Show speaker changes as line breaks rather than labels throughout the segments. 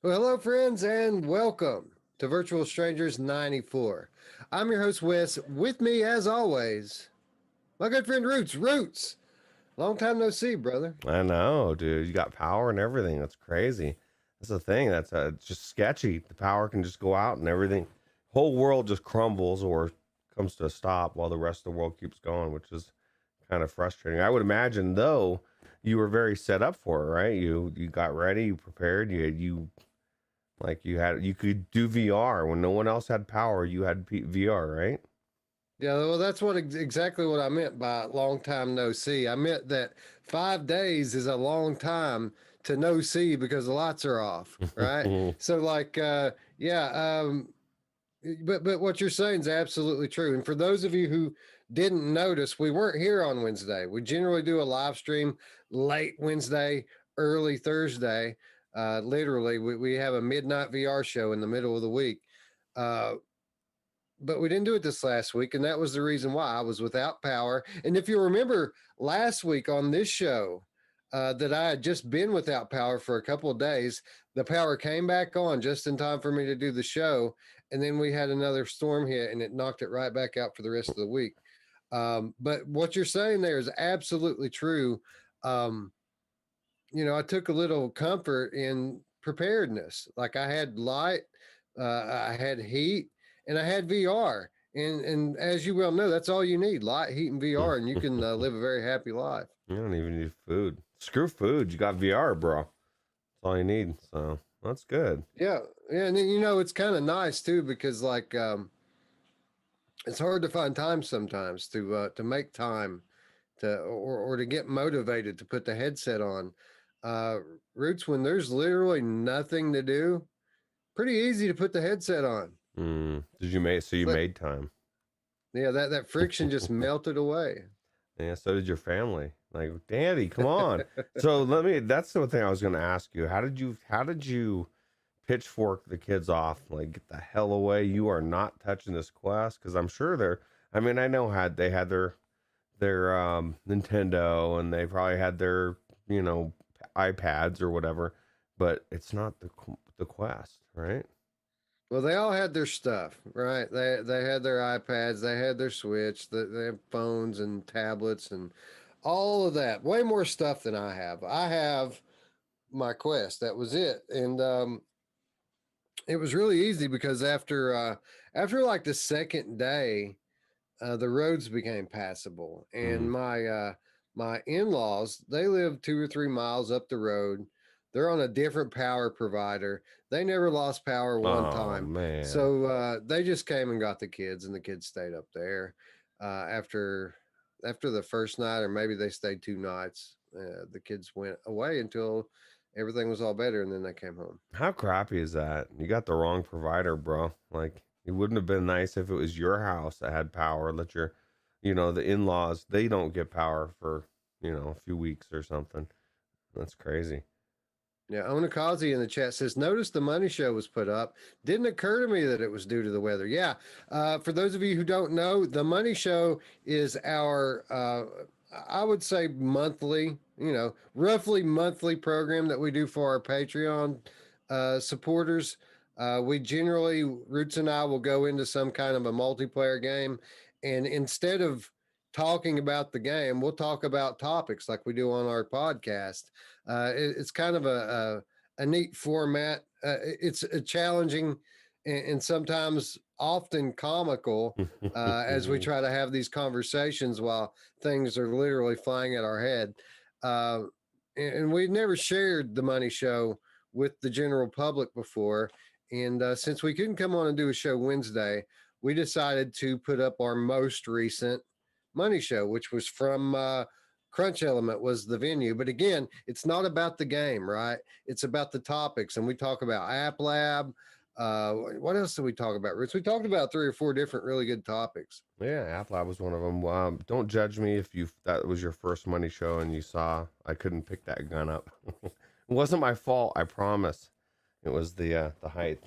Well, hello, friends, and welcome to Virtual Strangers 94. I'm your host, Wes. With me, as always, my good friend Roots. Roots, long time no see, brother.
I know, dude. You got power and everything. That's crazy. That's the thing. That's it's just sketchy. The power can just go out and everything. Whole world just crumbles or comes to a stop while the rest of the world keeps going, which is kind of frustrating. I would imagine though you were very set up for it, right? You got ready, you prepared, you could do VR when no one else had power. You had VR, right?
Yeah, well, that's exactly what I meant by long time no see. I meant that 5 days is a long time to no see because the lights are off, right? So, but what you're saying is absolutely true. And for those of you who didn't notice, we weren't here on Wednesday. We generally do a live stream late Wednesday, early Thursday. Literally, we have a midnight VR show in the middle of the week. But we didn't do it this last week, and that was the reason why I was without power. And if you remember last week on this show, that I had just been without power for a couple of days. The power came back on just in time for me to do the show, and then we had another storm hit, and it knocked it right back out for the rest of the week. But what you're saying there is absolutely true. Um, I took a little comfort in preparedness. Like I had light, I had heat, and I had VR. And as you well know, that's all you need: light, heat, and VR, and you can live a very happy life.
You don't even need food. Screw food. You got VR, bro. That's all you need. So that's good.
Yeah, yeah, and then it's kind of nice too because it's hard to find time sometimes to make time or to get motivated to put the headset on. Uh, Roots, when there's literally nothing to do, pretty easy to put the headset on.
Did you make so you
But
made time?
yeah, that friction just melted away.
Yeah, so did your family. Like, Daddy, come on. So that's the thing I was gonna ask you. How did you pitchfork the kids off? Like, get the hell away. You are not touching this Quest. Because I'm sure I mean, I know they had their Nintendo and they probably had their, you know, iPads or whatever, but it's not the Quest, right?
Well, they all had their stuff, right? They had their iPads, they had their Switch, they have phones and tablets and all of that. Way more stuff than I have. I have my Quest. That was it, and it was really easy because after like the second day, the roads became passable, and
Mm.
my in-laws, they live 2 or 3 miles up the road. They're on a different power provider. They never lost power one
Oh
time,
man.
so they just came and got the kids, and the kids stayed up there after the first night, or maybe they stayed 2 nights. The kids went away until everything was all better, and then they came home.
How crappy is that? You got the wrong provider, bro. Like, it wouldn't have been nice if it was your house that had power. Let your, the in-laws, they don't get power for, a few weeks or something. That's crazy.
Yeah, Onakazi in the chat says, notice the money show was put up. Didn't occur to me that it was due to the weather. Yeah. For those of you who don't know, the money show is our, I would say monthly, roughly monthly program that we do for our Patreon supporters. We generally, Roots and I will go into some kind of a multiplayer game. And instead of talking about the game, we'll talk about topics like we do on our podcast. It's kind of a neat format. It's a challenging and sometimes often comical as we try to have these conversations while things are literally flying at our head. Uh, and we've never shared the money show with the general public before. And since we couldn't come on and do a show Wednesday, we decided to put up our most recent money show, which was from Crunch Element was the venue. But again, it's not about the game, right? It's about the topics. And we talk about App Lab. What else did we talk about, Rich? We talked about 3 or 4 different really good topics.
Yeah, AppLab was one of them. Don't judge me if that was your first money show and you saw I couldn't pick that gun up. It wasn't my fault, I promise. It was the height.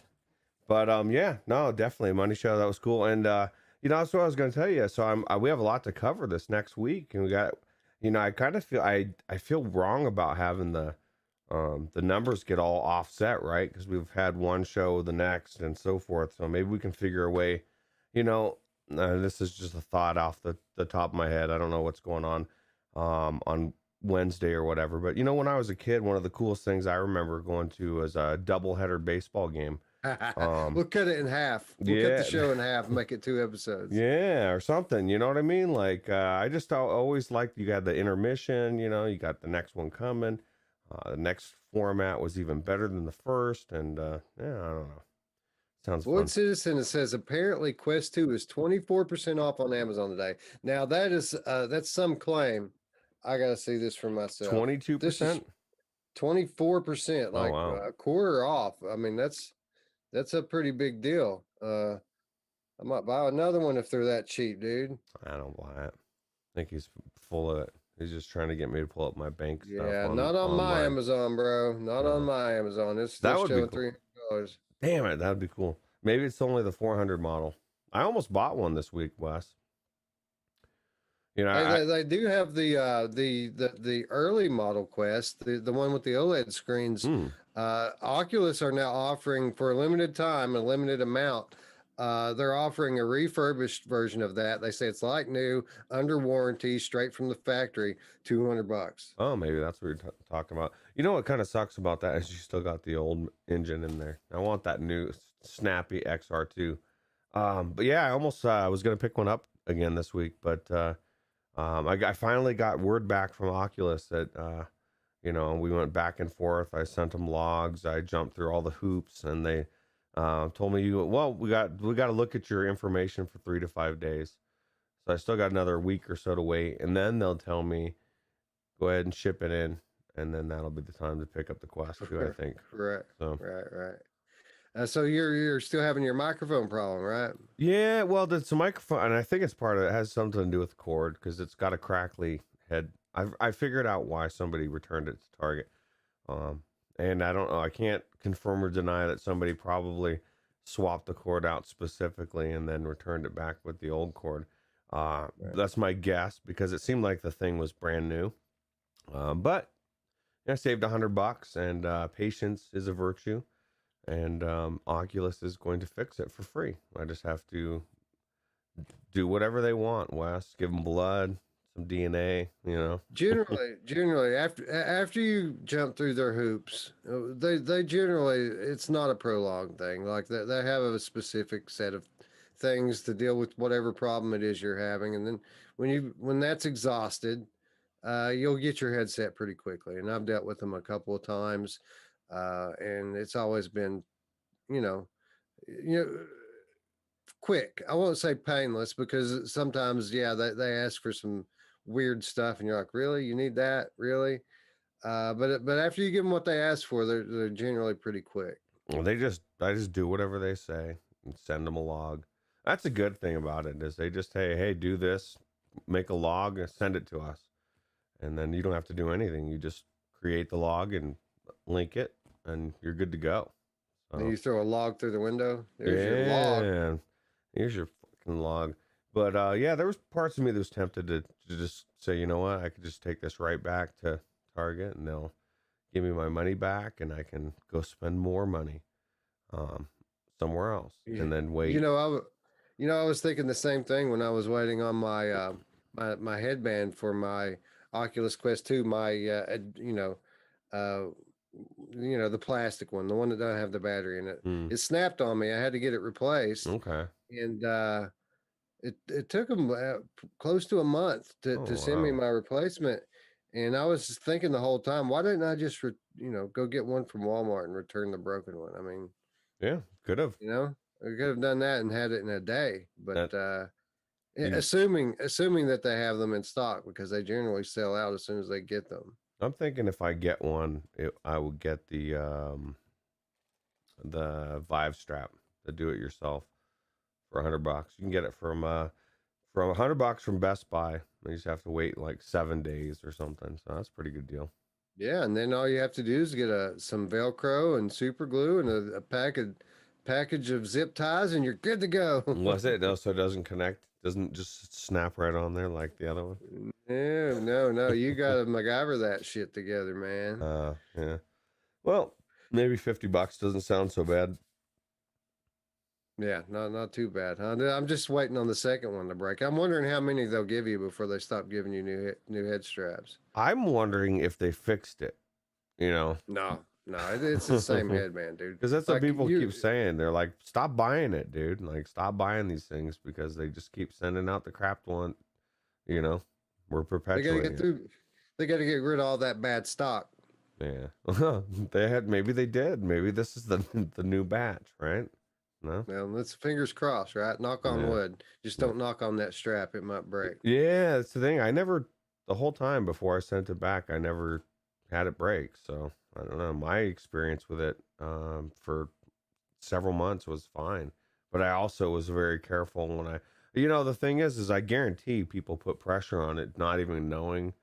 But yeah, no, definitely a money show. That was cool. And that's what I was going to tell you. So we have a lot to cover this next week, and we got, I kind of feel I feel wrong about having the the numbers get all offset, right? Because we've had one show the next and so forth. So maybe we can figure a way, you know, this is just a thought off the top of my head. I don't know what's going on Wednesday or whatever. But, when I was a kid, one of the coolest things I remember going to was a doubleheader baseball game.
We'll cut it in half. We'll cut the show in half and make it 2 episodes.
Yeah, or something. You know what I mean? Like, I just always liked you got the intermission, you got the next one coming. The next format was even better than the first, and yeah, I don't know. Sounds
Void
fun.
Citizen, it says apparently Quest 2 is 24% off on Amazon today. Now that is that's some claim. I gotta see this for myself.
22%?
24%, like
wow.
a quarter off. I mean, that's a pretty big deal. I might buy another one if they're that cheap, dude.
I don't buy it. I think he's full of it. He's just trying to get me to pull up my bank stuff.
Yeah, not on my Amazon, bro. Not on my Amazon. It's still showing $300.
Damn it, that'd be cool. Maybe it's only the 400 model. I almost bought one this week, Wes.
They do have the early model Quest, the one with the OLED screens. Oculus are now offering for a limited time, a limited amount. They're offering a refurbished version of that. They say it's like new, under warranty, straight from the factory, $200.
Oh, maybe that's what you're talking about. You know what kind of sucks about that is you still got the old engine in there. I want that new snappy XR2. But yeah, I almost was gonna pick one up again this week, but I finally got word back from Oculus that we went back and forth. I sent them logs. I jumped through all the hoops, and they told me, we got to look at your information for 3 to 5 days. So I still got another week or so to wait, and then they'll tell me, go ahead and ship it in, and then that'll be the time to pick up the Quest 2, I think.
Right. So. Right. So you're still having your microphone problem, right?
Yeah, well, it's a microphone, and I think it's part of it. It has something to do with the cord because it's got a crackly head. I figured out why somebody returned it to Target. And I don't know. I can't confirm or deny that somebody probably swapped the cord out specifically and then returned it back with the old cord. Right. That's my guess because it seemed like the thing was brand new. But I saved $100, and patience is a virtue. And Oculus is going to fix it for free. I just have to do whatever they want, Wes. Give them blood, some DNA,
Generally, after you jump through their hoops, they generally, it's not a prolonged thing. Like they have a specific set of things to deal with whatever problem it is you're having, and then when that's exhausted, you'll get your headset pretty quickly. And I've dealt with them a couple of times. And it's always been, quick. I won't say painless because sometimes, they ask for some weird stuff, and you're like, really, you need that, really? But after you give them what they ask for, they're generally pretty quick.
Well, I just do whatever they say and send them a log. That's a good thing about it is they just hey, do this, make a log, and send it to us, and then you don't have to do anything. You just create the log and link it, and you're good to go. So,
and you throw a log through the window. There's your log.
Here's your fucking log. But there was parts of me that was tempted to just say, you know what, I could just take this right back to Target, and they'll give me my money back, and I can go spend more money somewhere else, and then wait.
I was thinking the same thing when I was waiting on my my headband for my Oculus Quest 2, my the plastic one, the one that doesn't have the battery in it. It snapped on me. I had to get it replaced.
Okay.
And it took them close to a month to send me my replacement. And I was thinking the whole time, why didn't I just go get one from Walmart and return the broken one? I mean,
yeah, could have.
I could have done that and had it in a day. But assuming that they have them in stock, because they generally sell out as soon as they get them.
I'm thinking if I get one, I would get the Vive strap, the do-it-yourself, for $100. You can get it from $100 from Best Buy. You just have to wait like 7 days or something. So that's a pretty good deal.
Yeah, and then all you have to do is get some Velcro and super glue and a package of zip ties, and you're good to go.
Was it? No, so it doesn't connect. Doesn't just snap right on there like the other one.
No. You got to MacGyver that shit together, man.
Yeah. Well, maybe $50 doesn't sound so bad.
Yeah, not too bad, huh? I'm just waiting on the second one to break. I'm wondering how many they'll give you before they stop giving you new head straps.
I'm wondering if they fixed it, you know.
No, it's the same headband, dude.
Because that's what
Like
people keep saying. They're like, stop buying it, dude. Like, stop buying these things because they just keep sending out the crap one. You know, we're
they got to get
perpetuating it.
through. They got to get rid of all that bad stock.
Yeah, they had. Maybe they did. Maybe this is the the new batch, right? No.
Well, let's fingers crossed, right? Knock on
Yeah.
wood. Just
Yeah.
don't knock on that strap; it might break.
Yeah, that's the thing. I never, the whole time before I sent it back, I never had it break. So I don't know. My experience with it for several months was fine, but I also was very careful when the thing is I guarantee people put pressure on it, not even knowing,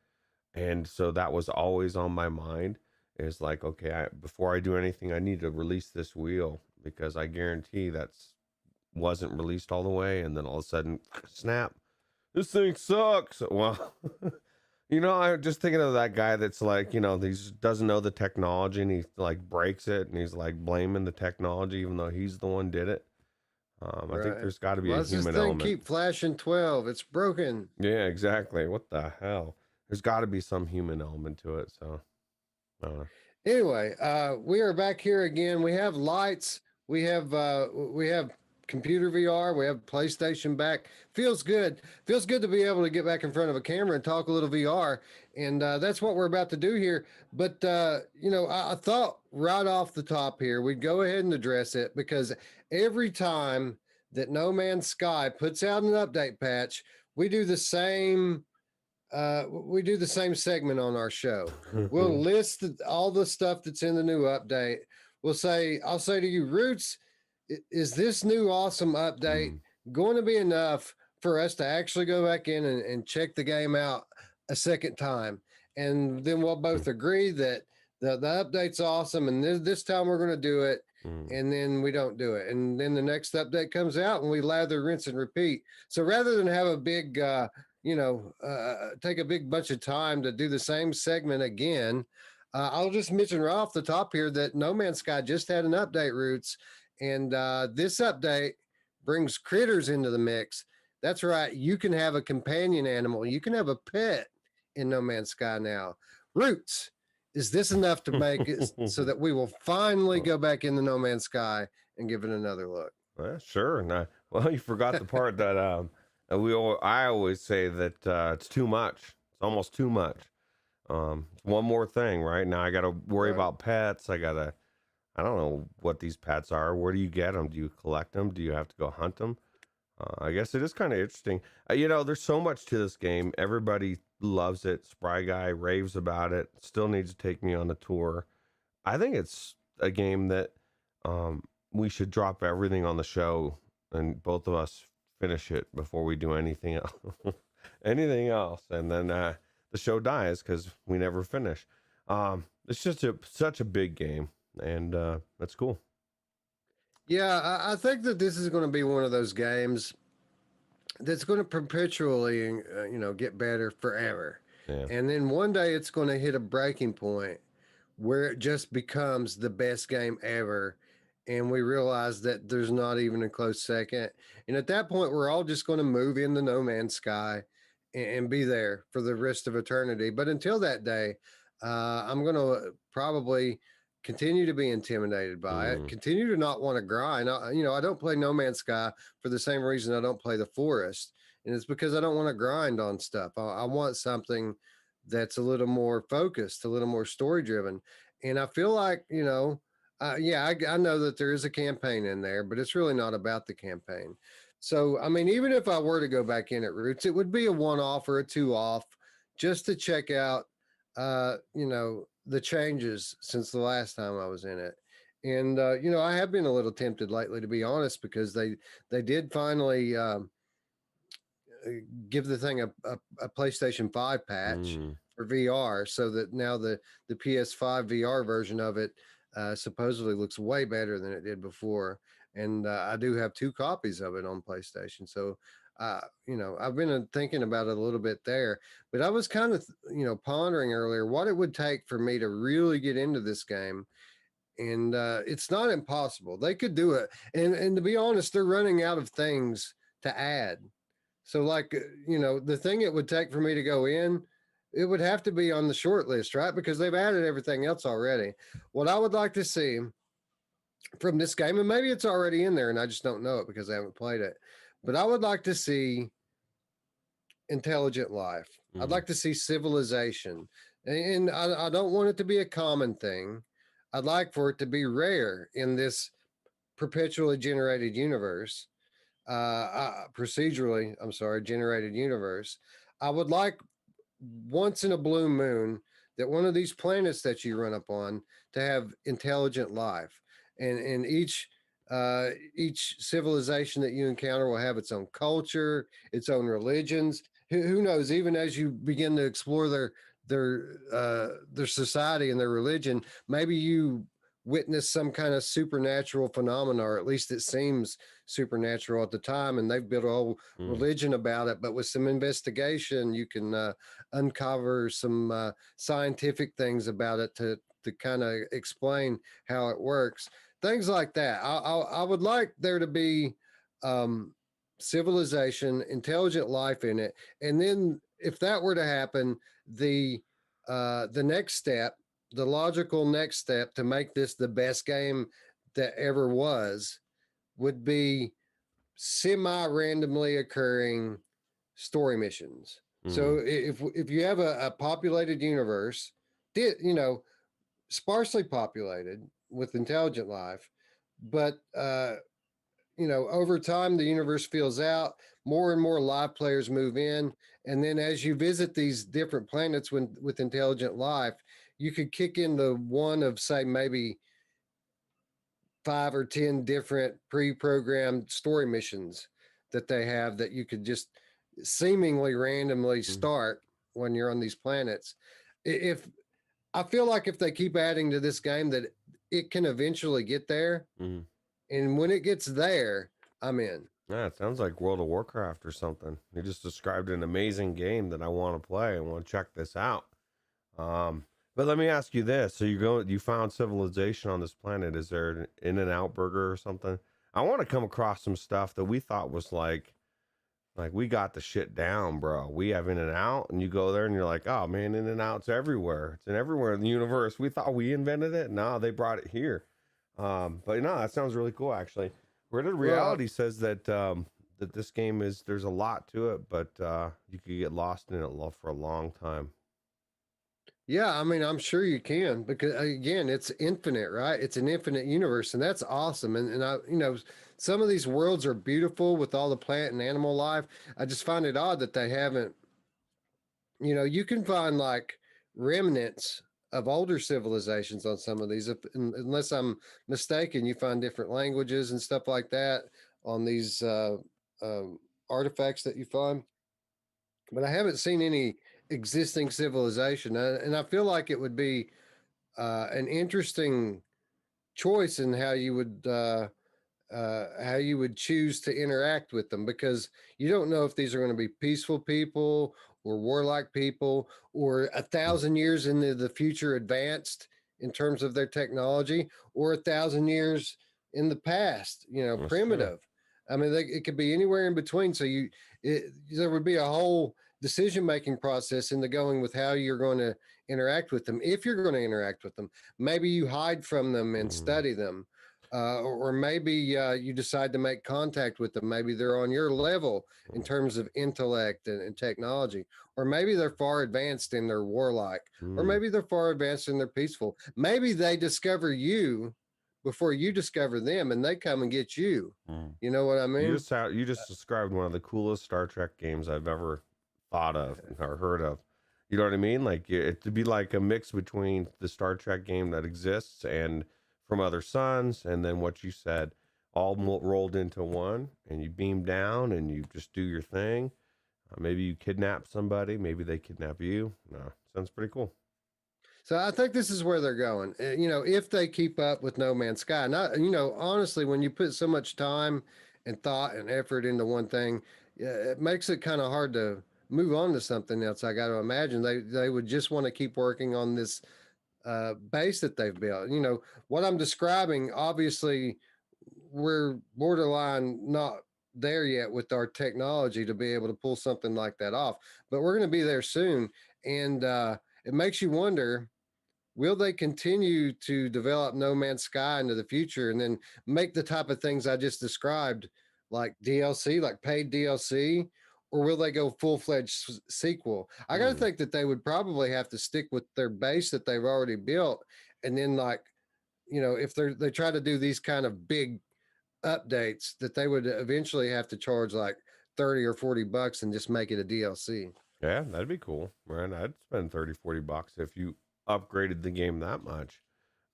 and so that was always on my mind. Is like, okay, before I do anything, I need to release this wheel because I guarantee that's wasn't released all the way, and then all of a sudden, snap, this thing sucks. Well, I'm just thinking of that guy that's like, he doesn't know the technology and he like breaks it and he's like blaming the technology even though he's the one did it. I think
Right.
there's got to be
Why
a
does this
human
thing
element.
keep flashing 12? It's broken.
Yeah, exactly. What the hell? There's got to be some human element to it. So, I don't know.
Anyway, we are back here again. We have lights. We have computer VR. We have PlayStation back. Feels good. Feels good to be able to get back in front of a camera and talk a little VR. And that's what we're about to do here. But I thought right off the top here we'd go ahead and address it because every time that No Man's Sky puts out an update patch, we do the same segment on our show. We'll list all the stuff that's in the new update. I'll say to you, Roots, is this new awesome update going to be enough for us to actually go back in and check the game out a second time? And then we'll both agree that the update's awesome, and this time we're going to do it. And then we don't do it. And then the next update comes out and we lather, rinse, and repeat. So rather than have a big, take a big bunch of time to do the same segment again, I'll just mention right off the top here that No Man's Sky just had an update, Roots. And this update brings critters into the mix. That's right. You can have a companion animal. You can have a pet in No Man's Sky now. Roots, is this enough to make it so that we will finally go back in the No Man's Sky and give it another look?
Well, sure. No, well, you forgot the part that I always say that it's too much. It's almost too much. One more thing, right? Now I got to worry about pets. I don't know what these pets are. Where do you get them? Do you collect them? Do you have to go hunt them? I guess it is kind of interesting. There's so much to this game. Everybody loves it. Spry Guy raves about it. Still needs to take me on a tour. I think it's a game that we should drop everything on the show and both of us finish it before we do anything else. anything else, and then the show dies because we never finish. It's just such a big game, and that's cool.
Yeah, I think that this is going to be one of those games that's going to perpetually, get better forever.
Yeah.
And then one day it's going to hit a breaking point where it just becomes the best game ever. And we realize that there's not even a close second. And at that point, we're all just going to move into No Man's Sky and be there for the rest of eternity. But until that day, I'm going to probably continue to be intimidated by it, continue to not want to grind. I don't play No Man's Sky for the same reason I don't play The Forest. And it's because I don't want to grind on stuff. I want something that's a little more focused, a little more story driven. And I feel like, I know that there is a campaign in there, but it's really not about the campaign. So, I mean, even if I were to go back in at Roots, it would be a one-off or a two-off just to check out, the changes since the last time I was in it. And, I have been a little tempted lately, to be honest, because they did finally give the thing a PlayStation 5 patch for VR, so that now the PS5 VR version of it supposedly looks way better than it did before. And I do have 2 copies of it on PlayStation. So, I've been thinking about it a little bit there, but I was kind of, pondering earlier what it would take for me to really get into this game. and it's not impossible. They could do it, and to be honest, they're running out of things to add. So, like, the thing it would take for me to go in, it would have to be on the short list, right? Because they've added everything else already. What I would like to see from this game, and maybe it's already in there and I just don't know it because I haven't played it, but I would like to see intelligent life. I'd like to see civilization. And I don't want it to be a common thing. I'd like for it to be rare in this perpetually generated universe, procedurally, I'm sorry, generated universe. I would like once in a blue moon that one of these planets that you run up on to have intelligent life, and each civilization that you encounter will have its own culture, its own religions. Who knows? Even as you begin to explore their society and their religion, maybe you witness some kind of supernatural phenomena, or at least it seems supernatural at the time, and they've built a whole religion about it. But with some investigation, you can uncover some scientific things about it to kind of explain how it works. Things like that. I would like there to be civilization, intelligent life in it, and then if that were to happen, the next step, the logical next step to make this the best game that ever was, would be semi-randomly occurring story missions. So if you have a populated universe, sparsely populated with intelligent life, but over time the universe fills out, more and more live players move in, and then as you visit these different planets with intelligent life, you could kick into one of, say, maybe 5 or 10 different pre-programmed story missions that they have that you could just seemingly randomly start when you're on these planets. If I feel like if they keep adding to this game, that it can eventually get there. And when it gets there, I'm in.
Yeah, it sounds like World of Warcraft or something. You just described an amazing game that I want to play. I want to check this out. But let me ask you this: so you found civilization on this planet. Is there an In-N-Out burger or something? I want to come across some stuff that we thought was like we got the shit down, bro. We have In-N-Out, and you go there and you're like, oh man, In-N-Out's everywhere. It's everywhere in the universe. We thought we invented it. No, they brought it here. But no, that sounds really cool, actually. Worded Reality says that that this game there's a lot to it, but you could get lost in it for a long time.
Yeah, I mean, I'm sure you can, because again, it's infinite, right? It's an infinite universe, and that's awesome. And I, some of these worlds are beautiful with all the plant and animal life. I just find it odd that they haven't, you can find like remnants of older civilizations on some of these. Unless I'm mistaken, you find different languages and stuff like that on these artifacts that you find. But I haven't seen any existing civilization, and I feel like it would be an interesting choice in how you would choose to interact with them, because you don't know if these are going to be peaceful people or warlike people, or 1,000 years into the future advanced in terms of their technology, or 1,000 years in the past,
That's
primitive. True. I mean, it could be anywhere in between. So there would be a whole decision-making process into going with how you're going to interact with them. If you're going to interact with them, maybe you hide from them and study them. Or maybe you decide to make contact with them. Maybe they're on your level in terms of intellect and technology. Or maybe they're far advanced in their warlike. Or maybe they're far advanced in their peaceful. Maybe they discover you before you discover them, and they come and get you. You know what I mean?
You just described one of the coolest Star Trek games I've ever thought of or heard of. You know what I mean? Like, it to be like a mix between the Star Trek game that exists and From Other Suns, and then what you said, all rolled into one, and you beam down and you just do your thing. Maybe you kidnap somebody, maybe they kidnap you. No, sounds pretty cool.
So I think this is where they're going. If they keep up with No Man's Sky. Not, honestly, when you put so much time and thought and effort into one thing, it makes it kind of hard to move on to something else. I got to imagine they would just want to keep working on this base that they've built. You know, what I'm describing, obviously, we're borderline not there yet with our technology to be able to pull something like that off, but we're going to be there soon. And it makes you wonder, will they continue to develop No Man's Sky into the future and then make the type of things I just described, like DLC, like paid DLC, or will they go full-fledged sequel? I got to think that they would probably have to stick with their base that they've already built, and then, like, you know, if they try to do these kind of big updates, that they would eventually have to charge like 30 or 40 bucks and just make it a DLC.
Yeah, that'd be cool, man. I'd spend 30, 40 bucks if you upgraded the game that much.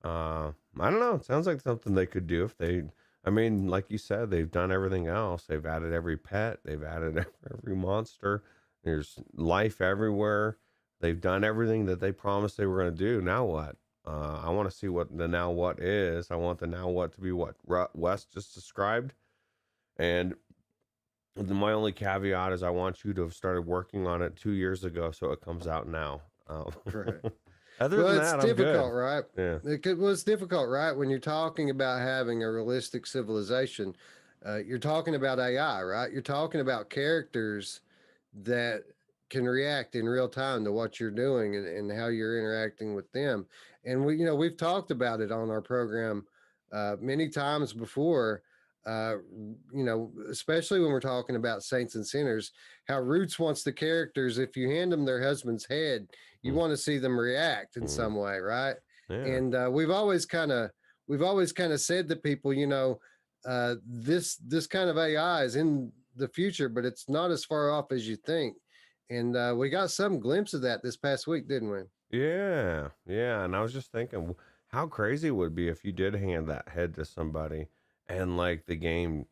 I don't know. It sounds like something they could do if they, I mean, like you said, they've done everything else. They've added every pet, they've added every monster. There's life everywhere. They've done everything that they promised they were going to do. Now what? I want to see what the now what is. I want the now what to be what Wes just described. And my only caveat is I want you to have started working on it 2 years ago, so it comes out now.
Right.
Other
Well,
than
it's
that, I'm
difficult,
good.
right?
Yeah.
Well, it's difficult, right? When you're talking about having a realistic civilization, you're talking about AI, right? You're talking about characters that can react in real time to what you're doing and how you're interacting with them. And we, you know, we've talked about it on our program many times before. Uh, you know, especially when we're talking about saints and sinners, how Roots wants the characters. If you hand them their husband's head, you
Mm,
want to see them react in
mm,
some way, right?
yeah.
And we've always kind of said to people, you know, this kind of AI is in the future, but it's not as far off as you think. And we got some glimpse of that this past week, didn't we?
Yeah. Yeah. And I was just thinking how crazy it would be if you did hand that head to somebody and like the game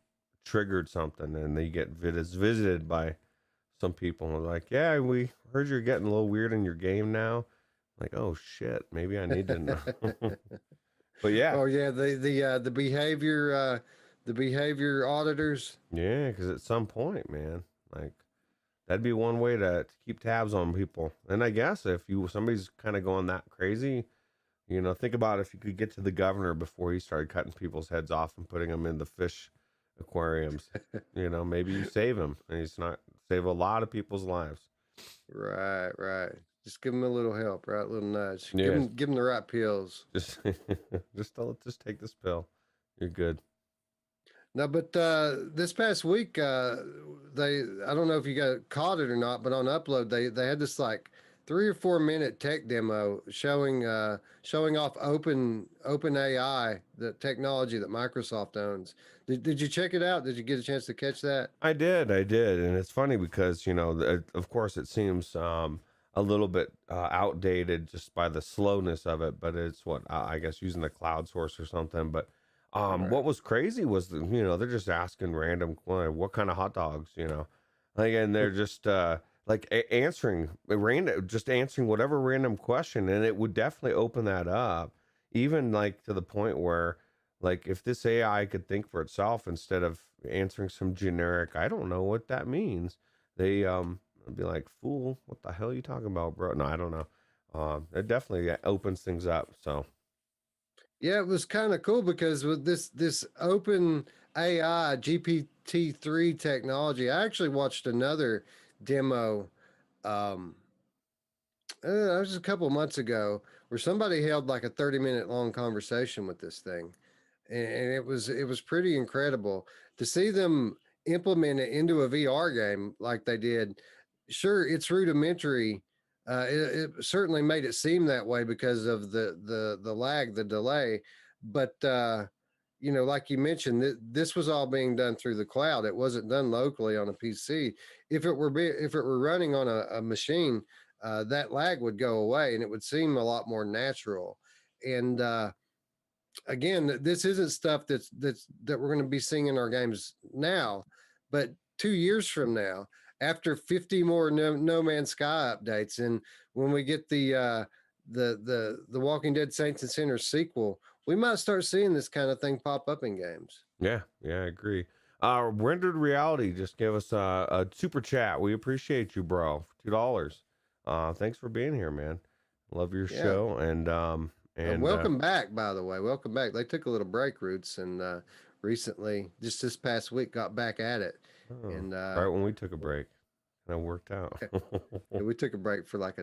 triggered something and they get visited by some people and they're like, yeah, we heard you're getting a little weird in your game now. Like, oh shit, maybe I need to know. But yeah,
Oh yeah, the behavior auditors.
yeah, because at some point, man, like that'd be one way to keep tabs on people. And I guess if you somebody's kind of going that crazy, think about if you could get to the governor before he started cutting people's heads off and putting them in the fish aquariums. Maybe you save him, and he's not save a lot of people's lives.
Right, right. Just give them a little help, right? A little nudge.
Yes,
Give them the right pills.
just just take this pill. You're good.
No, but this past week, I don't know if you got caught it or not, but on Upload, they had this like 3 or 4 minute tech demo showing off open AI, the technology that Microsoft owns. Did you check it out? Did you get a chance to catch that?
I did, and it's funny because of course, it seems a little bit outdated just by the slowness of it, but it's what I guess using the cloud source or something. But
Right.
what was crazy was that they're just asking random what kind of hot dogs, like, and they're just like answering random, just answering whatever random question, and it would definitely open that up, even like to the point where like if this AI could think for itself instead of answering some generic, I don't know what that means. They would be like, fool, what the hell are you talking about, bro? No, I don't know. It definitely opens things up. So
Yeah, it was kind of cool because with this open AI GPT-3 technology, I actually watched another demo. Um, that was a couple months ago where somebody held like a 30-minute long conversation with this thing, and it was pretty incredible to see them implement it into a VR game like they did. Sure, it's rudimentary. It certainly made it seem that way because of the lag, the delay, but like you mentioned, this was all being done through the cloud. It wasn't done locally on a PC. If it were running on a machine, that lag would go away, and it would seem a lot more natural. And again, this isn't stuff that we're going to be seeing in our games now, but 2 years from now, after 50 more No Man's Sky updates, and when we get the Walking Dead Saints and Sinners sequel, we might start seeing this kind of thing pop up in games.
yeah, I agree. Rendered Reality just gave us a super chat. We appreciate you, bro. $2. Thanks for being here, man. Love your
Yeah.
show, and
Welcome back, by the way. Welcome back. They took a little break, Roots, and recently, just this past week, got back at it.
oh,
And
right when we took a break, that worked out.
we took a break for like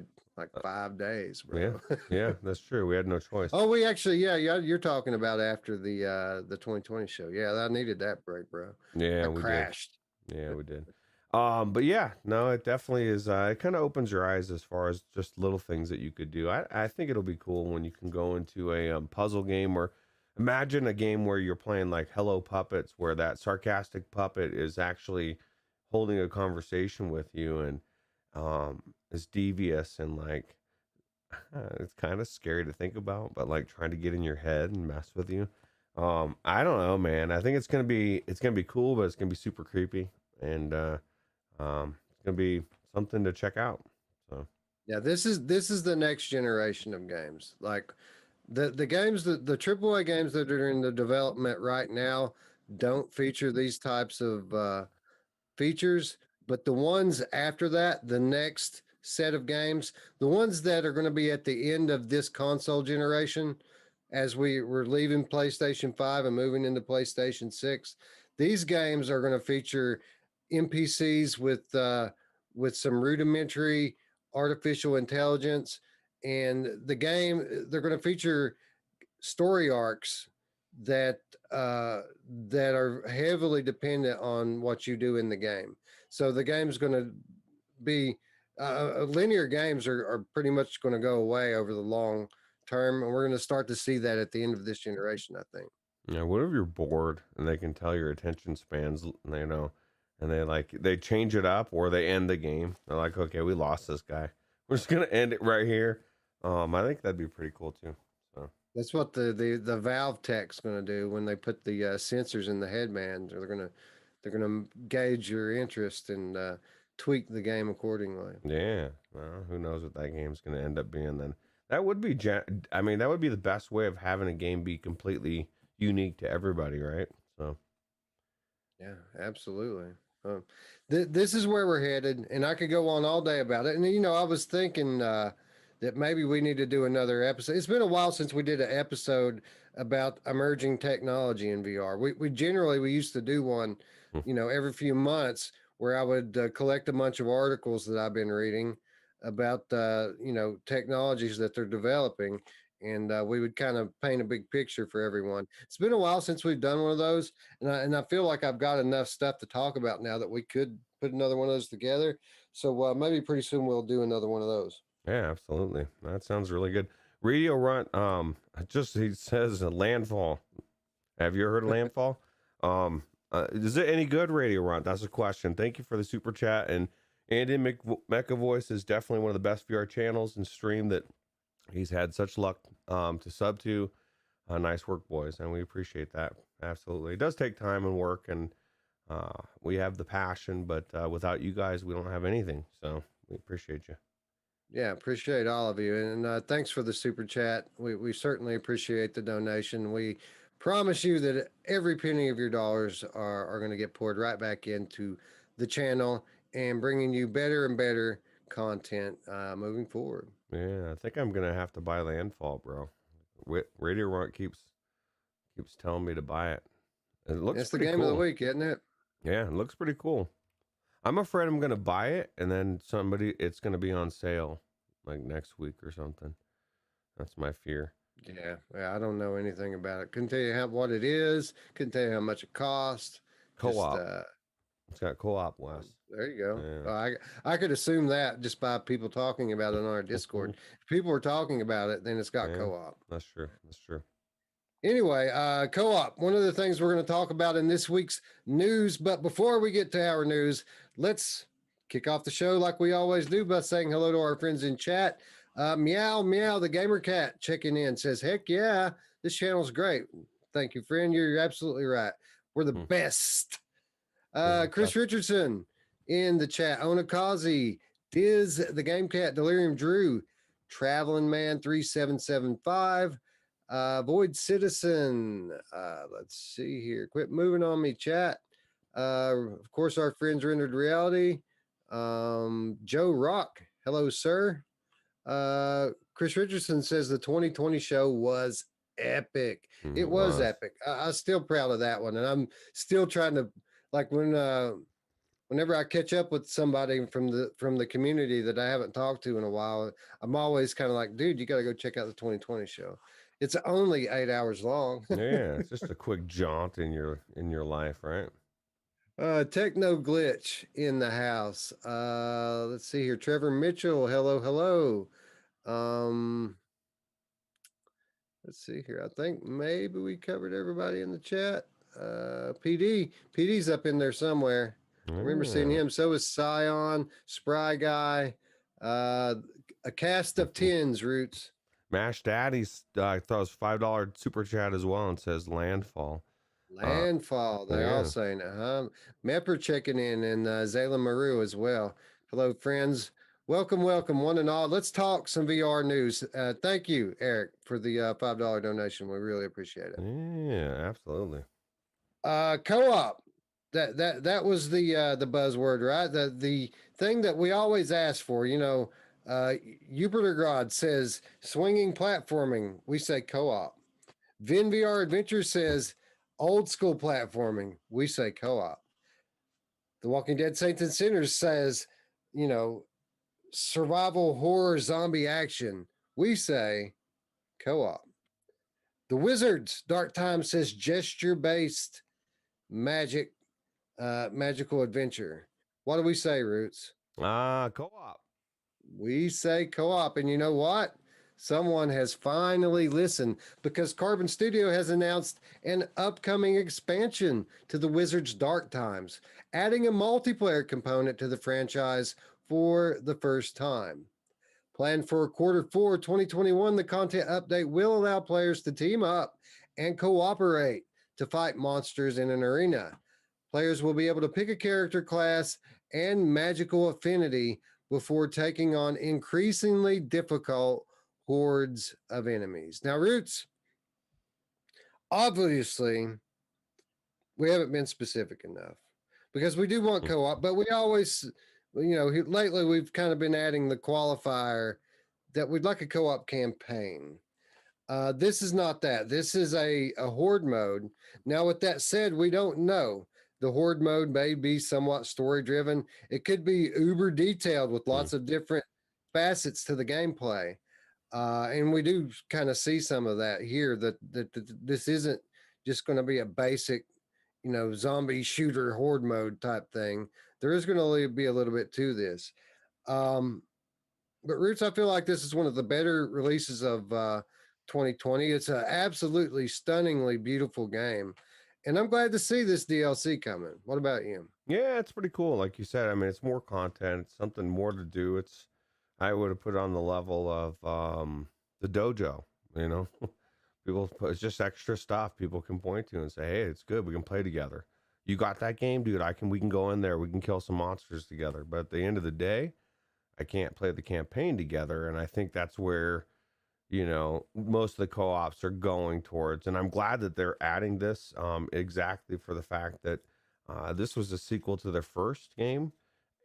5 days,
Yeah,
bro.
yeah, that's true. We had no choice.
Oh, we actually, yeah, you're talking about after the 2020 show. Yeah, I needed that break, bro.
Yeah,
I
we did.
crashed.
Yeah, we did. But yeah, no, it definitely is. It kind of opens your eyes as far as just little things that you could do. I think it'll be cool when you can go into a puzzle game, or imagine a game where you're playing like Hello Puppets, where that sarcastic puppet is actually holding a conversation with you and is devious and like it's kind of scary to think about, but like trying to get in your head and mess with you. I don't know, man. I think it's gonna be cool, but it's gonna be super creepy, and it's gonna be something to check out. So
Yeah, this is the next generation of games. Like the games that the AAA games that are in the development right now don't feature these types of features, but the ones after that, the next set of games, the ones that are going to be at the end of this console generation, as we were leaving PlayStation 5 and moving into PlayStation 6, these games are going to feature NPCs with some rudimentary artificial intelligence, and they're going to feature story arcs that that are heavily dependent on what you do in the game. So the game's going to be linear games are pretty much going to go away over the long term, and we're going to start to see that at the end of this generation, I think.
yeah, what if you're bored and they can tell your attention spans, and they change it up or they end the game. They're like, okay, we lost this guy. We're just gonna end it right here. I think that'd be pretty cool too. So
That's what the Valve tech's going to do when they put the sensors in the headband. They're going to gauge your interest and tweak the game accordingly.
yeah, well, who knows what that game's gonna end up being then. That would be, I mean, that would be the best way of having a game be completely unique to everybody, right? So
Yeah, absolutely. This is where we're headed, and I could go on all day about it. And I was thinking that maybe we need to do another episode. It's been a while since we did an episode about emerging technology in VR. We used to do one, every few months, where I would collect a bunch of articles that I've been reading about technologies that they're developing, and we would kind of paint a big picture for everyone. It's been a while since we've done one of those, and I feel like I've got enough stuff to talk about now that we could put another one of those together. So maybe pretty soon we'll do another one of those.
yeah, absolutely. That sounds really good. Radio Runt, just he says a landfall. Have you heard of landfall? Is it any good, Radio Runt? That's a question. Thank you for the super chat. And Andy Mecha Voice is definitely one of the best VR channels and stream that he's had such luck to sub to. Nice work, boys, and we appreciate that. Absolutely, it does take time and work, and we have the passion, but without you guys, we don't have anything. So we appreciate you.
Yeah, appreciate all of you, and thanks for the super chat. We certainly appreciate the donation. We promise you that every penny of your dollars are going to get poured right back into the channel and bringing you better and better content moving forward.
Yeah, I think I'm gonna have to buy Landfall, bro. Radio Runt keeps telling me to buy it. It looks
It's the
pretty
game of the
cool.
week, isn't it?
Yeah, it looks pretty cool. I'm afraid I'm gonna buy it and then it's gonna be on sale like next week or something. That's my fear.
Yeah, I don't know anything about it. Couldn't tell you what it is. Couldn't tell you how much it costs.
Co-op. It's got co-op, Wes.
There you go.
Yeah.
I could assume that just by people talking about it on our Discord. If people were talking about it, then it's got
Yeah,
co-op.
That's true. That's true.
Anyway, co-op, one of the things we're going to talk about in this week's news. But before we get to our news, let's kick off the show like we always do by saying hello to our friends in chat. Meow, meow, the gamer cat checking in says, heck yeah, this channel's great. Thank you, friend. You're absolutely right. We're the best. Chris Richardson in the chat. Onakazi, Diz, the game cat, Delirium Drew, Traveling Man 3775. Void Citizen. Let's see here. Quit moving on me, chat. Of course, our friends Rendered Reality. Joe Rock. Hello, sir. Chris Richardson says the 2020 show was epic. It
It
was
was.
epic. I'm still proud of that one, and I'm still trying to like whenever I catch up with somebody from the community that I haven't talked to in a while, I'm always kind of like, dude, you got to go check out the 2020 show. It's only 8 hours long.
Yeah, it's just a quick jaunt in your life, right?
Techno glitch in the house. Let's see here. Trevor Mitchell. Hello, hello. Um, let's see here. I think maybe we covered everybody in the chat. PD's up in there somewhere. I remember seeing him. So is Scion, Spry Guy, a cast of tens, Roots.
Mash Daddy's throws $5 super chat as well and says landfall.
Landfall. They're all saying it, huh? Mepper checking in and Zayla Maru as well. Hello, friends. Welcome, welcome, one and all. Let's talk some VR news. Thank you, Eric, for the $5 donation. We really appreciate it.
Yeah, absolutely.
Co-op. That was the buzzword, right? The thing that we always ask for. You know, Jupiter says swinging platforming. We say co-op. VinVR Adventure says old school platforming. We say co-op. The Walking Dead Saints and Sinners says, you know, survival horror zombie action. We say co-op. The Wizards Dark Time says gesture based magical adventure. What do we say, Roots?
Co-op.
We say co-op, and you know what? Someone has finally listened because Carbon Studio has announced an upcoming expansion to the Wizards Dark Times, adding a multiplayer component to the franchise for the first time. Planned for Q4 2021, the content update will allow players to team up and cooperate to fight monsters in an arena. Players will be able to pick a character class and magical affinity before taking on increasingly difficult hordes of enemies. Now, Roots, obviously, we haven't been specific enough because we do want co-op, but we always, you know, lately we've kind of been adding the qualifier that we'd like a co-op campaign. This is not that. This is a horde mode. Now, with that said, we don't know. The horde mode may be somewhat story driven. It could be uber detailed with lots of different facets to the gameplay. And we do kind of see some of that here, that this isn't just going to be a basic, you know, zombie shooter horde mode type thing. There is going to be a little bit to this. But Roots, I feel like this is one of the better releases of 2020. It's an absolutely stunningly beautiful game. And I'm glad to see this DLC coming. What about you?
Yeah, it's pretty cool. Like you said, I mean, it's more content. It's something more to do. I would have put it on the level of the dojo, you know. It's just extra stuff people can point to and say, hey, it's good. We can play together. You got that game, dude? We can go in there. We can kill some monsters together. But at the end of the day, I can't play the campaign together. And I think that's where, you know, most of the co-ops are going towards. And I'm glad that they're adding this exactly for the fact that this was a sequel to their first game.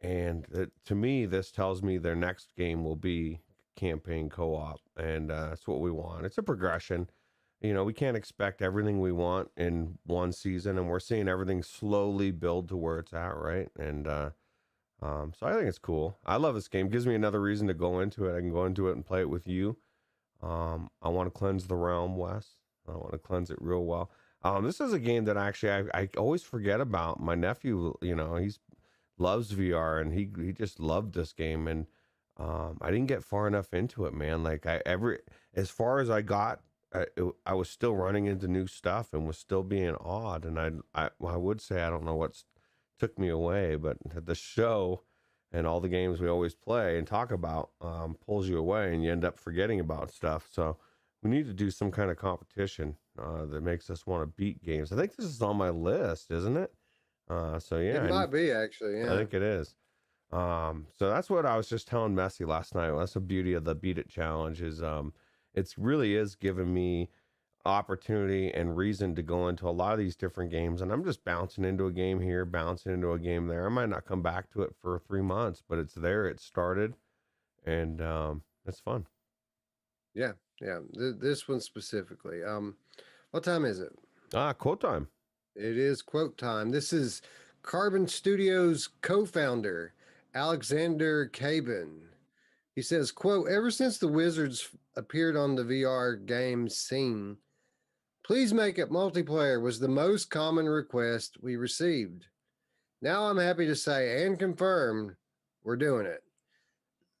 And to me, this tells me their next game will be campaign co-op. And that's what we want. It's a progression. You know, we can't expect everything we want in one season. And we're seeing everything slowly build to where it's at, right? And so I think it's cool. I love this game. It gives me another reason to go into it. I can go into it and play it with you. I want to cleanse the realm, Wes. I want to cleanse it real well. This is a game that actually I always forget about. My nephew, you know, he loves VR and he just loved this game. And I didn't get far enough into it, man. Like as far as I got, I was still running into new stuff and was still being awed. And I would say, I don't know what's took me away, but the show and all the games we always play and talk about pulls you away and you end up forgetting about stuff. So we need to do some kind of competition that makes us want to beat games. I think this is on my list, isn't it? So yeah,
it might be actually. Yeah,
I think it is. So that's what I was just telling Messi last night. That's the beauty of the Beat It Challenge is it's really is giving me opportunity and reason to go into a lot of these different games, and I'm just bouncing into a game here, bouncing into a game there. I might not come back to it for 3 months, but it's there, it started, and That's fun.
Yeah, yeah. This one specifically. What time is it?
Quote time.
It is quote time. This is Carbon Studios co-founder Alexander Cabin. He says, quote, ever since the Wizards appeared on the VR game scene, please make it multiplayer was the most common request we received. Now I'm happy to say and confirm we're doing it.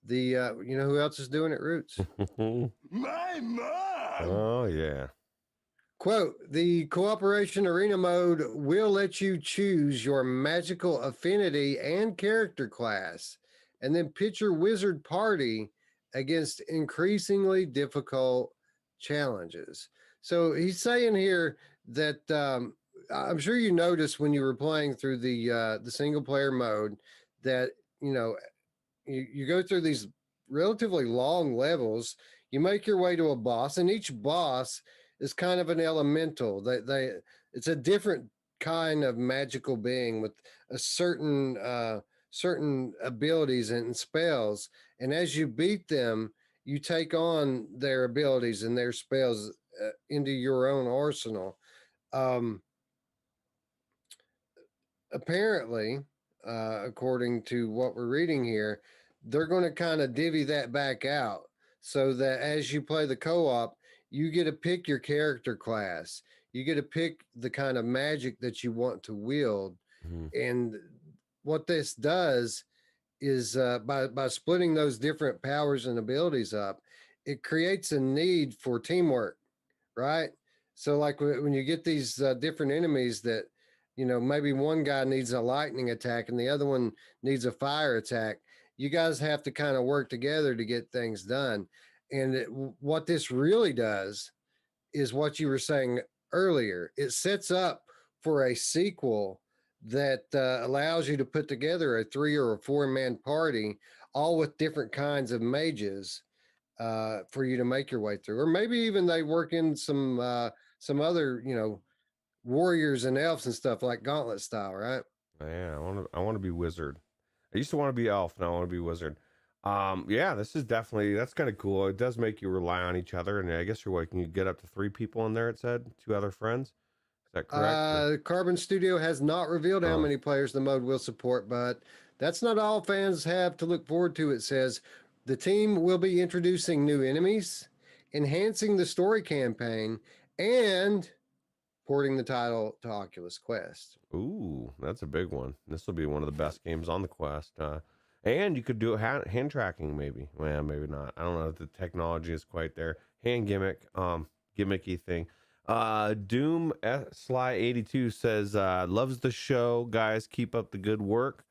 You know who else is doing it, Roots?
My mom!
Oh, yeah.
Quote, the cooperation arena mode will let you choose your magical affinity and character class, and then pitch your wizard party against increasingly difficult challenges. So he's saying here that I'm sure you noticed when you were playing through the single player mode that, you know, you go through these relatively long levels, you make your way to a boss, and each boss is kind of an elemental. It's a different kind of magical being with a certain abilities and spells. And as you beat them, you take on their abilities and their spells into your own arsenal. Apparently, according to what we're reading here, they're going to kind of divvy that back out so that as you play the co-op, you get to pick your character class. You get to pick the kind of magic that you want to wield.
Mm-hmm.
And what this does is by splitting those different powers and abilities up, it creates a need for teamwork, right? So like when you get these different enemies that, you know, maybe one guy needs a lightning attack and the other one needs a fire attack, you guys have to kind of work together to get things done. And what this really does is what you were saying earlier. It sets up for a sequel that allows you to put together a 3 or a 4-man party, all with different kinds of mages for you to make your way through. Or maybe even they work in some other, you know, warriors and elves and stuff like Gauntlet style, right?
Yeah, I want to be wizard. I used to want to be elf, now I want to be wizard. Yeah, this is definitely, that's kind of cool. It does make you rely on each other, and I guess you're can you get up to 3 people in there? It said 2 other friends. Is that correct?
Carbon Studio has not revealed how many players the mode will support, but that's not all fans have to look forward to. It says the team will be introducing new enemies, enhancing the story campaign, and porting the title to Oculus Quest.
Ooh, that's a big one. This will be one of the best games on the Quest. And you could do hand tracking, maybe. Well, maybe not. I don't know if the technology is quite there. Hand gimmicky thing. Doom Sly 82 says loves the show, guys. Keep up the good work.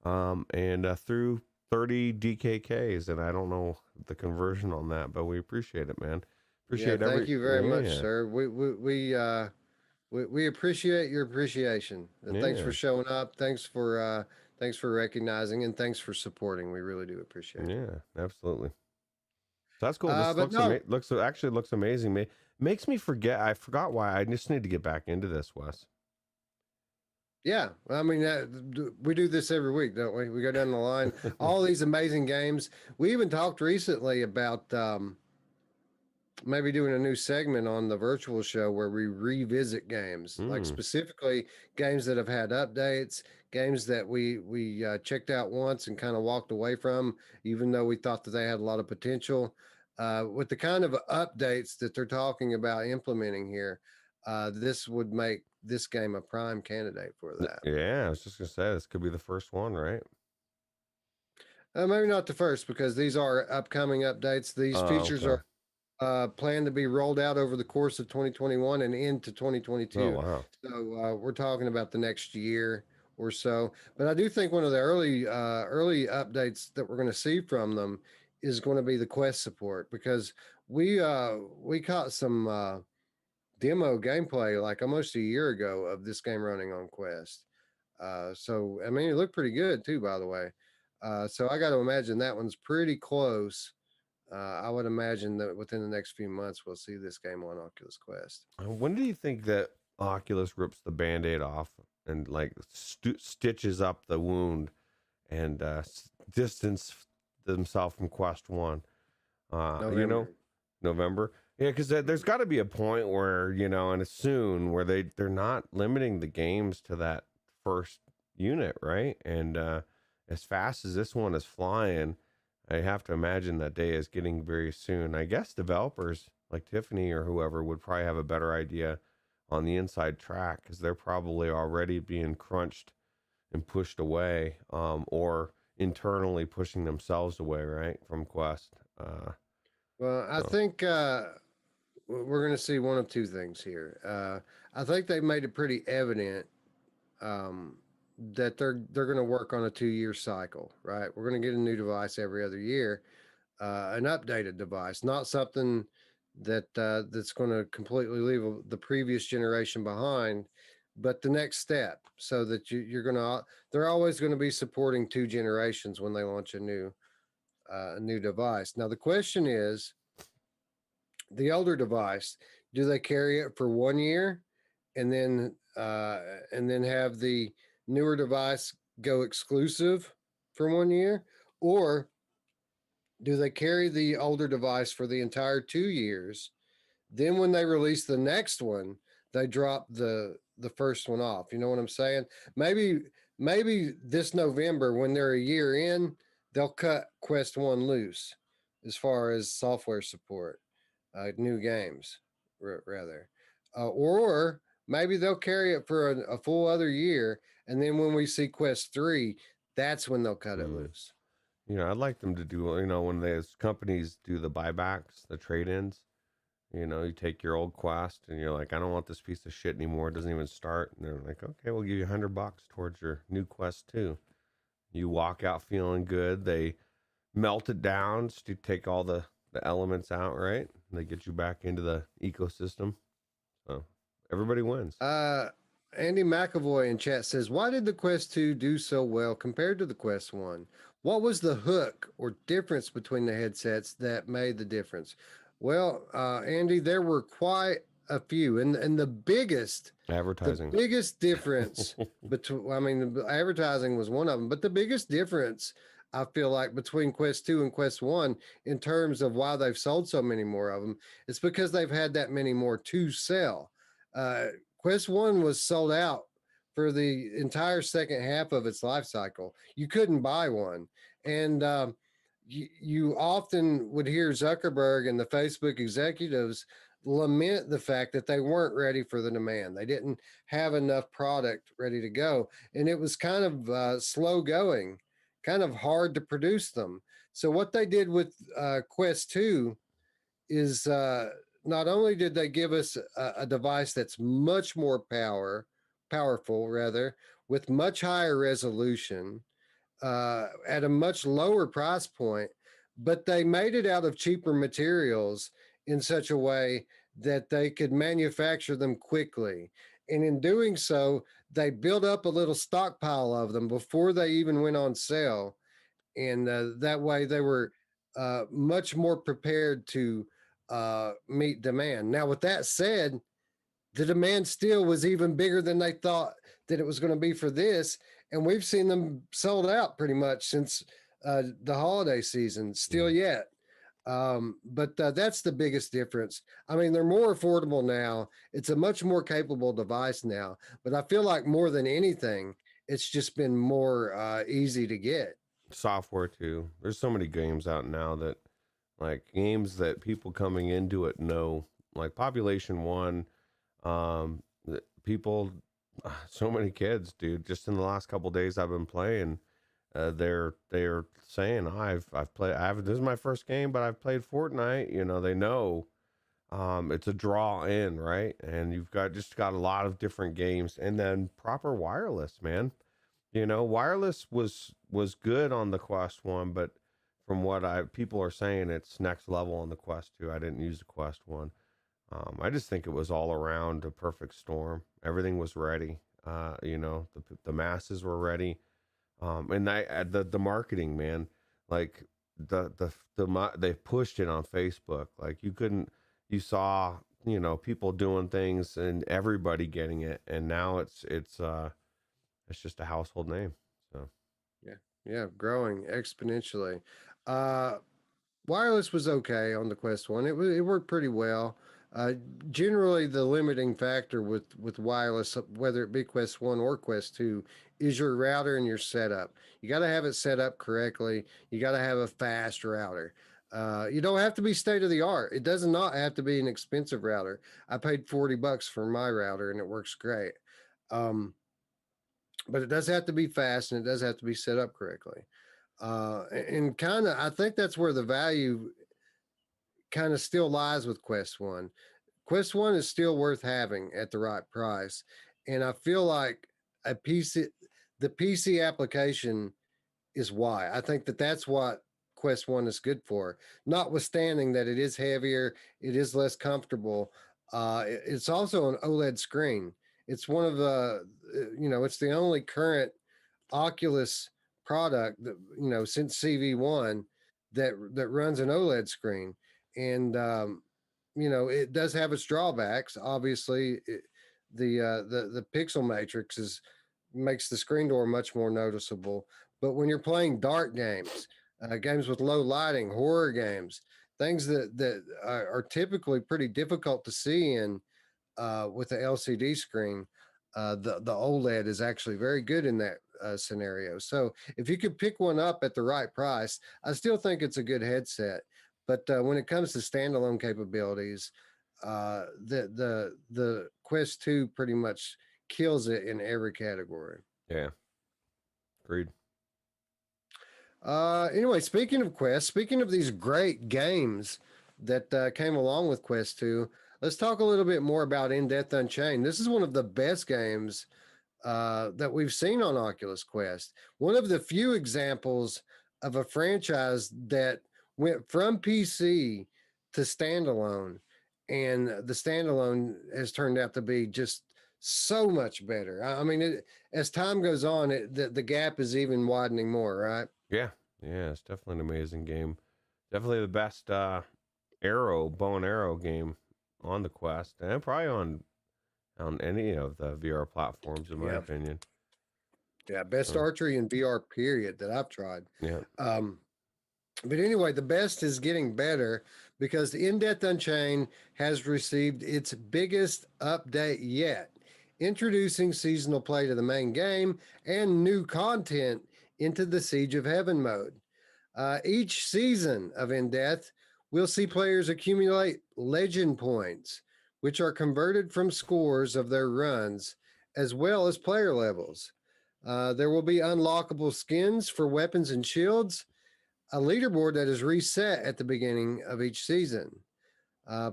And through 30 DKKs, and I don't know the conversion on that, but we appreciate it, man.
Thank you very much, sir. We appreciate your appreciation. And thanks for showing up. Thanks for recognizing, and thanks for supporting. We really do appreciate it.
Yeah, absolutely. So that's cool. This looks amazing. Makes me forget. I forgot why. I just need to get back into this, Wes.
Yeah, I mean, we do this every week, don't we? We go down the line, all these amazing games. We even talked recently about maybe doing a new segment on the virtual show where we revisit games, like specifically games that have had updates, games that we checked out once and kind of walked away from, even though we thought that they had a lot of potential. With the kind of updates that they're talking about implementing here, this would make this game a prime candidate for that.
Yeah, I was just gonna say this could be the first one, right?
Maybe not the first, because these are upcoming updates. These features are planned to be rolled out over the course of 2021 and into 2022.
Oh, wow.
So we're talking about the next year or so. But I do think one of the early updates that we're going to see from them is going to be the Quest support, because we caught some demo gameplay like almost a year ago of this game running on Quest. So I mean, it looked pretty good too, by the way. So I got to imagine that one's pretty close. I would imagine that within the next few months, we'll see this game on Oculus Quest.
When do you think that Oculus rips the Band-Aid off and like stitches up the wound and distance themselves from Quest 1?
November.
November. Yeah, because there's got to be a point where, and it's soon, where they're not limiting the games to that first unit, right? And as fast as this one is flying, I have to imagine that day is getting very soon. I guess developers like Tiffany or whoever would probably have a better idea on the inside track, because they're probably already being crunched and pushed away, or internally pushing themselves away, right, from Quest.
Well, I
So,
think we're going to see one of two things here. I think they made it pretty evident um, that they're going to work on a 2 year cycle, right? We're going to get a new device every other year, an updated device, not something that's going to completely leave the previous generation behind, but the next step, so that you're going to they're always going to be supporting 2 generations when they launch a new device. Now the question is, the older device, do they carry it for 1 year and then have the newer device go exclusive for 1 year, or do they carry the older device for the entire 2 years? Then when they release the next one, they drop the first one off. You know what I'm saying? Maybe this November, when they're a year in, they'll cut Quest 1 loose as far as software support, new games, rather. Or maybe they'll carry it for a full other year, and then when we see Quest 3, that's when they'll cut it loose.
I'd like them to do, when those companies do the buybacks, the trade-ins, you take your old Quest and you're like, I don't want this piece of shit anymore. It doesn't even start. And they're like, okay, we'll give you $100 towards your new Quest 2. You walk out feeling good. They melt it down to take all the elements out, right? They get you back into the ecosystem. So everybody wins.
Andy McAvoy in chat says, why did the Quest 2 do so well compared to the Quest 1? What was the hook or difference between the headsets that made the difference? Well, Andy, there were quite a few, and the biggest difference between, I mean, the advertising was one of them, but the biggest difference I feel like between Quest 2 and Quest 1 in terms of why they've sold so many more of them, it's because they've had that many more to sell. Quest 1 was sold out for the entire second half of its life cycle. You couldn't buy one. And you often would hear Zuckerberg and the Facebook executives lament the fact that they weren't ready for the demand. They didn't have enough product ready to go. And it was kind of slow going, kind of hard to produce them. So what they did with Quest 2 is not only did they give us a device that's much more powerful, rather, with much higher resolution, at a much lower price point, but they made it out of cheaper materials in such a way that they could manufacture them quickly. And in doing so, they built up a little stockpile of them before they even went on sale. And that way they were much more prepared to meet demand. Now, with that said, the demand still was even bigger than they thought that it was going to be for this. And we've seen them sold out pretty much since the holiday season, still yet. But that's the biggest difference. I mean, they're more affordable now. It's a much more capable device now. But I feel like more than anything, it's just been more easy to get.
Software too. There's so many games out now that, like, games that people coming into it know, like Population 1. People, so many kids, dude, just in the last couple days I've been playing, they're saying, I've played, this is my first game, but I've played Fortnite. They know it's a draw in, right? And you've got a lot of different games, and then proper wireless, man. Wireless was good on the Quest 1, but from what people are saying, it's next level on the Quest 2. I didn't use the Quest 1. I just think it was all around a perfect storm. Everything was ready. The masses were ready. And the marketing, man, like they pushed it on Facebook. Like you saw, people doing things and everybody getting it. And now it's just a household name. So
yeah, growing exponentially. wireless was okay on the Quest 1. It worked pretty well. Generally, the limiting factor with wireless, whether it be Quest 1 or Quest 2, is your router and your setup. You got to have it set up correctly. You got to have a fast router. You don't have to be state of the art. It does not have to be an expensive router. I paid $40 for my router and it works great. But it does have to be fast and it does have to be set up correctly. And kind of, I think that's where the value kind of still lies with Quest 1. Quest 1 is still worth having at the right price. And I feel like the PC application is why. I think that's what Quest 1 is good for, notwithstanding that it is heavier, it is less comfortable. It's also an OLED screen. It's one of the, it's the only current Oculus product that, since CV1 that runs an OLED screen. And, it does have its drawbacks. Obviously, the pixel matrix makes the screen door much more noticeable. But when you're playing dark games, games with low lighting, horror games, things that are typically pretty difficult to see in with the LCD screen, the OLED is actually very good in that scenario. So if you could pick one up at the right price, I still think it's a good headset. But when it comes to standalone capabilities, the Quest 2 pretty much kills it in every category.
Yeah, agreed.
Anyway, speaking of these great games that came along with Quest 2, let's talk a little bit more about In Depth Unchained. This is one of the best games that we've seen on Oculus Quest. One of the few examples of a franchise that went from PC to standalone, and the standalone has turned out to be just so much better. I mean, as time goes on, the gap is even widening more, right?
Yeah, it's definitely an amazing game. Definitely the best bow and arrow game on the Quest, and probably on any of the VR platforms, in my opinion.
Yeah, best archery in VR period that I've tried.
Yeah.
But anyway, the best is getting better because In Depth Unchained has received its biggest update yet, introducing seasonal play to the main game and new content into the Siege of Heaven mode. Each season of In Depth will see players accumulate legend points, which are converted from scores of their runs, as well as player levels. There will be unlockable skins for weapons and shields, a leaderboard that is reset at the beginning of each season.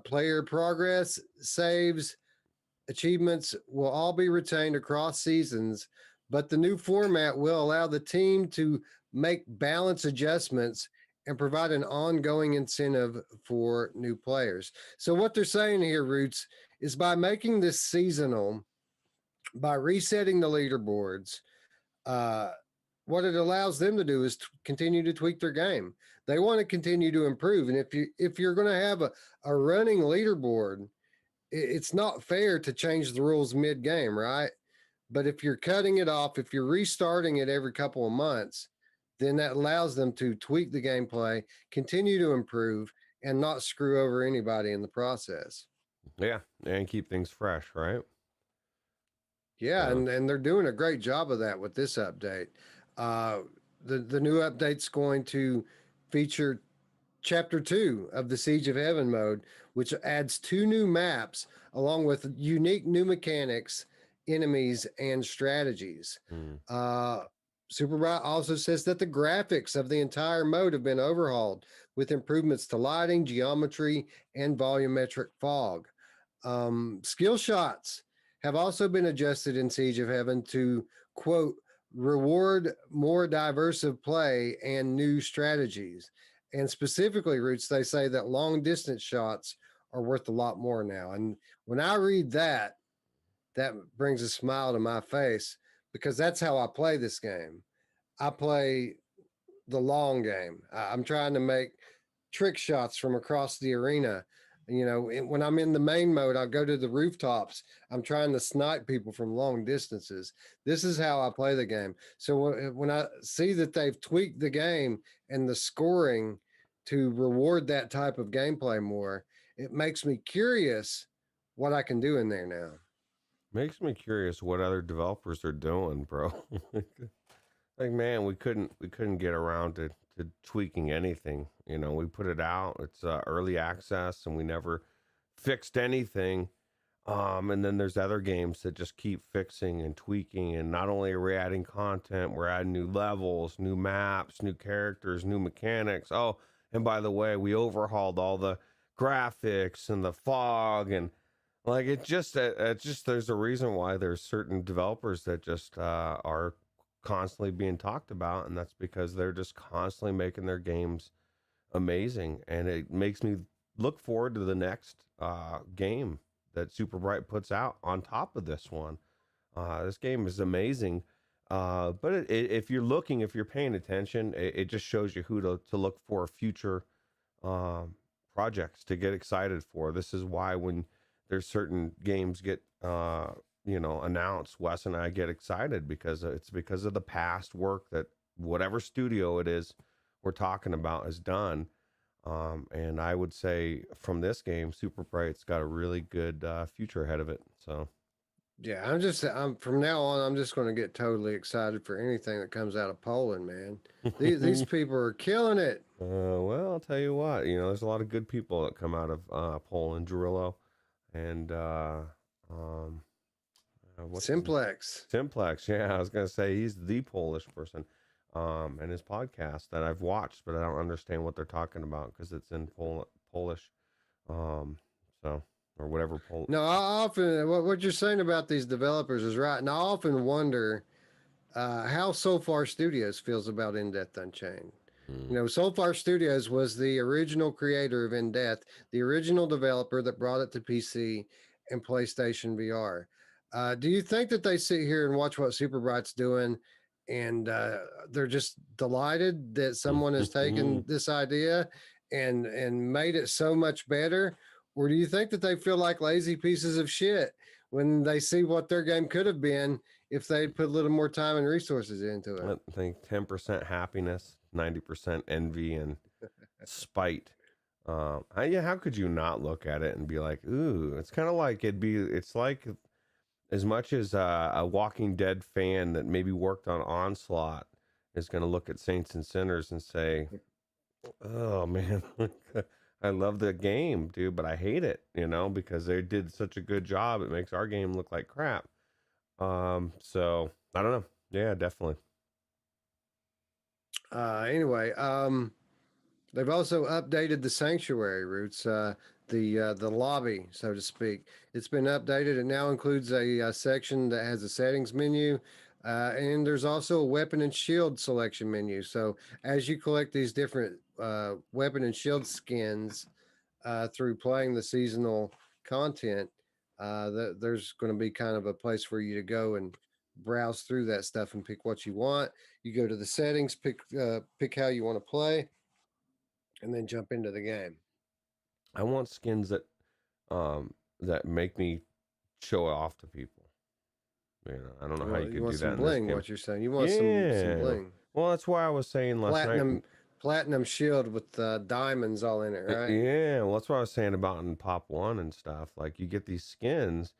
Player progress, saves, achievements will all be retained across seasons, but the new format will allow the team to make balance adjustments and provide an ongoing incentive for new players. So what they're saying here, Roots, is by making this seasonal, by resetting the leaderboards, what it allows them to do is to continue to tweak their game. They want to continue to improve. And if you're going to have a running leaderboard, it's not fair to change the rules mid-game, right? But if you're cutting it off, if you're restarting it every couple of months, then that allows them to tweak the gameplay, continue to improve, and not screw over anybody in the process.
Yeah, and keep things fresh, right?
Yeah, and they're doing a great job of that with this update. The new update's going to feature Chapter 2 of the Siege of Heaven mode, which adds 2 new maps along with unique new mechanics, enemies, and strategies. Superbright also says that the graphics of the entire mode have been overhauled with improvements to lighting, geometry, and volumetric fog. Skill shots have also been adjusted in Siege of Heaven to, quote, reward more diverse play and new strategies. And specifically, Roots, they say that long distance shots are worth a lot more now. And when I read that, that brings a smile to my face because that's how I play this game. I play the long game. I'm trying to make trick shots from across the arena. You know, when I'm in the main mode, I'll go to the rooftops. I'm trying to snipe people from long distances. This is how I play the game. So when I see that they've tweaked the game and the scoring to reward that type of gameplay more. It makes me curious what I can do in there now.
Makes me curious what other developers are doing, bro. Like, man, we couldn't get around to tweaking anything. You know, we put it out. It's early access, and we never fixed anything. And then there's other games that just keep fixing and tweaking. And not only are we adding content, we're adding new levels, new maps, new characters, new mechanics. Oh, and by the way, we overhauled all the graphics and the fog, and like it just there's a reason why there's certain developers that just are constantly being talked about, and that's because they're just constantly making their games amazing, and it makes me look forward to the next game that Super Bright puts out on top of this one. This game is amazing, but if you're paying attention, it just shows you who to look for future projects to get excited for. This is why when there's certain games get announced, Wes and I get excited because it's because of the past work that whatever studio it is we're talking about has done. And I would say from this game, Super Bright's got a really good future ahead of it. So
yeah, I'm from now on, I'm just going to get totally excited for anything that comes out of Poland, man. These people are killing it.
Well, I'll tell you what, there's a lot of good people that come out of Poland, Drillo, and
Simplex.
Simplex, yeah, I was gonna say he's the Polish person, and his podcast that I've watched, but I don't understand what they're talking about because it's in Polish, so or whatever.
No, I often what you're saying about these developers is right, and I often wonder how So Far Studios feels about In Death Unchained. So Far Studios was the original creator of In Death, the original developer that brought it to PC and PlayStation VR. Do you think that they sit here and watch what Super Bright's doing and they're just delighted that someone has taken this idea and made it so much better? Or do you think that they feel like lazy pieces of shit when they see what their game could have been if they'd put a little more time and resources into it?
I think 10% happiness, 90% envy and spite. How could you not look at it and be like, ooh, it's kind of like it's like as much as a Walking Dead fan that maybe worked on Onslaught is going to look at Saints and Sinners and say, oh man, I love the game, dude, but I hate it, because they did such a good job. It makes our game look like crap. So I don't know. Yeah, definitely.
Anyway, they've also updated the Sanctuary routes, the lobby, so to speak. It's been updated. It now includes a section that has a settings menu, and there's also a weapon and shield selection menu. So as you collect these different weapon and shield skins through playing the seasonal content, there's going to be kind of a place for you to go and browse through that stuff and pick what you want. You go to the settings, pick how you want to play, and then jump into the game.
I want skins that make me show off to people. I don't know how you could do that.
Some bling, what you're saying? You want some bling?
Well, that's why I was saying last night.
Platinum shield with diamonds all in it, right?
Yeah, well, that's what I was saying about in Pop 1 and stuff. Like, you get these skins,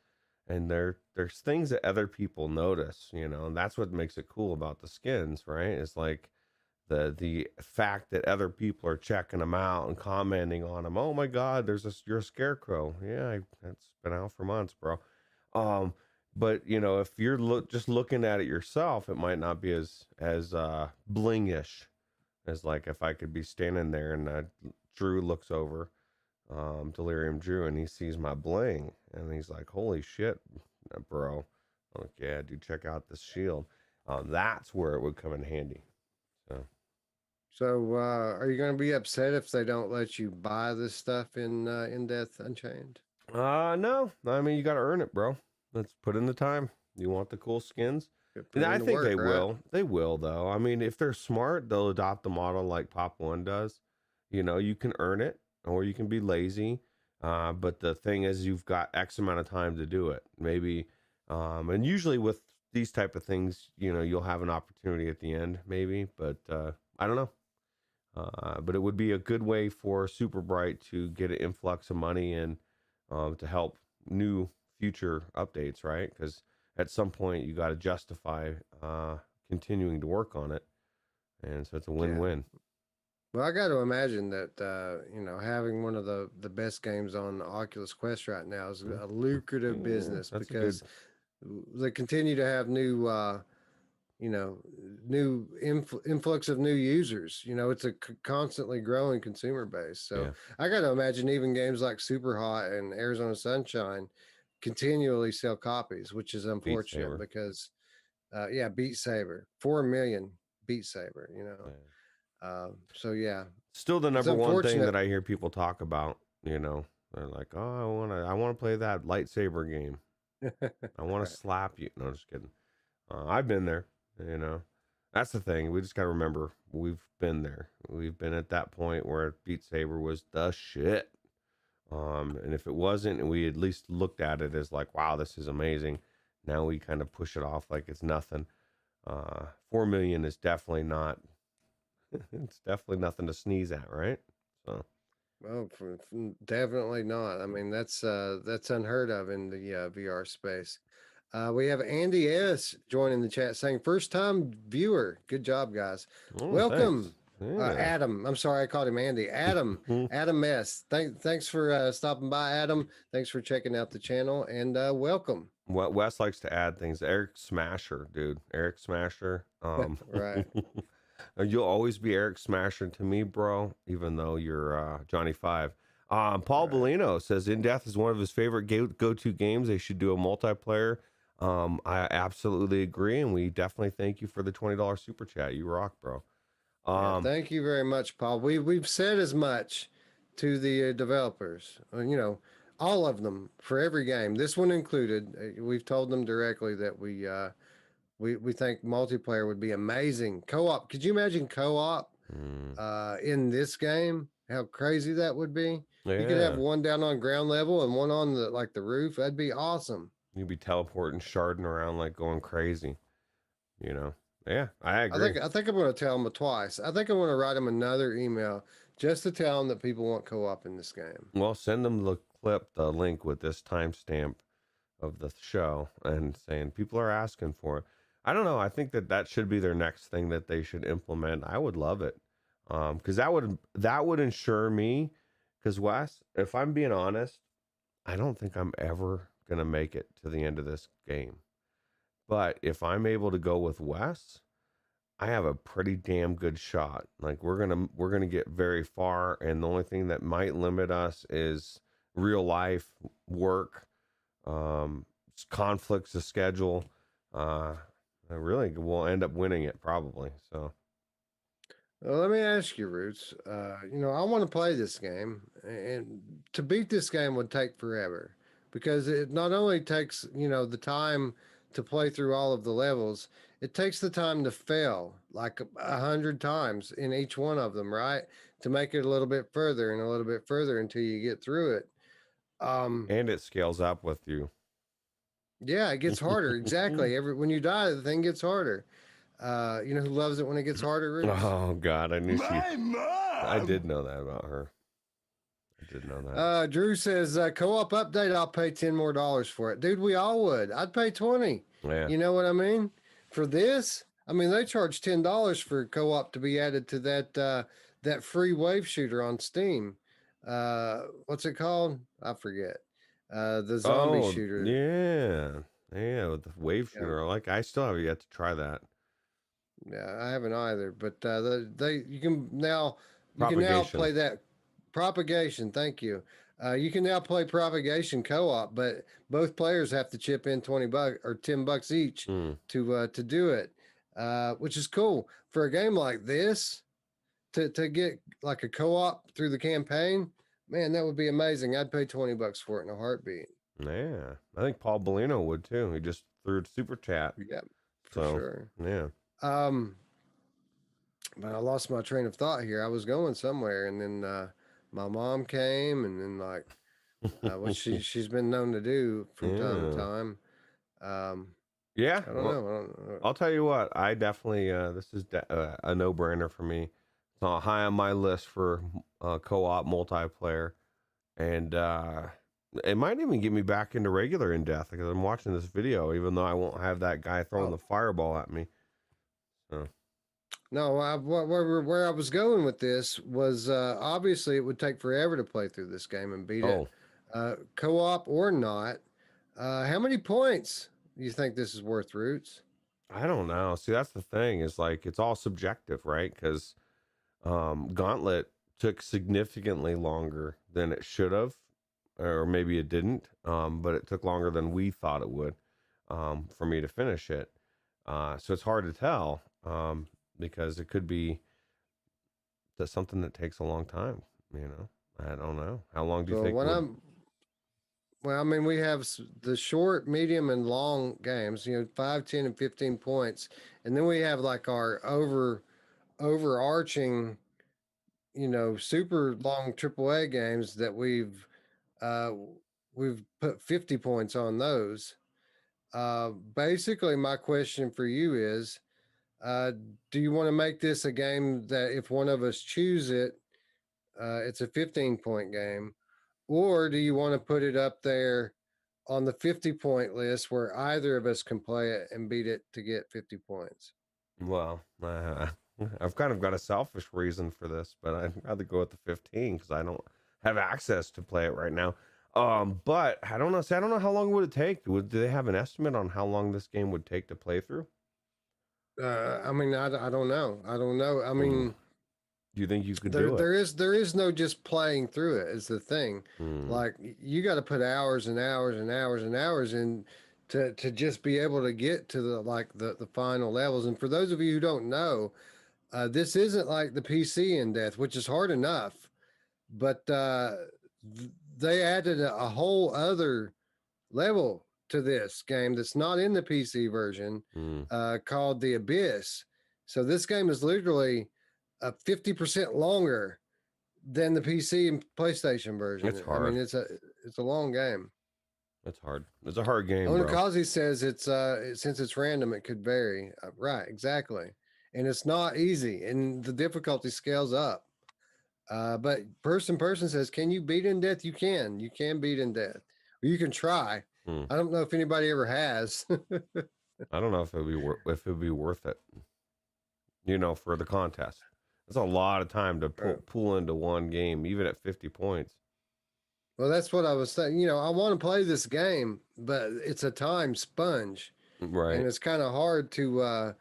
and there's things that other people notice, and that's what makes it cool about the skins, right? It's like the fact that other people are checking them out and commenting on them. Oh my God, you're a scarecrow. Yeah, that's been out for months, bro. But if you're just looking at it yourself, it might not be as blingish as like if I could be standing there and Drew looks over, Delirium Drew, and he sees my bling and he's like, holy shit, bro. I'm like, yeah, dude, check out this shield. That's where it would come in handy.
So are you going to be upset if they don't let you buy this stuff in Death Unchained?
No. I mean, you got to earn it, bro. Let's put in the time. You want the cool skins? And I think they will. They will, though. I mean, if they're smart, they'll adopt the model like Pop 1 does. You can earn it or you can be lazy. But the thing is, you've got X amount of time to do it. Maybe, and usually with these type of things, you'll have an opportunity at the end, maybe. But I don't know. But it would be a good way for Super Bright to get an influx of money and to help new future updates, right? Because at some point you got to justify continuing to work on it, and so it's a win-win.
Well, I got to imagine that having one of the best games on the Oculus Quest right now is a lucrative business because they continue to have new influx of new users. It's a constantly growing consumer base. So I got to imagine even games like Super Hot and Arizona Sunshine continually sell copies, which is unfortunate because, Beat Saber, 4 million Beat Saber, so yeah,
still the number one thing that I hear people talk about. They're like, oh, I want to play that lightsaber game. I want to slap you. No, just kidding. I've been there. That's the thing. We just got to remember we've been there. We've been at that point where Beat Saber was the shit. And if it wasn't, and we at least looked at it as like, wow, this is amazing. Now we kind of push it off like it's nothing. 4 million is definitely not. It's definitely nothing to sneeze at, right? So.
Well, definitely not. I mean, that's unheard of in the VR space. We have Andy S joining the chat saying, first time viewer. Good job, guys. Welcome. Adam. I'm sorry, I called him Andy. Adam. Adam S. Thanks for stopping by, Adam. Thanks for checking out the channel, and welcome.
Well, Wes likes to add things. Eric Smasher, dude. Eric Smasher.
Right.
You'll always be Eric Smasher to me, bro, even though you're Johnny Five. Paul Bellino says In Death is one of his favorite go-to games. They should do a multiplayer. I absolutely agree, and we definitely thank you for the $20 super chat. You rock, bro.
Thank you very much, Paul. We've said as much to the developers, all of them for every game, this one included. We've told them directly that we think multiplayer would be amazing. Co-op. Could you imagine co-op in this game? How crazy that would be.
Yeah.
You could have one down on ground level and one on the roof. That'd be awesome.
You'd be teleporting, sharding around like going crazy. Yeah, I agree.
I think I'm going to tell them twice. I think I'm going to write them another email just to tell them that people want co-op in this game.
Well, send them the link with this timestamp of the show and saying people are asking for it. I don't know. I think that should be their next thing that they should implement. I would love it. Because that would ensure me. Because Wes, if I'm being honest, I don't think I'm ever gonna make it to the end of this game. But if I'm able to go with Wes, I have a pretty damn good shot. Like we're gonna get very far, and the only thing that might limit us is real life work, conflicts of schedule. I really will end up winning it probably. So.
Well, let me ask you, Roots. I want to play this game, and to beat this game would take forever because it not only takes, the time to play through all of the levels, it takes the time to fail like 100 times in each one of them, right? To make it a little bit further and a little bit further until you get through it.
And it scales up with you.
Yeah, it gets harder. Exactly. When you die, the thing gets harder. Who loves it when it gets harder, Roots?
Oh God, I knew I did know that about her. I did know that.
Drew says co-op update. I'll pay $10 more for it, dude. We all would. I'd pay 20.
Yeah. You
know what I mean? For this, I mean they charge $10 for co-op to be added to that free wave shooter on Steam. What's it called? I forget. The zombie shooter.
Yeah, with the wave shooter. I still have yet to try that.
Yeah, I haven't either. But you can now play that propagation. Thank you. You can now play propagation co-op, but both players have to chip in $20 or $10 each to do it, which is cool for a game like this. To get like a co-op through the campaign, man, that would be amazing. I'd pay $20 for it in a heartbeat.
Yeah, I think Paul Bellino would too. He just threw a super chat.
Yeah, for sure.
Yeah.
But I lost my train of thought here. I was going somewhere, and then my mom came, and then what she's been known to do from time to time.
Yeah,
I don't know.
I'll tell you what. I definitely this is a no-brainer for me. It's not high on my list for co-op multiplayer, and it might even get me back into regular in death because I'm watching this video, even though I won't have that guy throwing the fireball at me. So.
No, where I was going with this was obviously it would take forever to play through this game and beat it, co-op or not. How many points do you think this is worth, Roots?
I don't know. See, that's the thing, is like it's all subjective, right? Because Gauntlet took significantly longer than it should have, or maybe it didn't, but it took longer than we thought it would for me to finish it. So it's hard to tell because it could be something that takes a long time. I don't know. How long do you think?
Well, I mean, we have the short, medium, and long games. 5, 10, and 15 points, and then we have like our overarching, super long AAA games that we've put 50 points on those. Basically, my question for you is, do you want to make this a game that if one of us choose it, it's a 15-point game? Or do you want to put it up there on the 50-point list where either of us can play it and beat it to get 50 points?
Well, I've kind of got a selfish reason for this, but I'd rather go with the 15 because I don't have access to play it right now. But I don't know. See, I don't know how long would it take. Do they have an estimate on how long this game would take to play through?
I mean, I don't know. I mean,
do you think you could do
it? There is no just playing through it is the thing. Like you got to put hours and hours and hours and hours in to just be able to get to the final levels. And for those of you who don't know, this isn't like the PC in death, which is hard enough, but they added a whole other level to this game that's not in the PC version, called the Abyss. So this game is literally 50% longer than the PC and PlayStation version.
It's hard.
I mean, it's a long game.
It's hard. It's a hard game.
Onakazi says it's since it's random, it could vary. Right, exactly, and it's not easy, and the difficulty scales up. But person says, can you beat in death? You can beat in death. Or you can try. I don't know if anybody ever has.
I don't know if it'd be worth it. For the contest. It's a lot of time to pull into one game, even at 50 points.
Well, that's what I was saying. I want to play this game, but it's a time sponge,
right?
And it's kind of hard to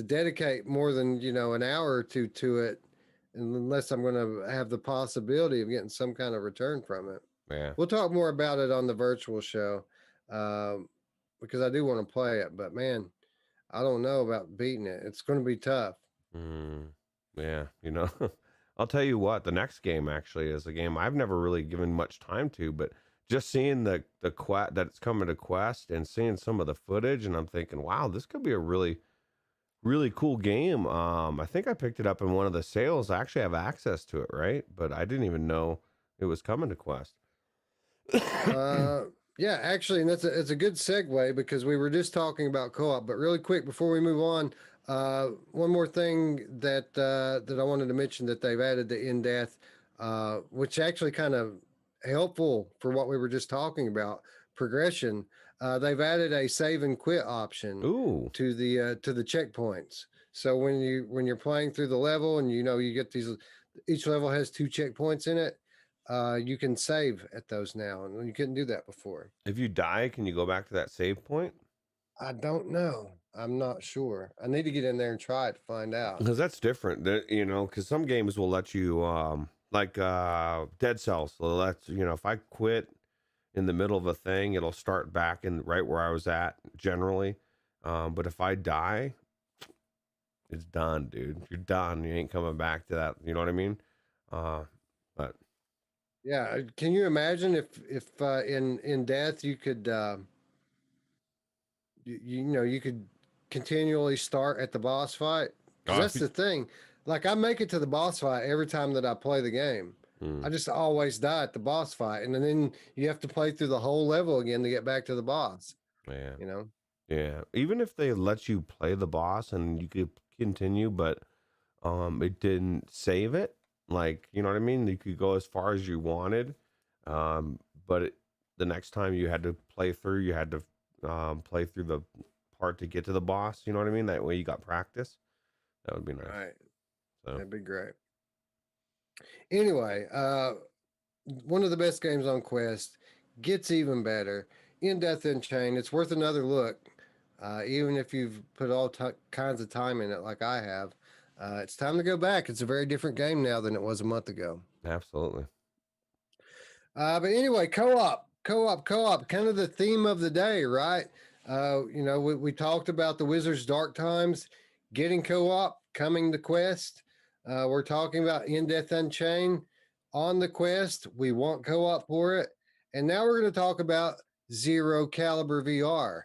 dedicate more than an hour or two to it, unless I'm going to have the possibility of getting some kind of return from it.
Yeah,
we'll talk more about it on the virtual show because I do want to play it. But man, I don't know about beating it. It's going to be tough.
Yeah, I'll tell you what, the next game actually is a game I've never really given much time to, but just seeing the quest that it's coming to Quest and seeing some of the footage, and I'm thinking, wow, this could be a really, really cool game. I think I picked it up in one of the sales. I actually have access to it, right? But I didn't even know it was coming to Quest.
Yeah, actually, and it's a good segue because we were just talking about co-op, but really quick before we move on, one more thing that I wanted to mention that they've added the in-death, which actually kind of helpful for what we were just talking about, progression. They've added a save and quit option to the checkpoints. So when you're playing through the level and you get these, each level has 2 checkpoints in it. You can save at those now, and you couldn't do that before.
If you die, can you go back to that save point?
I don't know. I'm not sure. I need to get in there and try it to find out.
Because that's different, because some games will let you, like Dead Cells. So that's, if I quit in the middle of a thing, it'll start back in right where I was at generally. But if I die, it's done, dude. You're done. You ain't coming back to that. You know what I mean? But
yeah, can you imagine if in death you could you could continually start at the boss fight? 'Cause that's the thing. Like I make it to the boss fight every time that I play the game. I just always die at the boss fight, and then you have to play through the whole level again to get back to the boss.
Yeah.
You know?
Yeah. Even if they let you play the boss and you could continue, but It didn't save it. Like, you know what I mean? You could go as far as you wanted. But the next time you had to play through, you had to play through the part to get to the boss. You know what I mean? That way you got practice. That would be nice.
Right.
So
That'd be great. Anyway, one of the best games on Quest gets even better. In Death Unchained, it's worth another look. Even if you've put all kinds of time in it, like I have, it's time to go back. It's a very different game now than it was a month ago.
absolutely.
But anyway, co-op, kind of the theme of the day, right? We talked about the Wizard's Dark Times, getting co-op, coming to Quest. We're talking about In Death Unchained on the Quest. We want co-op for it. And now we're going to talk about Zero Caliber VR.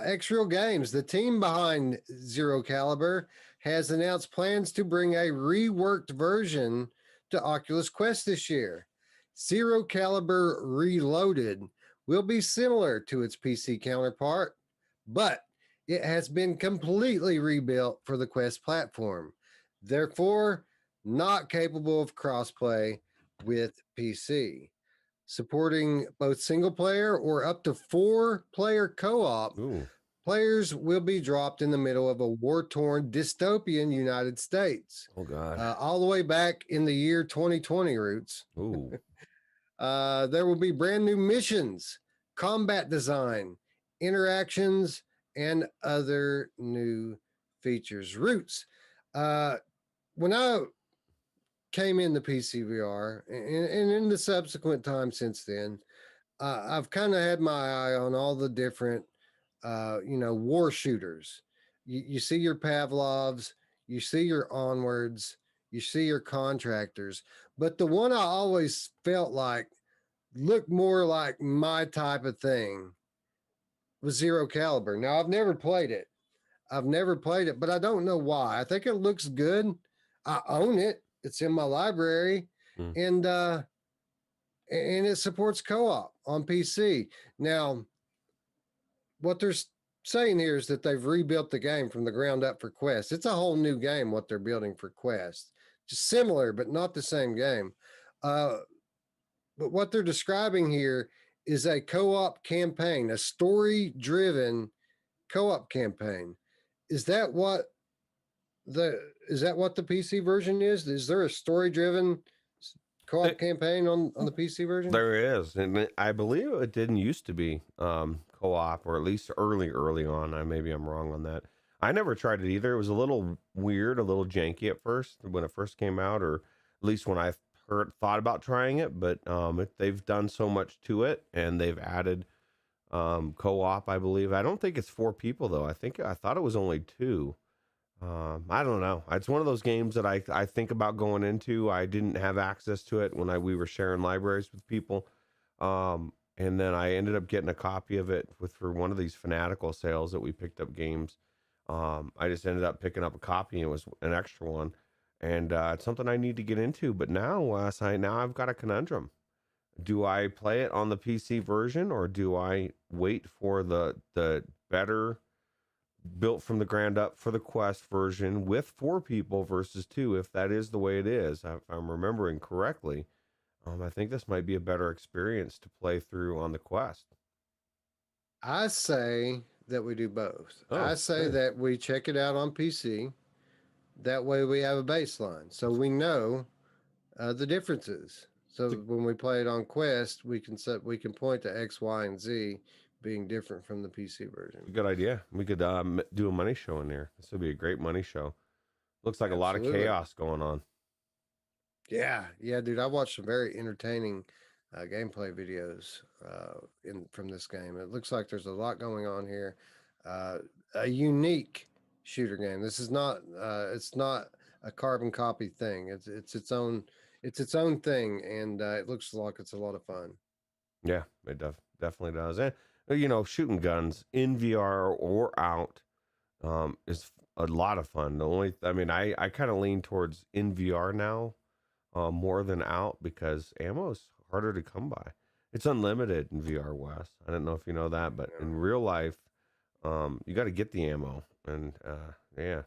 X-Real Games, the team behind Zero Caliber, has announced plans to bring a reworked version to Oculus Quest this year. Zero Caliber Reloaded will be similar to its PC counterpart, but it has been completely rebuilt for the Quest platform, therefore not capable of crossplay with PC. Supporting both single player or up to 4-player co-op,
Ooh.
players will be dropped in the middle of a war-torn dystopian United States.
Oh God.
All the way back in the year 2020, Roots.
Ooh.
There will be brand new missions, combat design, interactions, and other new features. Roots. When I came into PCVR and in the subsequent time since then, I've kind of had my eye on all the different, war shooters. You see your Pavlovs, you see your Onwards, you see your Contractors, but the one I always felt like looked more like my type of thing was Zero Caliber. Now, I've never played it, but I don't know why. I think it looks good. I own it. It's in my library, and it supports co-op on PC. Now, what they're saying here is that they've rebuilt the game from the ground up for Quest. It's a whole new game what they're building for Quest. Just similar, but not the same game. But what they're describing here is a co-op campaign, a story-driven co-op campaign. Is that what the PC version is? Is there a story-driven co-op campaign on the PC version?
There is, and I believe it didn't used to be co-op, or at least early on. Maybe I'm wrong on that. I never tried it either. It was a little weird, a little janky at first when it first came out, or at least when I thought about trying it. But they've done so much to it, and they've added co-op. I believe. I don't think it's 4 people though. I thought it was only 2. I don't know. It's one of those games that I think about going into. I didn't have access to it when we were sharing libraries with people. And then I ended up getting a copy of it for one of these Fanatical sales that we picked up games. I just ended up picking up a copy, and it was an extra one. And it's something I need to get into. But now I've got a conundrum. Do I play it on the PC version, or do I wait for the better built from the ground up for the Quest version with 4 people versus 2, if that is the way it is, if I'm remembering correctly? I think this might be a better experience to play through on the Quest.
I say that we do both. I say that we check it out on PC. That way we have a baseline, so we know the differences. So when we play it on Quest, we can point to X, Y, and Z being different from the PC version.
Good idea. We could do a money show in there. This would be a great money show. Looks like a lot of chaos going on.
Yeah, dude. I watched some very entertaining gameplay videos from this game. It looks like there's a lot going on here. A unique shooter game. This is not. It's not a carbon copy thing. It's its own. It's its own thing, and it looks like it's a lot of fun.
Yeah, it definitely does. And shooting guns in VR or out is a lot of fun. I kind of lean towards in VR now more than out, because ammo is harder to come by. It's unlimited in VR, Wes. I don't know if you know that, but in real life, you got to get the ammo, and yeah.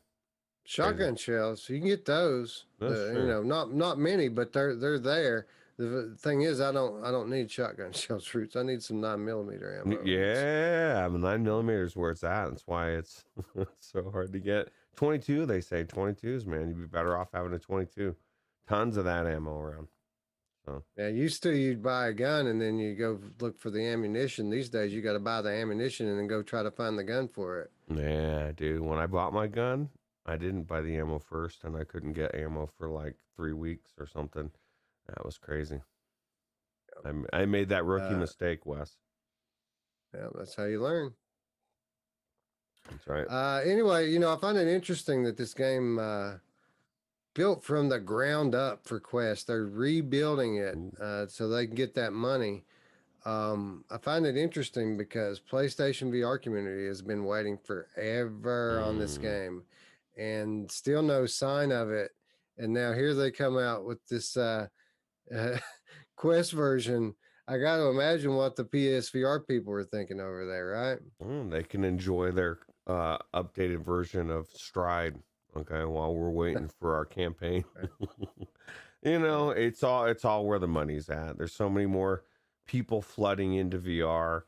Shotgun shells, you can get those.
That's
You
true.
know, not many, but they're there. The thing is, I don't need shotgun shells, Roots. I need some 9mm ammo.
Yeah, 9mm is where it's at. That's why it's it's so hard to get. 22, they say 22s, man. You'd be better off having a 22. Tons of that ammo around. So
Yeah, used to you'd buy a gun and then you go look for the ammunition. These days, you got to buy the ammunition and then go try to find the gun for it.
yeah, dude. When I bought my gun, I didn't buy the ammo first, and I couldn't get ammo for like 3 weeks or something. That was crazy. I made that rookie
Uh,
mistake, Wes.
yeah, that's how you learn.
That's right.
Anyway, you know, I find it interesting that this game built from the ground up for Quest. They're rebuilding it
Ooh.
so they can get that money. I find it interesting because PlayStation VR community has been waiting forever on this game and still no sign of it. And now here they come out with this Quest version. I got to imagine what the PSVR people were thinking over there, right?
They can enjoy their updated version of Stride. Okay, while we're waiting for our campaign. You know, it's all where the money's at. There's so many more people flooding into VR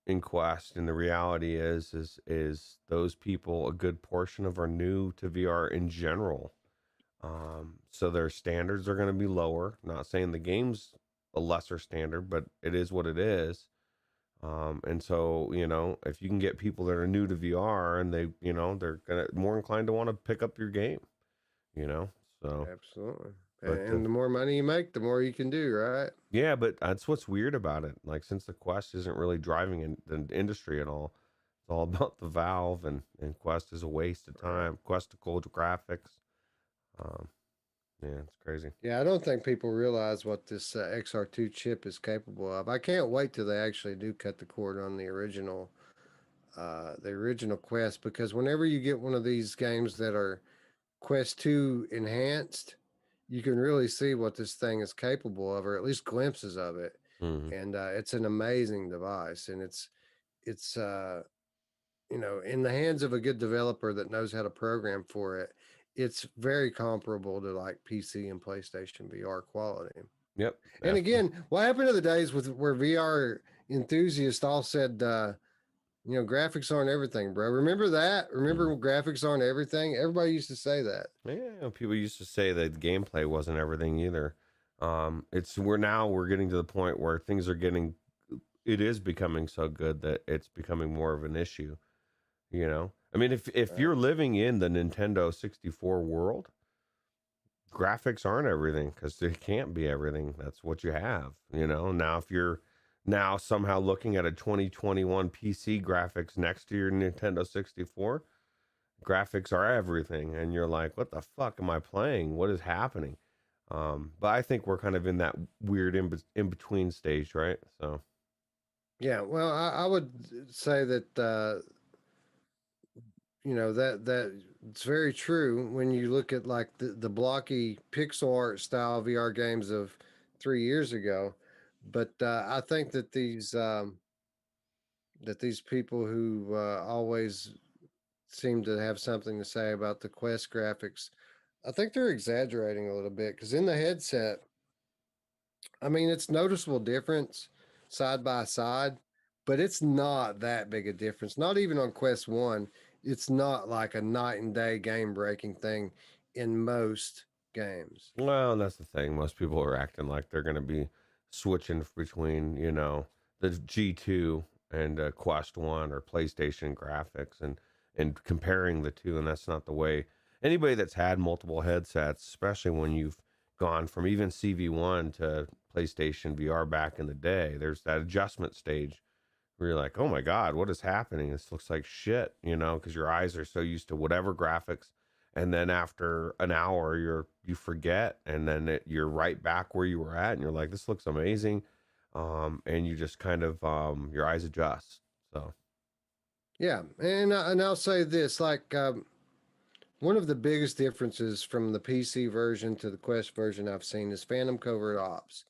in Quest, and the reality is those people, a good portion of are new to VR in general. So their standards are going to be lower. Not saying the game's a lesser standard, but it is what it is. And so, you know, if you can get people that are new to VR and they, you know, they're gonna more inclined to want to pick up your game, you know. So,
Absolutely.
but
And the more money you make, the more you can do, right?
yeah, but that's what's weird about it. Like, since the Quest isn't really driving in the industry at all, it's all about the Valve, and Quest is a waste of
Right.
time. Questical graphics. Um, yeah, it's crazy.
Yeah, I don't think people realize what this XR2 chip is capable of. I can't wait till they actually do cut the cord on the original Quest, because whenever you get one of these games that are Quest 2 enhanced, you can really see what this thing is capable of, or at least glimpses of it.
Hmm.
And it's an amazing device, and it's you know, in the hands of a good developer that knows how to program for it, it's very comparable to like PC and PlayStation VR quality.
Yep.
And
Absolutely.
again, what happened to the days with where VR enthusiasts all said, you know, graphics aren't everything, bro? Remember that? Remember when graphics aren't everything? Everybody used to say that.
Yeah, people used to say that the gameplay wasn't everything either. We're getting to the point where things are getting, it is becoming so good that it's becoming more of an issue. You know, I mean, if
Right.
you're living in the Nintendo 64 world, graphics aren't everything because they can't be everything. That's what you have. You know, now if you're now somehow looking at a 2021 PC graphics next to your Nintendo 64, graphics are everything, and you're like, what the fuck am I playing? What is happening? But I think we're kind of in that weird in between stage, right? So
Yeah. Well, I would say that you know that it's very true when you look at like the blocky pixel art style VR games of 3 years ago. But I think that these people who always seem to have something to say about the Quest graphics, I think they're exaggerating a little bit, because in the headset, I mean, it's noticeable difference side by side, but it's not that big a difference. Not even on Quest 1. It's not like a night and day game breaking thing in most games.
well, and that's the thing. Most people are acting like they're going to be switching between, you know, the G2 and Quest 1 or PlayStation graphics and comparing the two. And that's not the way. Anybody that's had multiple headsets, especially when you've gone from even CV1 to PlayStation VR back in the day, there's that adjustment stage where you're like, oh my God, what is happening? This looks like shit, you know, because your eyes are so used to whatever graphics. And then after an hour, you forget, and then you're right back where you were at, and you're like, this looks amazing, and you just kind of your eyes adjust. So
Yeah, and I'll say this, like one of the biggest differences from the PC version to the Quest version I've seen is Phantom Covert Ops.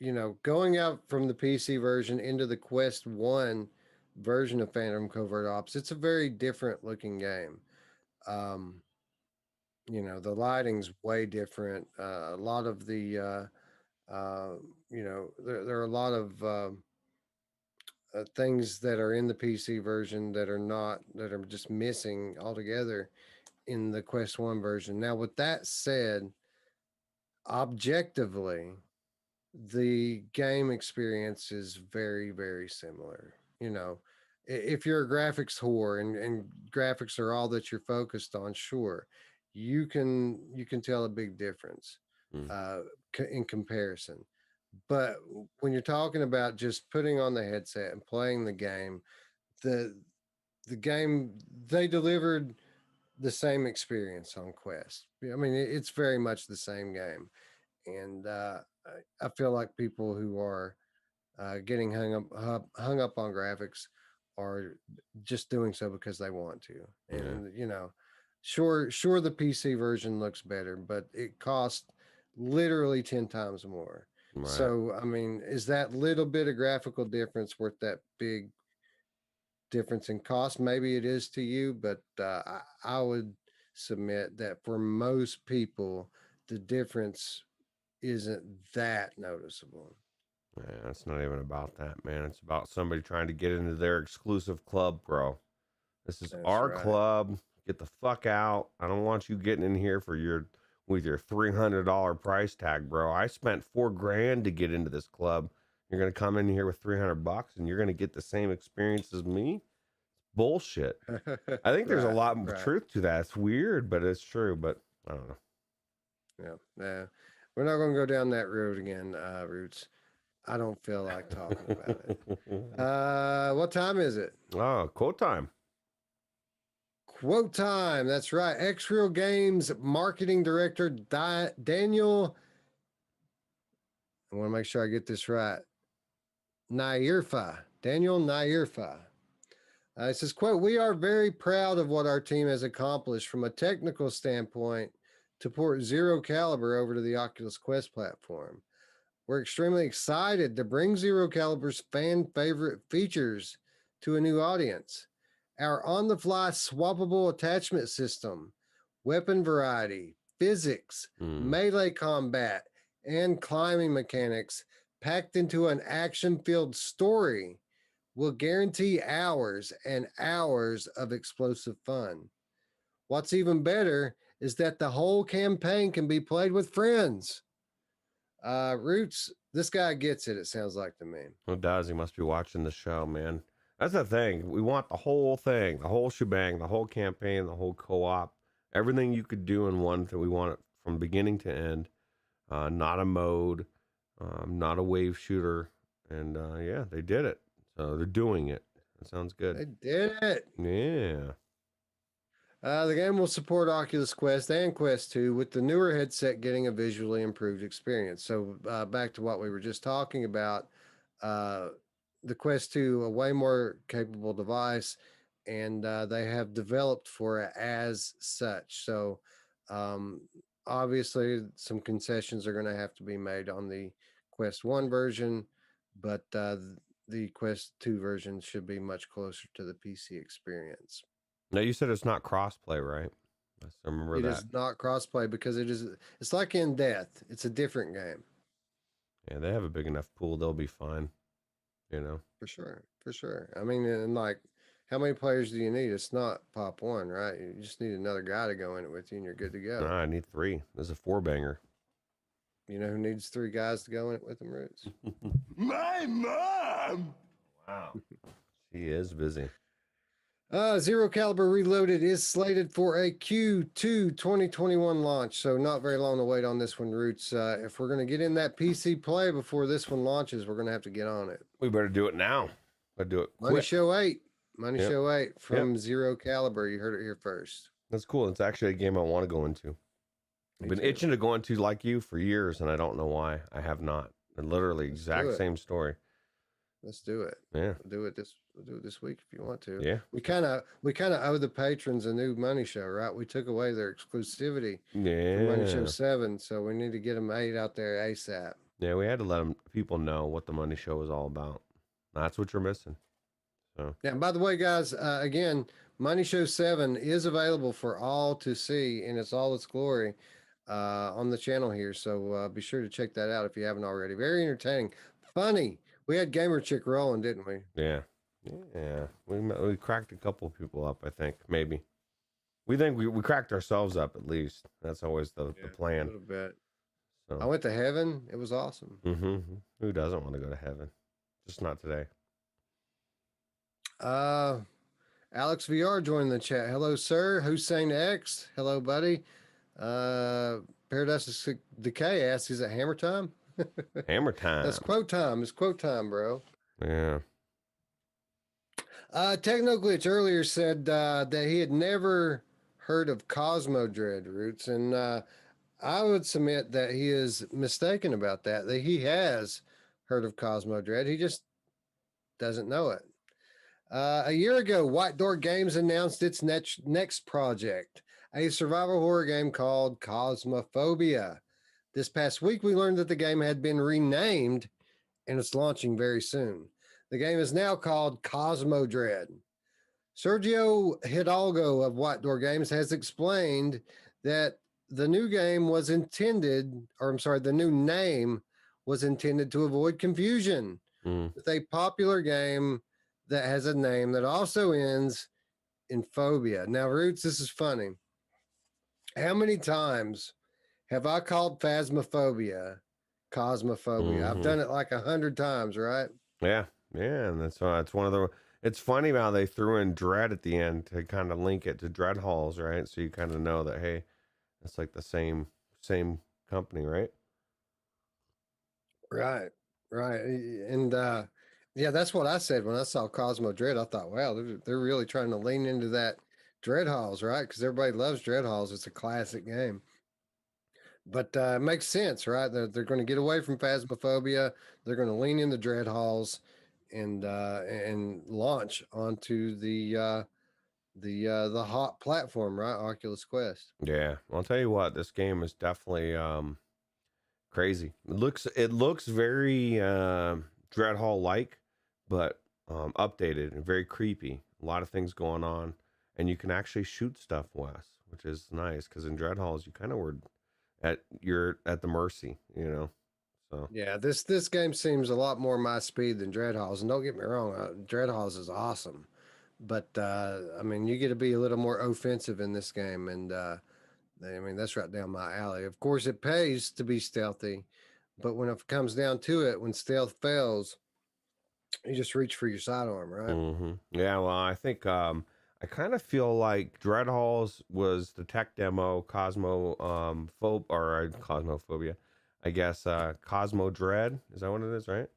You know, going out from the PC version into the Quest 1, version of Phantom Covert Ops. It's a very different looking game. The lighting's way different. A lot of the there are a lot of things that are in the PC version that are just missing altogether in the Quest 1 version. Now, with that said, objectively, the game experience is very, very similar. If you're a graphics whore and graphics are all that you're focused on, sure, you can tell a big difference in comparison. But when you're talking about just putting on the headset and playing the game, the game, they delivered the same experience on Quest. I mean, it's very much the same game, and I feel like people who are getting hung up on graphics are just doing so because they want to. And sure, the PC version looks better, but it costs literally 10 times more. Right. So, I mean, is that little bit of graphical difference worth that big difference in cost? Maybe it is to you, but I would submit that for most people, the difference isn't that noticeable.
Yeah, it's not even about that, man. It's about somebody trying to get into their exclusive club, bro. This is our club. Get the fuck out. I don't want you getting in here with your $300 price tag, bro. I spent $4,000 to get into this club. You're gonna come in here with $300 and you're gonna get the same experience as me? Bullshit. I think there's a lot of truth to that. It's weird, but it's true. But I don't know.
Yeah. We're not gonna go down that road again, Roots. I don't feel like talking about it. What time is it?
Oh, quote time.
Quote time. That's right. X-Real Games marketing director Daniel. I want to make sure I get this right. Daniel Nyirfa. It says, quote, "We are very proud of what our team has accomplished from a technical standpoint to port Zero Caliber over to the Oculus Quest platform. We're extremely excited to bring Zero Caliber's fan favorite features to a new audience. Our on-the-fly swappable attachment system, weapon variety, physics, melee combat, and climbing mechanics packed into an action-filled story will guarantee hours and hours of explosive fun. What's even better is that the whole campaign can be played with friends." Roots, this guy gets it, it sounds like to me.
Well, does he must be watching the show, man. That's the thing. We want the whole thing, the whole shebang, the whole campaign, the whole co-op, everything you could do in one thing. We want it from beginning to end. Not a mode, not a wave shooter. And yeah, they did it. So they're doing it. That sounds good.
They did it.
Yeah.
The game will support Oculus Quest and Quest 2 with the newer headset getting a visually improved experience. So back to what we were just talking about, the Quest 2, a way more capable device, and they have developed for it as such. So obviously some concessions are going to have to be made on the Quest 1 version, but the Quest 2 version should be much closer to the PC experience.
Now, you said it's not crossplay, right? I remember that.
It is not crossplay because it's like in Death. It's a different game.
Yeah, they have a big enough pool. They'll be fine,
For sure. I mean, and like, how many players do you need? It's not pop one, right? You just need another guy to go in it with you and you're good to go.
Nah, I need 3. There's a 4-banger.
You know who needs 3 guys to go in it with them, Roots?
My mom!
Wow. She is busy.
Zero Caliber Reloaded is slated for a Q2 2021 launch, so not very long to wait on this one, Roots. If we're going to get in that PC play before this one launches, we're going to have to get on it.
We better do it now. Better do it quick.
Money Show 8 Show 8 from Zero Caliber. You heard it here first.
That's cool. It's actually a game I want to go into. I've been itching to go into like you for years, and I don't know why I have not. And literally exact same story.
Let's do it.
Yeah.
We'll do it this week if you want to.
Yeah.
We kind of owe the patrons a new Money Show, right? We took away their exclusivity for Money Show 7, so we need to get them 8 out there ASAP.
Yeah, we had to let people know what the Money Show was all about. That's what you're missing. So
Yeah. And by the way, guys, again, Money Show 7 is available for all to see in its all its glory on the channel here. So be sure to check that out if you haven't already. Very entertaining, funny. We had Gamer Chick rolling, didn't we?
yeah, yeah. We cracked a couple of people up. I think maybe we think we cracked ourselves up at least. That's always the
A
plan.
little bit. I
So
went to heaven. It was awesome.
who doesn't want to go to heaven? Just not today.
Alex VR joined the chat. Hello, sir. Hussein X. Hello, buddy. Paradise Decay asks, is it hammer time?
Hammer time.
That's quote time. It's quote time, bro.
Yeah.
Techno Glitch earlier said that he had never heard of Cosmo Dread Roots, and I would submit that he is mistaken about that. That he has heard of Cosmo Dread, he just doesn't know it. A year ago, White Door Games announced its next project, a survival horror game called Cosmophobia. This past week, we learned that the game had been renamed and it's launching very soon. The game is now called Cosmo Dread. Sergio Hidalgo of White Door Games has explained that the new game was intended, or I'm sorry, the new name was intended to avoid confusion with a popular game that has a name that also ends in phobia. Now, Roots, this is funny. How many times have I called Phasmophobia Cosmophobia? I've done it like 100 times, right?
Yeah, yeah, and that's it's one of the. It's funny how they threw in Dread at the end to kind of link it to Dread Halls, right? So you kind of know that hey, it's like the same company, right?
Right, right, and yeah, that's what I said when I saw Cosmo Dread. I thought, wow, they're really trying to lean into that Dread Halls, right? Because everybody loves Dread Halls. It's a classic game. But it makes sense, right? They're going to get away from Phasmophobia. They're going to lean into Dread Halls and launch onto the hot platform, right? Oculus Quest.
Yeah, I'll tell you what, this game is definitely crazy. It looks very Dread Hall like, but updated and very creepy. A lot of things going on, and you can actually shoot stuff, Wes, which is nice because in Dread Halls you kind of were you're at the mercy, you know. So
Yeah, this game seems a lot more my speed than Dread Halls. And don't get me wrong, Dread Halls is awesome, but I mean, you get to be a little more offensive in this game, and I mean that's right down my alley. Of course, it pays to be stealthy, but when it comes down to it, when stealth fails, you just reach for your sidearm, right?
yeah, well, I think I kind of feel like Dread Halls was the tech demo, Cosmophobia, I guess. Cosmo Dread, is that what it is, right?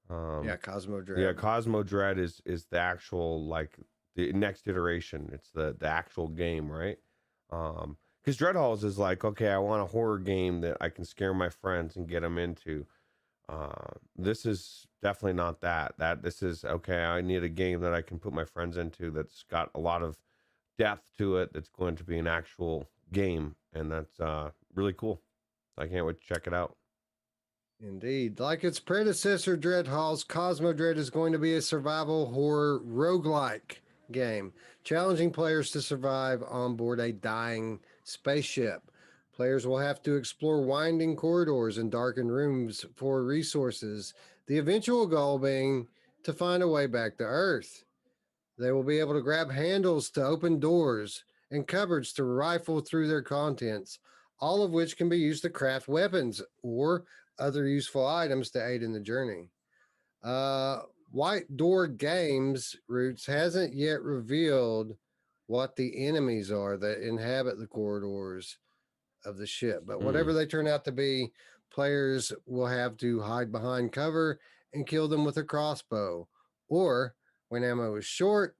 Yeah, Cosmo Dread.
Yeah, Cosmo Dread is the actual like the next iteration. It's the actual game, right? Because Dread Halls is like, okay, I want a horror game that I can scare my friends and get them into. This is definitely not that. This is okay. I need a game that I can put my friends into that's got a lot of depth to it. That's going to be an actual game, and that's really cool. I can't wait to check it out.
Indeed. Like its predecessor, Dread Halls, Cosmo Dread is going to be a survival horror roguelike game, challenging players to survive on board a dying spaceship. Players will have to explore winding corridors and darkened rooms for resources, the eventual goal being to find a way back to Earth. They will be able to grab handles to open doors and cupboards to rifle through their contents, all of which can be used to craft weapons or other useful items to aid in the journey. White Door Games Roots hasn't yet revealed what the enemies are that inhabit the corridors of the ship, but whatever they turn out to be, players will have to hide behind cover and kill them with a crossbow, or when ammo is short,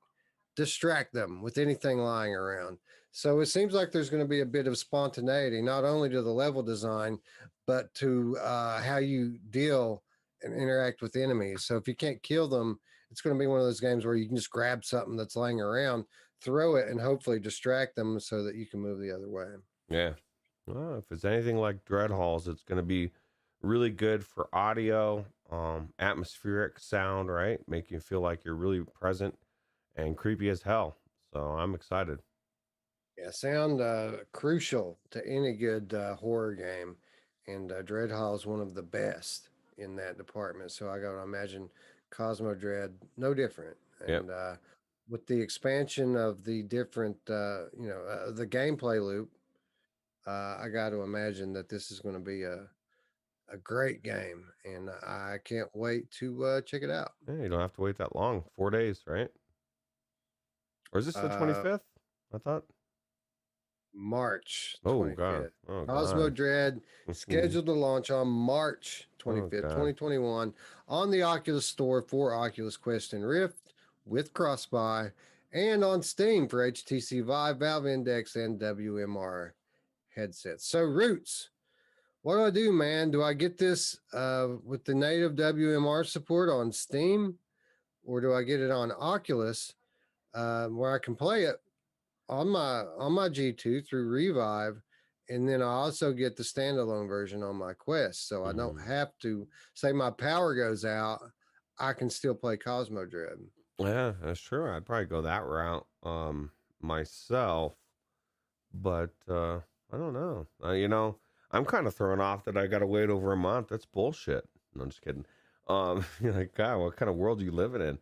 distract them with anything lying around. So it seems like there's going to be a bit of spontaneity, not only to the level design, but to how you deal and interact with enemies. So if you can't kill them, it's going to be one of those games where you can just grab something that's laying around, throw it, and hopefully distract them so that you can move the other way.
Yeah. Well, if it's anything like Dread Halls, it's going to be really good for audio. atmospheric sound, right? Make you feel like you're really present and creepy as hell. So I'm excited.
Yeah, sound crucial to any good horror game, and Dread Hall is one of the best in that department. So I got to imagine Cosmo Dread no different.
Yep.
And with the expansion of the different, the gameplay loop, I got to imagine that this is going to be a great game, and I can't wait to check it out.
Yeah, you don't have to wait that long. 4 days, right? Or is this the
Uh,
25th? I thought.
March
Oh god.
25th.
Oh
Cosmo
god.
Dread scheduled to launch on March
Oh
25th,
god.
2021 on the Oculus Store for Oculus Quest and Rift with cross-buy and on Steam for HTC Vive, Valve Index, and WMR headsets. So Roots, what do I do, man? Do I get this with the native WMR support on Steam, or do I get it on Oculus where I can play it on my G2 through Revive, and then I also get the standalone version on my Quest, so I don't
Mhm.
have to say my power goes out. I can still play Cosmo Dread.
Yeah, that's true. I'd probably go that route myself, but I don't know. I'm kind of thrown off that I got to wait over a month. That's bullshit. No, I'm just kidding. You're like, God, what kind of world are you living in?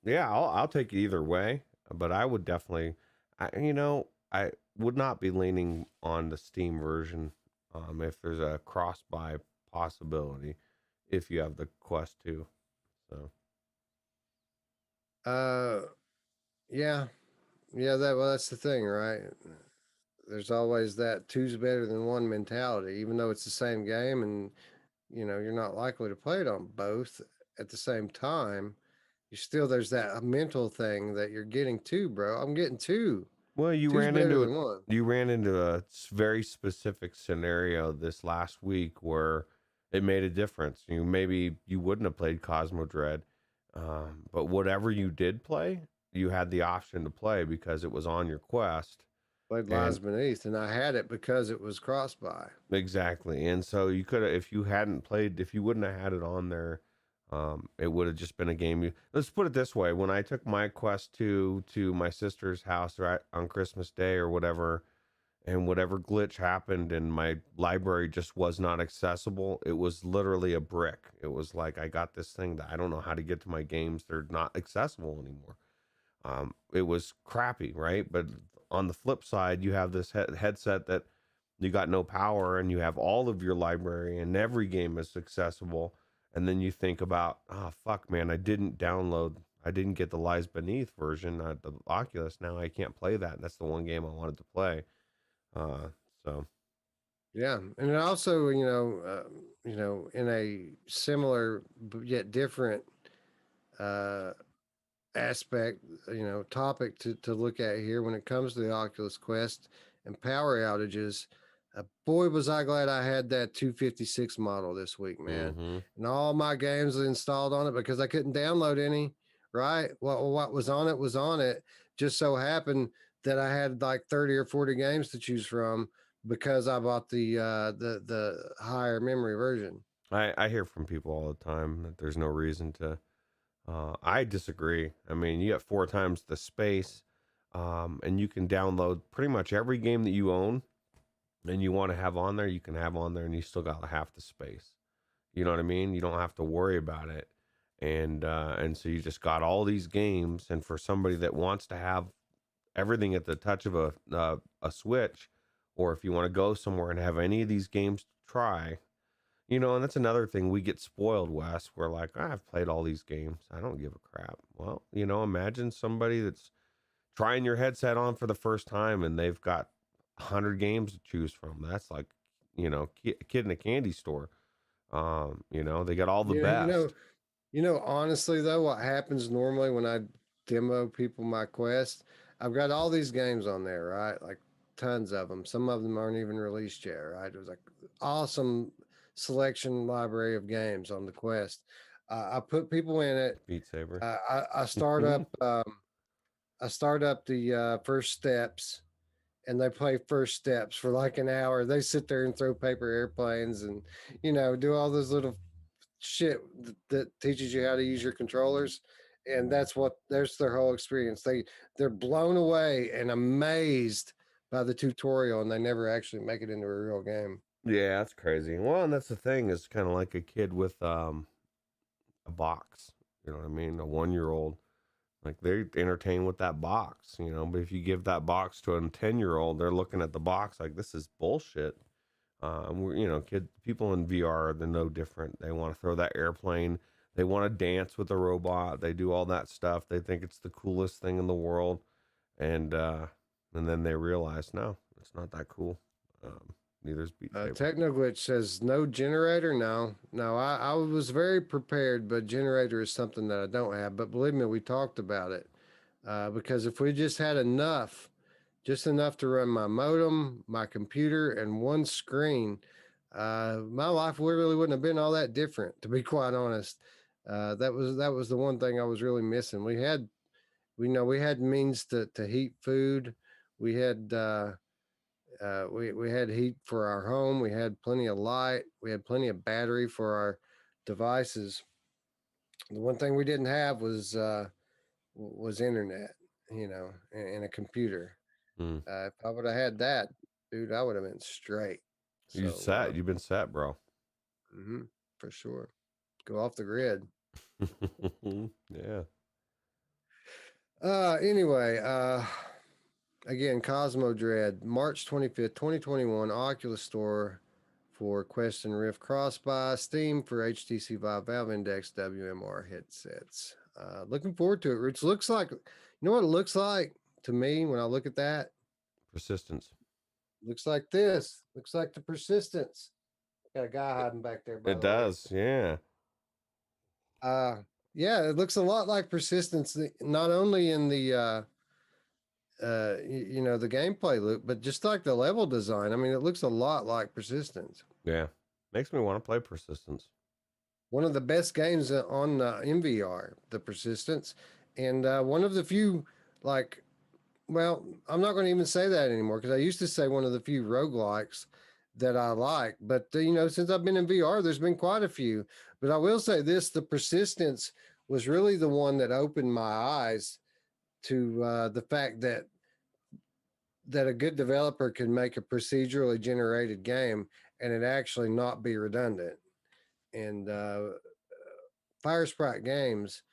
Yeah, I'll take it either way, but I would definitely, I would not be leaning on the Steam version, if there's a cross buy possibility, if you have the Quest 2. So.
Uh, yeah, yeah. That's the thing, right? There's always that two's better than one mentality, even though it's the same game, and you're not likely to play it on both at the same time. You still there's that mental thing that you're getting two, bro. I'm getting two.
Well, you
Two's
ran
better
into it.
than one.
You ran into a very specific scenario this last week where it made a difference. Maybe you wouldn't have played Cosmo Dread, but whatever you did play, you had the option to play because it was on your Quest.
Played Lies
And
Beneath, and I had it because it was cross by.
exactly, and so you could have, if you hadn't played, if you wouldn't have had it on there, it would have just been a game. Let's put it this way: when I took my Quest 2 to my sister's house right on Christmas Day or whatever, and whatever glitch happened and my library just was not accessible, it was literally a brick. It was like, I got this thing that I don't know how to get to my games, they're not accessible anymore. It was crappy, right? But on the flip side, you have this headset that you got no power and you have all of your library and every game is accessible. And then you think about, oh fuck man, I didn't get the Lies Beneath version at the Oculus. Now I can't play that, and that's the one game I wanted to play. uh, so
Yeah, and it also, in a similar yet different uh, aspect, topic to look at here when it comes to the Oculus Quest and power outages. Boy, was I glad I had that 256 model this week, man.
hmm
And all my games installed on it because I couldn't download any, right? What was on it was on it. Just so happened that I had like 30 or 40 games to choose from because I bought the higher memory version.
I hear from people all the time that there's no reason to. I disagree. I mean, you have 4 times the space, and you can download pretty much every game that you own and you want to have on there. You can have on there, and you still got half the space. You know what I mean? You don't have to worry about it, and so you just got all these games. And for somebody that wants to have everything at the touch of a switch, or if you want to go somewhere and have any of these games to try. And that's another thing. We get spoiled, Wes. We're like, I've played all these games. I don't give a crap. Well, imagine somebody that's trying your headset on for the first time and they've got 100 games to choose from. That's like, a kid in a candy store. They got all the
You know, you know,
best.
Honestly though, what happens normally when I demo people my Quest, I've got all these games on there, right? Like tons of them. Some of them aren't even released yet, right? It was like awesome selection library of games on the Quest. I put people in it.
Beat Saber.
I start up. I start up the first steps, and they play first steps for like an hour. They sit there and throw paper airplanes and do all those little shit that teaches you how to use your controllers, and there's their whole experience. They're blown away and amazed by the tutorial, and they never actually make it into a real game.
Yeah, that's crazy. Well, and that's the thing, is kind of like a kid with a box. You know what I mean? A 1 year old. Like they're entertained with that box, you know. But if you give that box to a 10 year old, they're looking at the box like this is bullshit. You know, people in VR, they're no different. They want to throw that airplane. They want to dance with the robot. They do all that stuff. They think it's the coolest thing in the world, and then they realize, no, it's not that cool. Neither's Beat Saber.
Technoglitch says no generator. No, I was very prepared, but generator is something that I don't have. But believe me, we talked about it because if we just had enough, just enough to run my modem, my computer, and one screen, my life really wouldn't have been all that different, to be quite honest. That was the one thing I was really missing. We had means to heat food. We had we had heat for our home. We had plenty of light. We had plenty of battery for our devices. The one thing we didn't have was internet, you know, and a computer.
Mm.
If I would have had that, dude, I would have been straight.
You've been set, bro.
For sure. Go off the grid.
Yeah.
Anyway, again, Cosmo Dread, March 25th, 2021, Oculus Store for Quest and Rift cross-buy, Steam for HTC Vive, Valve Index, WMR headsets. Looking forward to it. Which looks like, you know what it looks like to me when I look at that?
Persistence.
Looks like this. Looks like the Persistence. Got a guy hiding back there. By
It
the way.
does, yeah.
Yeah, it looks a lot like Persistence, not only in the you know, the gameplay loop, but just like the level design. I mean, it looks a lot like Persistence.
Yeah, makes me want to play Persistence.
One of the best games on in VR, the Persistence, and one of the few, like, well, I'm not going to even say that anymore because I used to say one of the few roguelikes that I like, but you know, since I've been in VR, there's been quite a few. But I will say this: the Persistence was really the one that opened my eyes to the fact that a good developer can make a procedurally generated game and it actually not be redundant. And Fire Sprite Games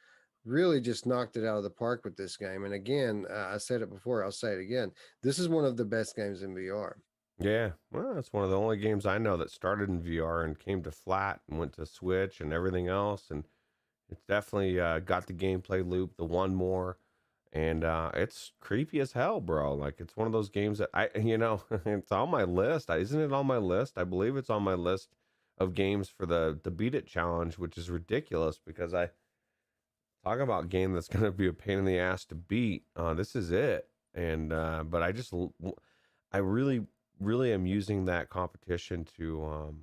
really just knocked it out of the park with this game. And again, I said it before, I'll say it again. This is one of the best games in VR.
Yeah, well, it's one of the only games I know that started in VR and came to flat and went to Switch and everything else. And it's definitely got the gameplay loop, the one more. And it's creepy as hell, bro. Like, it's one of those games that it's on my list. Isn't it on my list? I believe it's on my list of games for the Beat It Challenge, which is ridiculous because I talk about a game that's going to be a pain in the ass to beat. This is it. And, but I really, really am using that competition to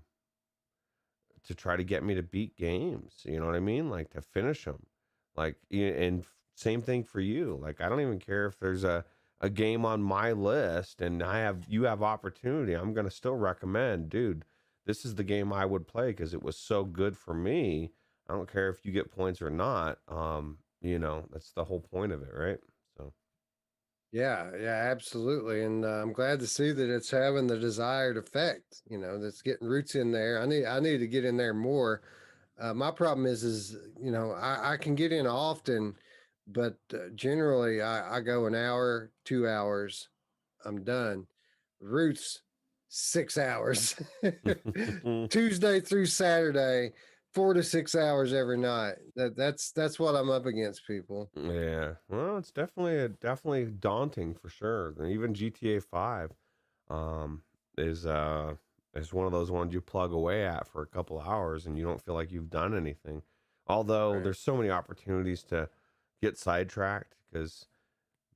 try to get me to beat games. You know what I mean? Like, to finish them. Like, and same thing for you. Like, I don't even care if there's a game on my list and you have opportunity. I'm going to still recommend, dude, this is the game I would play because it was so good for me. I don't care if you get points or not. That's the whole point of it, right? So
Yeah, absolutely. And I'm glad to see that it's having the desired effect, you know, that's getting roots in there. I need to get in there more. My problem is, you know, I can get in often, but generally I go an hour, 2 hours, I'm done. Roots, 6 hours, Tuesday through Saturday, 4 to 6 hours every night. That's what I'm up against, people.
yeah, well, it's definitely daunting for sure. And even GTA 5 um, is one of those ones you plug away at for a couple hours and you don't feel like you've done anything. Although
Right.
there's so many opportunities to get sidetracked because,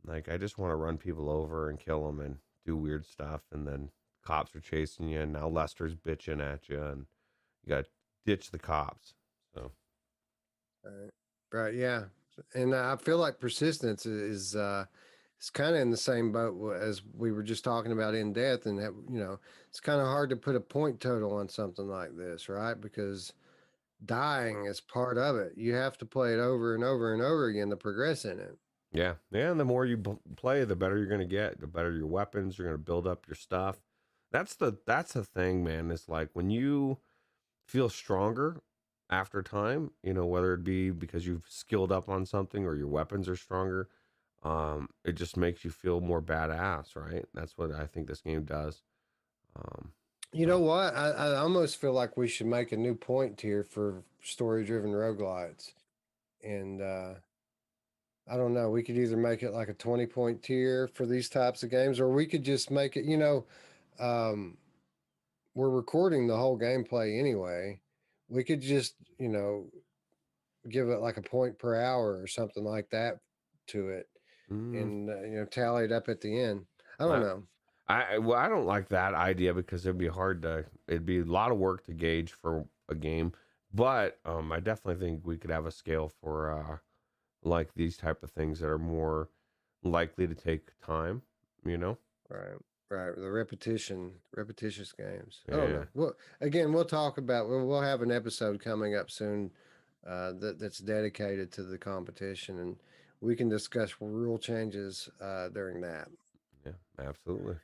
like, I just want to run people over and kill them and do weird stuff, and then cops are chasing you, and now Lester's bitching at you, and you got to ditch the cops. So
Right. Yeah. And I feel like persistence is it's kind of in the same boat as we were just talking about in depth, and that, you know, it's kind of hard to put a point total on something like this, right? Because dying is part of it. You have to play it over and over and over again to progress in it.
Yeah, yeah. And the more you play, the better you're going to get. The better your weapons. You're going to build up your stuff. That's the thing, man. It's like when you feel stronger after time, whether it be because you've skilled up on something or your weapons are stronger, it just makes you feel more badass, right? That's what I think this game does.
You
So,
know what? I almost feel like we should make a new point tier for story-driven roguelites. And I don't know. We could either make it like a 20-point tier for these types of games, or we could just make it, um, we're recording the whole gameplay anyway. We could just, give it like a point per hour or something like that to it,
mm,
and tally it up at the end. I don't
I,
know.
well, I don't like that idea because it'd be a lot of work to gauge for a game. But I definitely think we could have a scale for like these type of things that are more likely to take time. You know?
Right, right. The repetitious games. I don't
Yeah.
know. Well, again, we'll talk about. We'll have an episode coming up soon that's dedicated to the competition, and we can discuss rule changes during that.
Yeah. Absolutely.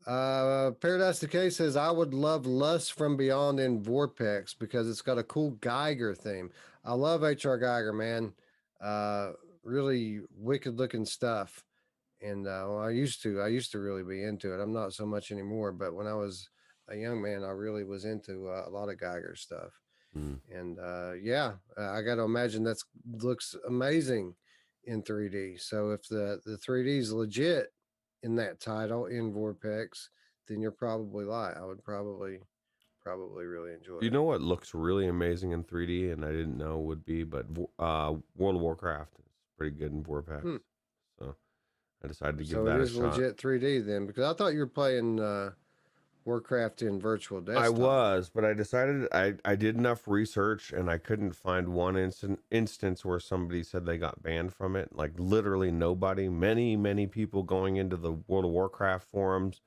Paradise Decay says, I would love Lust from Beyond in Vortex because it's got a cool Geiger theme. I love H.R. Geiger, man. Uh, really wicked looking stuff. And well, I used to really be into it. I'm not so much anymore, but when I was a young man, I really was into a lot of Geiger stuff.
Mm.
And yeah, I got to imagine that's looks amazing in 3D. So if the 3D is legit in that title in Vortex, then you're probably right. I would probably really enjoy
You
it.
know what looks really amazing in 3D, and I didn't know would be, but World of Warcraft is pretty good in Vorpax.
Hmm.
So I decided to give
So it
that a
is
shot.
legit 3D then, because I thought you were playing Warcraft in virtual
I
desktop.
was, but I decided I did enough research and I couldn't find one instance where somebody said they got banned from it. Like literally nobody. Many people going into the World of Warcraft forums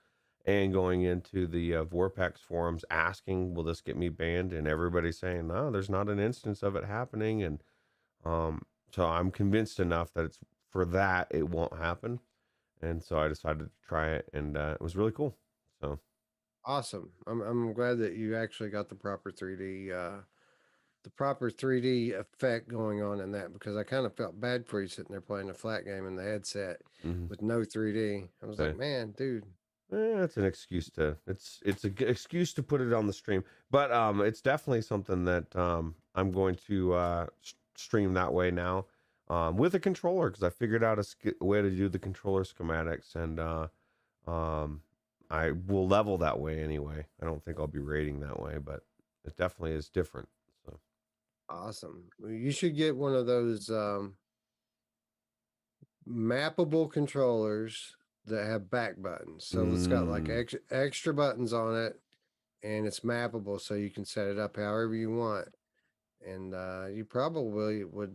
and going into the Vorpax forums asking, "Will this get me banned?" And everybody's saying, "No, there's not an instance of it happening." And um, so I'm convinced enough that it's for that it won't happen. And so I decided to try it, and it was really cool. So.
Awesome. I'm glad that you actually got the proper 3D effect going on in that, because I kind of felt bad for you sitting there playing a flat game in the headset
Mhm.
with no 3D. I was like, man, dude.
It's an excuse to excuse to put it on the stream, but it's definitely something that I'm going to stream that way now with a controller because I figured out a way to do the controller schematics, and um, I will level that way anyway. I don't think I'll be rating that way, but it definitely is different. So
Awesome. Well, you should get one of those mappable controllers that have back buttons. So it's got like
mm.
extra buttons on it, and it's mappable so you can set it up however you want. And you probably would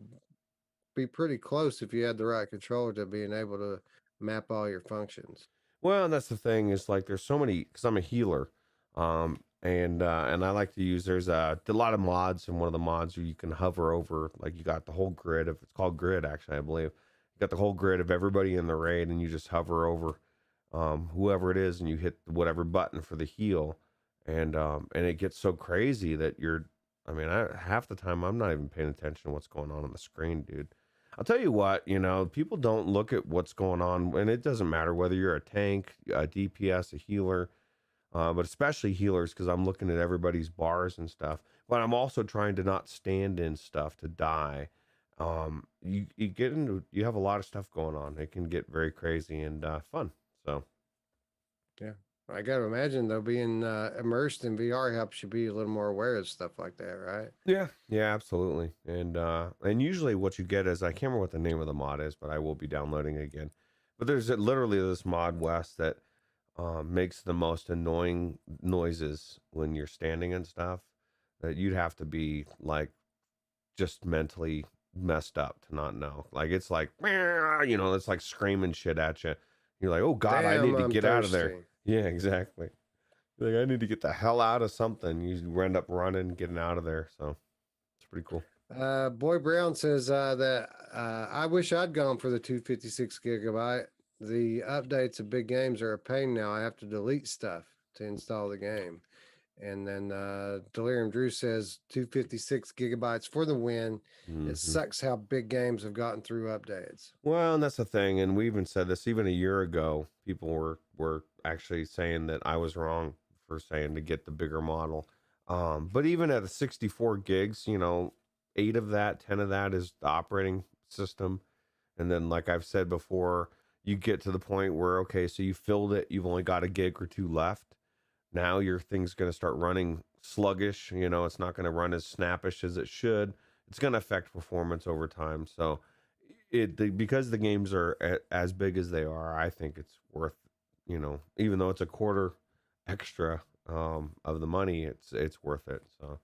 be pretty close if you had the right controller to being able to map all your functions.
Well, and that's the thing is like there's so many because I'm a healer, and I like to use a lot of mods, and one of the mods where you can hover over like you got the whole grid of it's called grid actually I believe you got the whole grid of everybody in the raid and you just hover over whoever it is and you hit whatever button for the heal, and it gets so crazy that half the time I'm not even paying attention to what's going on the screen, dude. I'll tell you what, people don't look at what's going on, and it doesn't matter whether you're a tank, a DPS, a healer, but especially healers, because I'm looking at everybody's bars and stuff. But I'm also trying to not stand in stuff to die. You have a lot of stuff going on. It can get very crazy and fun. So
Yeah. I got to imagine though, being immersed in VR helps you be a little more aware of stuff like that, right?
yeah, absolutely. And usually what you get is I can't remember what the name of the mod is, but I will be downloading it again. But there's literally this mod West that makes the most annoying noises when you're standing and stuff that you'd have to be like just mentally messed up to not know. Like it's like it's like screaming shit at you. You're like, oh God, I
Damn,
need to
I'm
get out of there.
thirsty.
Yeah, exactly. Like I need to get the hell out of something. You end up running, getting out of there. So it's pretty cool.
Boy Brown says that I wish I'd gone for the 256 gigabyte. The updates of big games are a pain now. I have to delete stuff to install the game. And then Delirium Drew says 256 gigabytes for the win. It sucks how big games have gotten through updates.
Well, and that's the thing. And we even said this even a year ago. People were actually saying that I was wrong for saying to get the bigger model. But even at the 64 gigs, 8 of that, 10 of that is the operating system. And then, like I've said before, you get to the point where, okay, so you filled it, you've only got a gig or two left. Now your thing's going to start running sluggish. It's not going to run as snappish as it should. It's going to affect performance over time. So because the games are as big as they are, I think it's worth, even though it's a quarter extra of the money, it's worth it. So.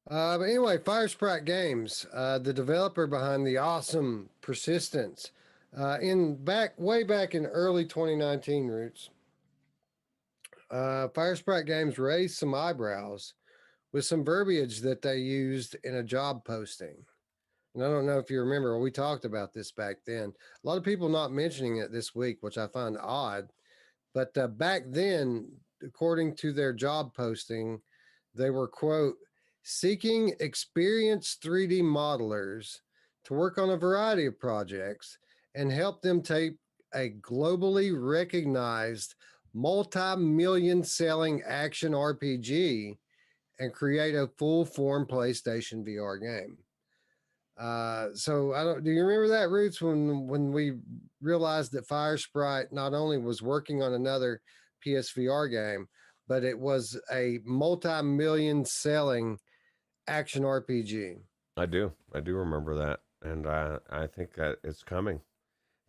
But anyway, Fire Sprite Games, the developer behind the awesome Persistence, way back in early 2019, Roots. Fire Sprite Games raised some eyebrows with some verbiage that they used in a job posting. And I don't know if you remember, we talked about this back then. A lot of people not mentioning it this week, which I find odd. But back then, according to their job posting, they were, quote, seeking experienced 3D modelers to work on a variety of projects and help them take a globally recognized multi-million selling action RPG and create a full-form PlayStation VR game. So do you remember that, Roots, when we realized that Fire Sprite not only was working on another PSVR game, but it was a multi-million selling action RPG?
I do remember that. And I think that it's coming.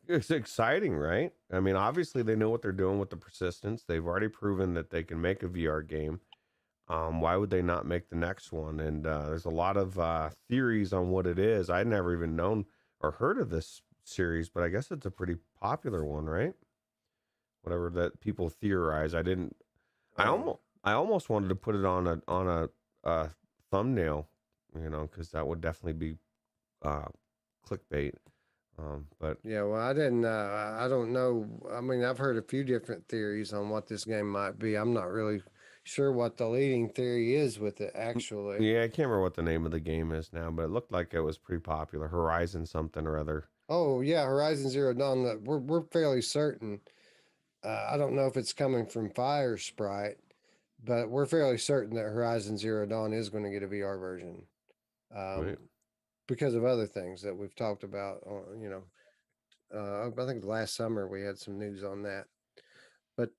It's exciting, right? I mean, obviously they know what they're doing with the Persistence. They've already proven that they can make a VR game. Why would they not make the next one? And there's a lot of theories on what it is. I'd never even known or heard of this series, but I guess it's a pretty popular one, right? Whatever that people theorize. I almost wanted to put it on a thumbnail, because that would definitely be clickbait. But
yeah, well, I don't know. I mean, I've heard a few different theories on what this game might be. I'm not really sure what the leading theory is with it, actually.
Yeah, I can't remember what the name of the game is now, but it looked like it was pretty popular. Horizon something or other.
Oh yeah, Horizon Zero Dawn. We're fairly certain. I don't know if it's coming from Fire Sprite, but we're fairly certain that Horizon Zero Dawn is going to get a VR version.
Right.
Because of other things that we've talked about, I think last summer we had some news on that. But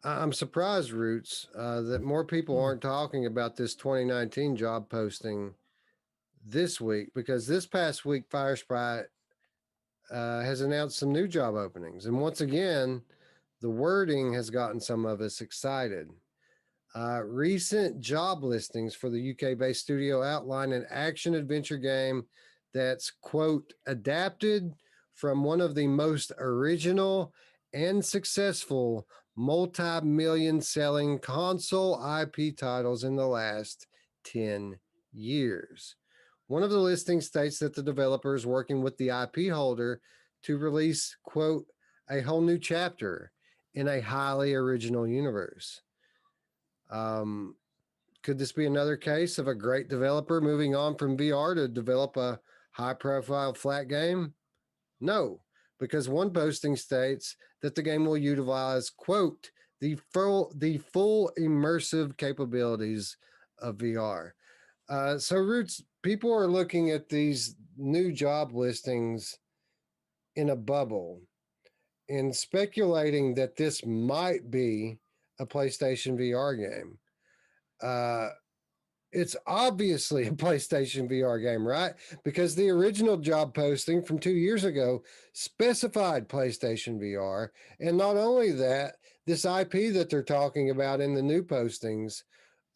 I'm surprised, Roots, that more people aren't talking about this 2019 job posting this week, because this past week, Fire Sprite has announced some new job openings. And once again, the wording has gotten some of us excited. Recent job listings for the UK-based studio outline an action-adventure game that's, quote, adapted from one of the most original and successful multi-million selling console IP titles in the last 10 years. One of the listings states that the developer is working with the IP holder to release, quote, a whole new chapter in a highly original universe. Could this be another case of a great developer moving on from VR to develop a high-profile flat game? No, because one posting states that the game will utilize, quote, the full immersive capabilities of VR. So, Roots, people are looking at these new job listings in a bubble and speculating that this might be a PlayStation VR game. It's obviously a PlayStation VR game, right? Because the original job posting from 2 years ago specified PlayStation VR. And not only that, this IP that they're talking about in the new postings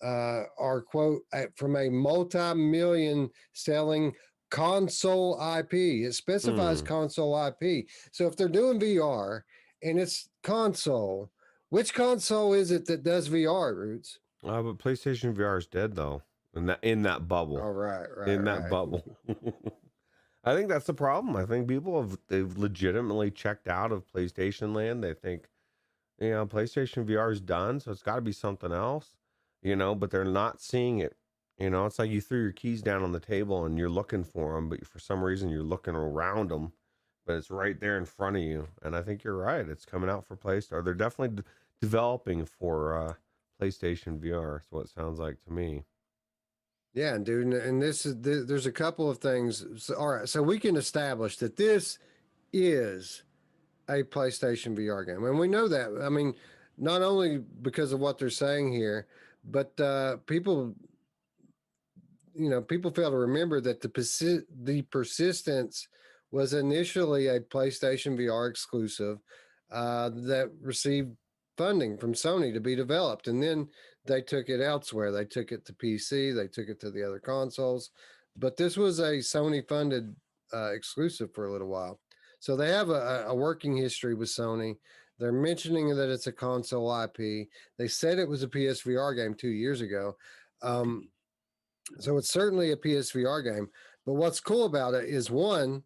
are, quote, from a multi-million selling console IP. It specifies console IP. So if they're doing VR and it's console, which console is it that does VR, Roots?
But PlayStation VR is dead, though. in that bubble.
All right,
In
right,
that
right.
bubble. I think that's the problem. I think they've legitimately checked out of PlayStation land. They think, PlayStation VR is done, so it's got to be something else, but they're not seeing it. It's like you threw your keys down on the table and you're looking for them, but for some reason you're looking around them, but it's right there in front of you. And I think you're right. It's coming out for PlayStation. They're definitely developing for PlayStation VR. Is what it sounds like to me.
Yeah, dude, and there's a couple of things. So, all right, so we can establish that this is a PlayStation VR game, and we know that. I mean, not only because of what they're saying here, but people fail to remember that the persistence was initially a PlayStation VR exclusive that received funding from Sony to be developed, and then they took it elsewhere. They took it to PC, they took it to the other consoles, but this was a Sony funded exclusive for a little while. So they have a working history with Sony. They're mentioning that it's a console IP. They said it was a PSVR game 2 years ago. So it's certainly a PSVR game. But what's cool about it is, one,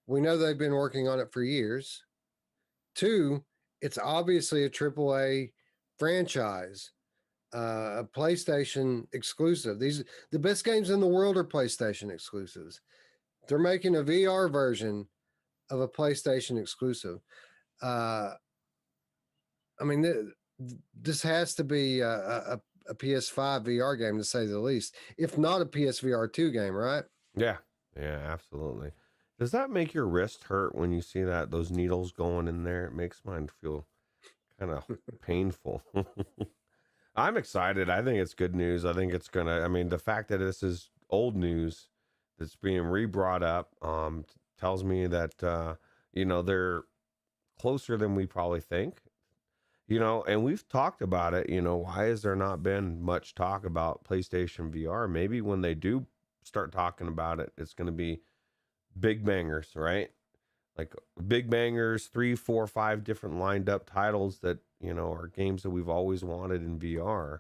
we know they've been working on it for years. Two, it's obviously a AAA franchise, a PlayStation exclusive. The best games in the world are PlayStation exclusives. They're making a VR version of a PlayStation exclusive. I mean, this has to be a PS5 VR game, to say the least, if not a PSVR 2 game, right?
Yeah. Yeah, absolutely. Does that make your wrist hurt when you see those needles going in there? It makes mine feel kind of painful. I'm excited. I think it's good news. I think I mean, the fact that this is old news that's being re-brought up tells me that they're closer than we probably think. And we've talked about it. Why has there not been much talk about PlayStation VR? Maybe when they do start talking about it, it's going to be big bangers, right? Like big bangers, 3, 4, 5 different lined up titles that, are games that we've always wanted in VR.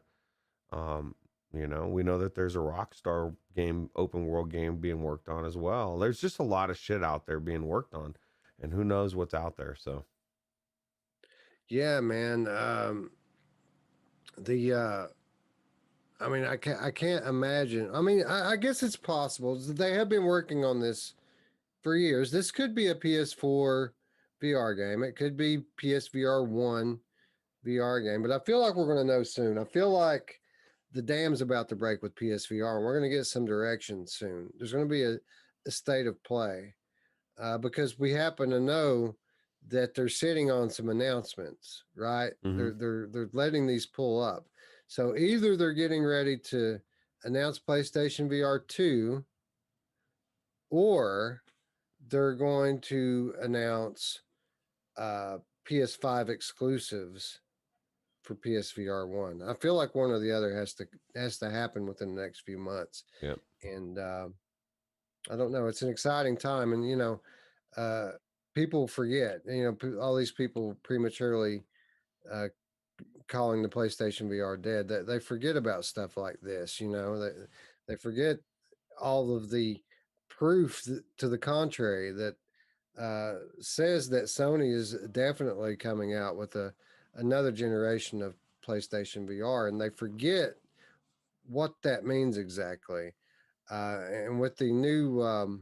We know that there's a Rockstar game, open world game being worked on as well. There's just a lot of shit out there being worked on, and who knows what's out there. So
Yeah, man. I mean, I can't imagine. I mean, I guess it's possible. They have been working on this for years. This could be a PS4 VR game. It could be PSVR 1 VR game, but I feel like we're going to know soon. I feel like the dam's about to break with PSVR, and we're going to get some direction soon. There's going to be a state of play because we happen to know that they're sitting on some announcements, right?
mm-hmm.
They're letting these pull up. So either they're getting ready to announce PlayStation VR 2, or they're going to announce PS5 exclusives for PSVR 1. I feel like one or the other has to happen within the next few months.
Yep.
And I don't know. It's an exciting time, and people forget. All these people prematurely calling the PlayStation VR dead. They forget about stuff like this. They forget all of the proof to the contrary that says that Sony is definitely coming out with another generation of PlayStation VR, and they forget what that means exactly. And with the new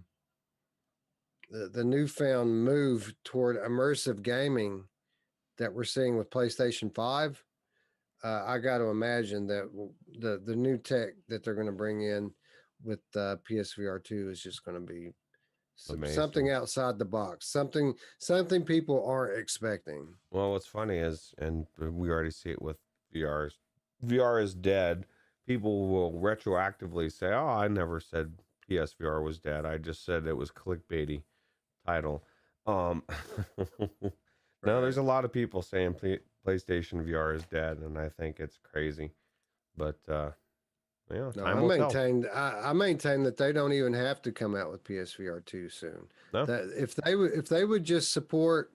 the newfound move toward immersive gaming that we're seeing with PlayStation 5, I got to imagine that the new tech that they're going to bring in with PSVR 2 is just going to be something outside the box, something people aren't expecting.
Well, what's funny is, and we already see it with VR is dead. People will retroactively say, "Oh, I never said PSVR was dead. I just said it was clickbaity title." No, there's a lot of people saying PlayStation VR is dead, and I think it's crazy. But
No,
time will tell.
I maintain that they don't even have to come out with PSVR 2 soon.
No?
That if they would just support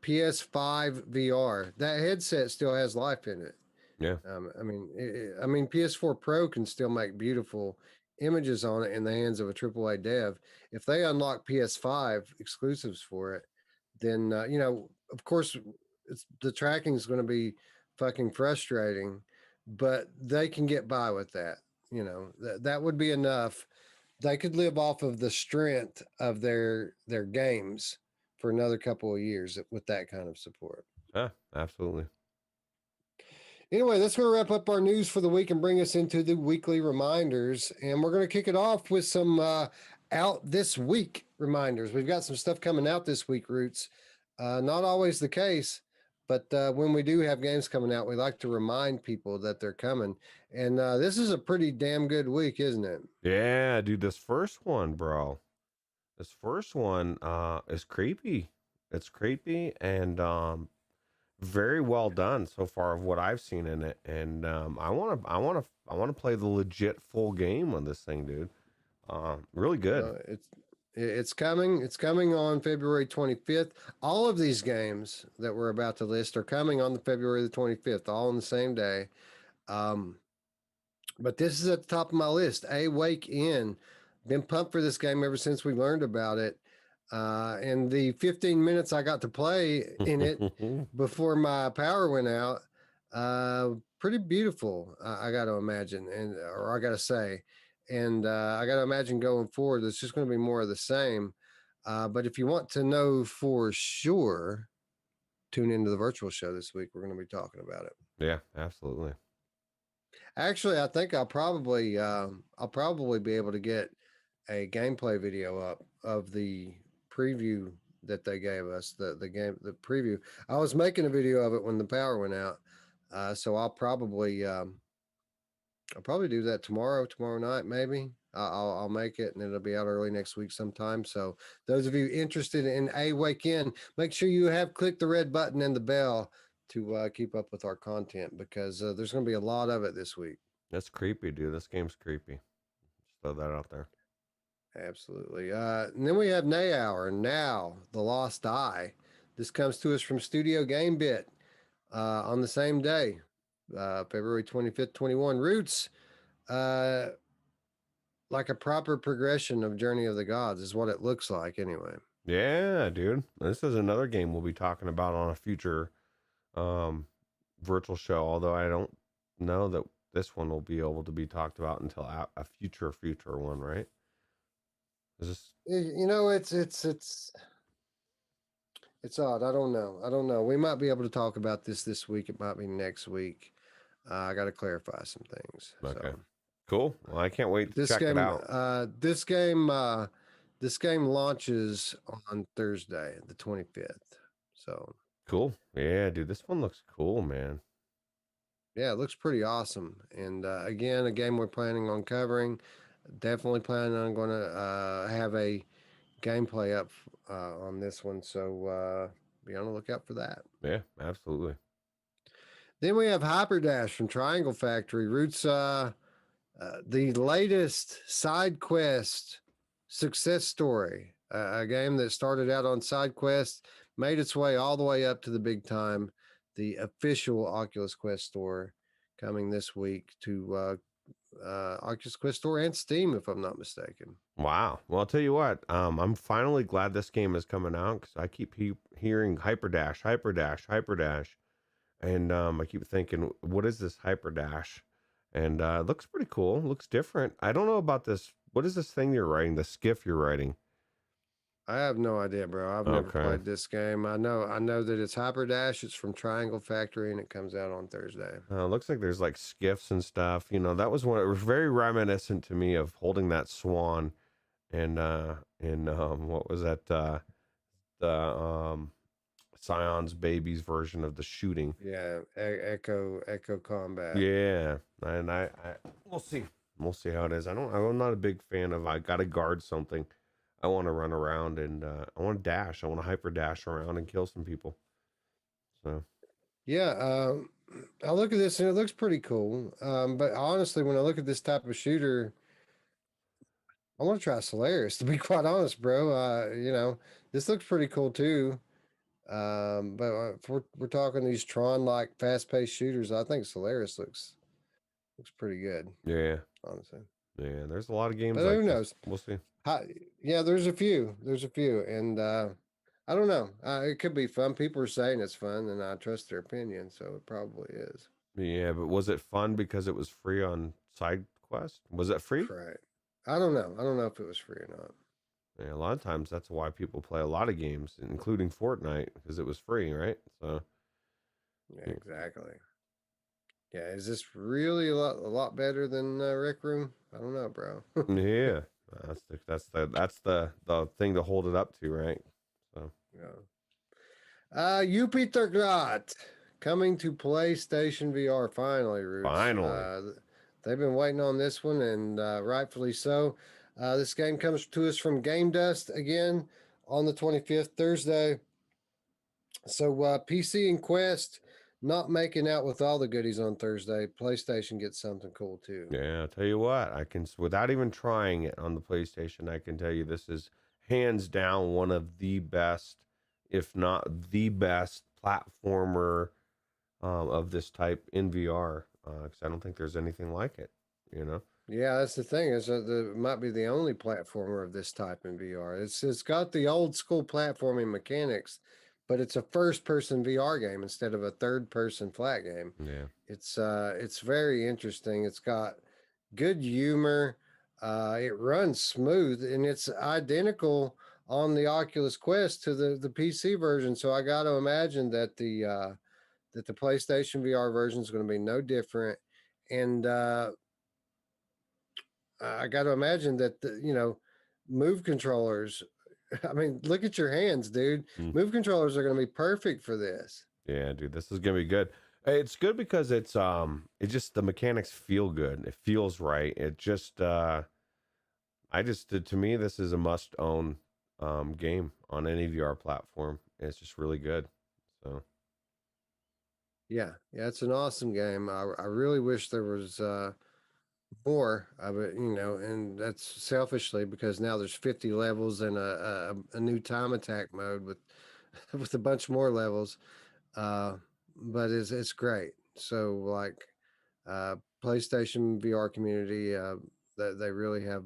PS5 VR, that headset still has life in it.
Yeah.
I mean, PS4 Pro can still make beautiful images on it in the hands of a AAA dev. If they unlock PS5 exclusives for it, then of course, the tracking is going to be fucking frustrating, but they can get by with that. That would be enough. They could live off of the strength of their games for another couple of years with that kind of support.
Yeah, absolutely.
Anyway, that's going to wrap up our news for the week and bring us into the weekly reminders. And we're going to kick it off with some out this week reminders. We've got some stuff coming out this week, Roots. Not always the case, but when we do have games coming out, we like to remind people that they're coming. And this is a pretty damn good week, isn't it?
Yeah, dude, this first one, bro. This first one is creepy. It's creepy and very well done so far of what I've seen in it. And I want to play the legit full game on this thing, dude. Really good.
It's coming. It's coming on February 25th. All of these games that we're about to list are coming on the February the 25th, all on the same day. But this is at the top of my list. Awake In. Been pumped for this game ever since we learned about it. And the 15 minutes I got to play in it before my power went out, pretty beautiful, I got to imagine, or I got to say. And I got to imagine going forward, it's just going to be more of the same. But if you want to know for sure, tune into the virtual show this week. We're going to be talking about it.
Yeah, absolutely.
Actually, I think I'll probably be able to get a gameplay video up of the preview that they gave us, the preview. I was making a video of it when the power went out, so I'll probably do that tomorrow night, maybe. I'll make it, and it'll be out early next week sometime. So those of you interested in Awake In, make sure you have clicked the red button and the bell to keep up with our content, because there's going to be a lot of it this week.
That's creepy, dude. This game's creepy. Just throw that out there.
Absolutely. And then we have Nay Hour, Now, The Lost Eye. This comes to us from Studio Game Bit on the same day, February 25th, 21. Roots, like a proper progression of Journey of the Gods is what it looks like anyway.
Yeah, dude. This is another game we'll be talking about on a future virtual show, although I don't know that this one will be able to be talked about until a future one, right? Is this...
It's odd. I don't know. We might be able to talk about this week. It might be next week. I got to clarify some things.
Okay.
So.
Cool. Well, I can't wait to check it out.
This game launches on Thursday, the 25th. So
cool. Yeah, dude, this one looks cool, man.
Yeah, it looks pretty awesome. And again, a game we're planning on covering. Definitely planning on going to have a gameplay up on this one. So be on the lookout for that.
Yeah, absolutely.
Then we have Hyperdash from Triangle Factory. Roots, the latest side quest success story. A game that started out on side quests, made its way all the way up to the big time. The official Oculus Quest store coming this week to Oculus Quest store and Steam, if I'm not mistaken.
Wow. Well, I'll tell you what. I'm finally glad this game is coming out, because I keep hearing Hyperdash, and I keep thinking, what is this Hyperdash? And it looks pretty cool. It looks different. I don't know about this. What is this thing you're writing? The skiff you're writing?
I have no idea, bro. I've never played this game. I know that it's Hyperdash. It's from Triangle Factory, and it comes out on Thursday.
It looks like there's like skiffs and stuff. You know, that was one. It was very reminiscent to me of holding that swan, and what was that? The Scion's Babies version of the shooting.
Yeah, Echo Combat.
Yeah, and I we'll see how it is. I'm not a big fan of. I got to guard something. I want to run around and I want to dash. I want to hyper dash around and kill some people. So,
yeah, I look at this and it looks pretty cool. But honestly, when I look at this type of shooter, I want to try Solaris. To be quite honest, bro, this looks pretty cool too. But if we're talking these Tron like fast paced shooters, I think Solaris looks pretty good,
Yeah,
honestly.
yeah. There's a lot of games
But who
like this.
knows?
We'll see.
Yeah, there's a few. There's a few, and I don't know. It could be fun. People are saying it's fun, and I trust their opinion, so it probably is.
Yeah, but was it fun because it was free on Side Quest? Was it free?
Right. I don't know. I don't know if it was free or not.
Yeah, a lot of times that's why people play a lot of games, including Fortnite, because it was free, right? So
Yeah, exactly. Yeah, is this really a lot better than Rec Room? I don't know, bro.
yeah, that's the thing to hold it up to, right? So
yeah. Jupiter Grad coming to PlayStation VR finally, Roots.
finally,
They've been waiting on this one, and rightfully so. This game comes to us from Game Dust again on the 25th, Thursday. So PC and Quest not making out with all the goodies on Thursday. PlayStation gets something cool too.
yeah. I'll tell you what, I can without even trying it on the PlayStation, I can tell you this is hands down one of the best, if not the best, platformer of this type in VR. Because I don't think there's anything like it. You know.
Yeah, that's the thing. Is that it might be the only platformer of this type in VR. It's got the old school platforming mechanics, but it's a first person VR game instead of a third person flat game.
Yeah.
It's very interesting. It's got good humor. It runs smooth, and it's identical on the Oculus Quest to the PC version. So I got to imagine that the PlayStation VR version is going to be no different. And I got to imagine that move controllers. I mean, look at your hands, dude. Move controllers are going to be perfect for this.
Yeah, dude, this is gonna be good. It's good because it just the mechanics feel good. It feels right. It just to me this is a must own game on any VR platform. It's just really good. So
Yeah, it's an awesome game. I really wish there was more of it, and that's selfishly because now there's 50 levels and a new time attack mode with with a bunch more levels. But it's great. So like PlayStation VR community, they really have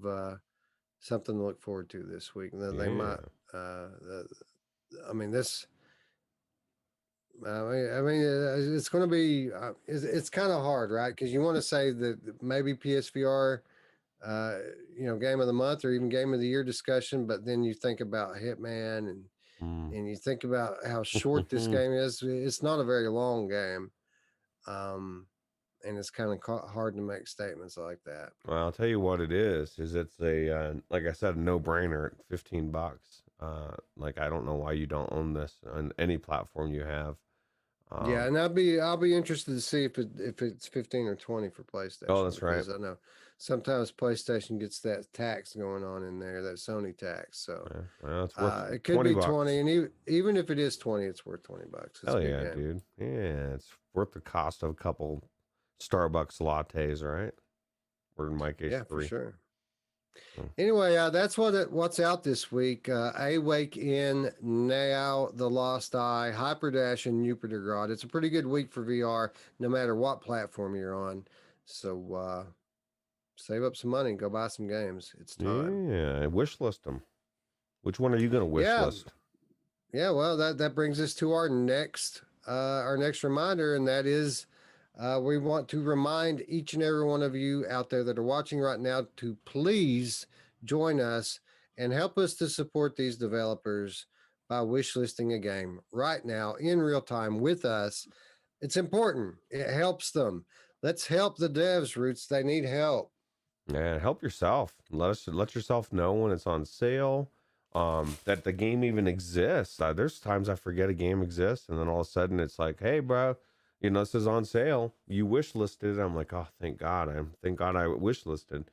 something to look forward to this week. And then they might.
yeah.
I mean this. It's going to be. It's kind of hard, right? Because you want to say that maybe PSVR, game of the month or even game of the year discussion, but then you think about Hitman and you think about how short this game is. It's not a very long game, and it's kind of hard to make statements like that.
Well, I'll tell you what it is. It's a like I said, no brainer at $15. Like I don't know why you don't own this on any platform you have.
Yeah, and I'll be interested to see if it's 15 or 20 for PlayStation.
Oh, that's right.
Because I know sometimes PlayStation gets that tax going on in there, that Sony tax. So
well, it's worth
it could be
$20.
20, and even if it is 20, it's worth $20. It's
Hell yeah, dude. Yeah, it's worth the cost of a couple Starbucks lattes, right? Or in my case,
yeah,
3.
for sure. Anyway, that's what's out this week. Awake in Now, The Lost Eye, Hyperdash, and Jupiter Grad. It's a pretty good week for VR, no matter what platform you're on. So save up some money and go buy some games. It's time.
Yeah, wish list them. Which one are you going to wish list?
Yeah, well, that brings us to our next reminder, and that is we want to remind each and every one of you out there that are watching right now to please join us and help us to support these developers by wishlisting a game right now in real time with us. It's important. It helps them. Let's help the devs, Roots. They need help.
Yeah, help yourself. Let yourself know when it's on sale. That the game even exists. There's times I forget a game exists, and then all of a sudden it's like, hey, bro, this is on sale. You wish listed. I'm like, oh, thank God I wish listed.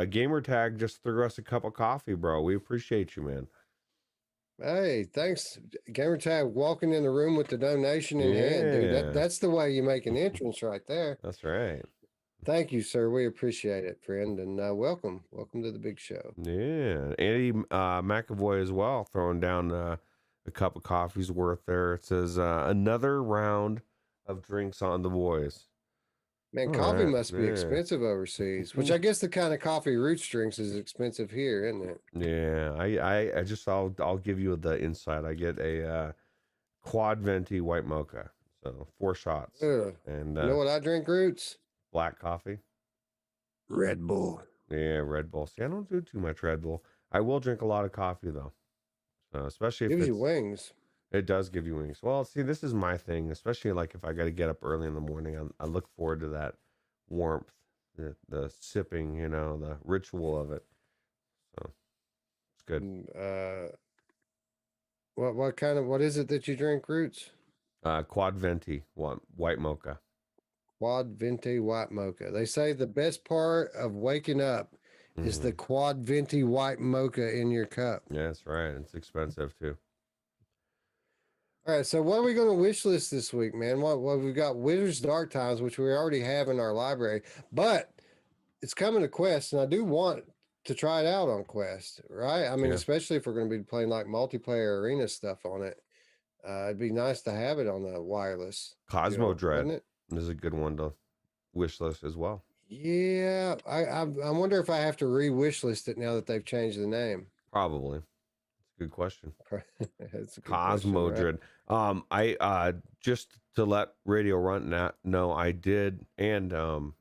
Gamer Tag just threw us a cup of coffee, bro. We appreciate you, man.
Hey, thanks, Gamertag, walking in the room with the donation in hand, dude. That's the way you make an entrance right there.
That's right.
Thank you, sir. We appreciate it, friend, and welcome to the big show.
Yeah, Andy McAvoy as well, throwing down a cup of coffee's worth there. It says another round of drinks on the boys.
Man,
All
coffee
right,
must be
yeah.
expensive overseas, which I guess the kind of coffee Roots drinks is expensive here, isn't it?
Yeah, I just I'll give you the insight. I get a quad venti white mocha, so 4 shots,
Ugh.
and
You know what I drink, Roots?
black coffee.
Red Bull.
Yeah, Red Bull. See, I don't do too much Red Bull. I will drink a lot of coffee though, so especially if
Gives
it's
you wings.
it does give you wings. Well, see, this is my thing, especially like if I got to get up early in the morning. I look forward to that warmth, the sipping, the ritual of it. So it's good.
What is it that you drink, Roots?
Quad venti white mocha.
Quad venti white mocha. They say the best part of waking up is the quad venti white mocha in your cup.
Yeah, that's right. It's expensive too.
All right, so what are we going to wish list this week, man? What we've got Wizards Dark Times, which we already have in our library, but it's coming to Quest, and I do want to try it out on Quest, right? I mean,
Yeah.
especially if we're going to be playing like multiplayer arena stuff on it. It'd be nice to have it on the wireless.
Cosmo Dread
wouldn't it?
is a good one to wish list as well.
Yeah, I wonder if I have to re-wish list it now that they've changed the name.
Probably. It's a good question.
It's a good
Cosmo
question,
Dread. I just to let Radio Runt know, I did, and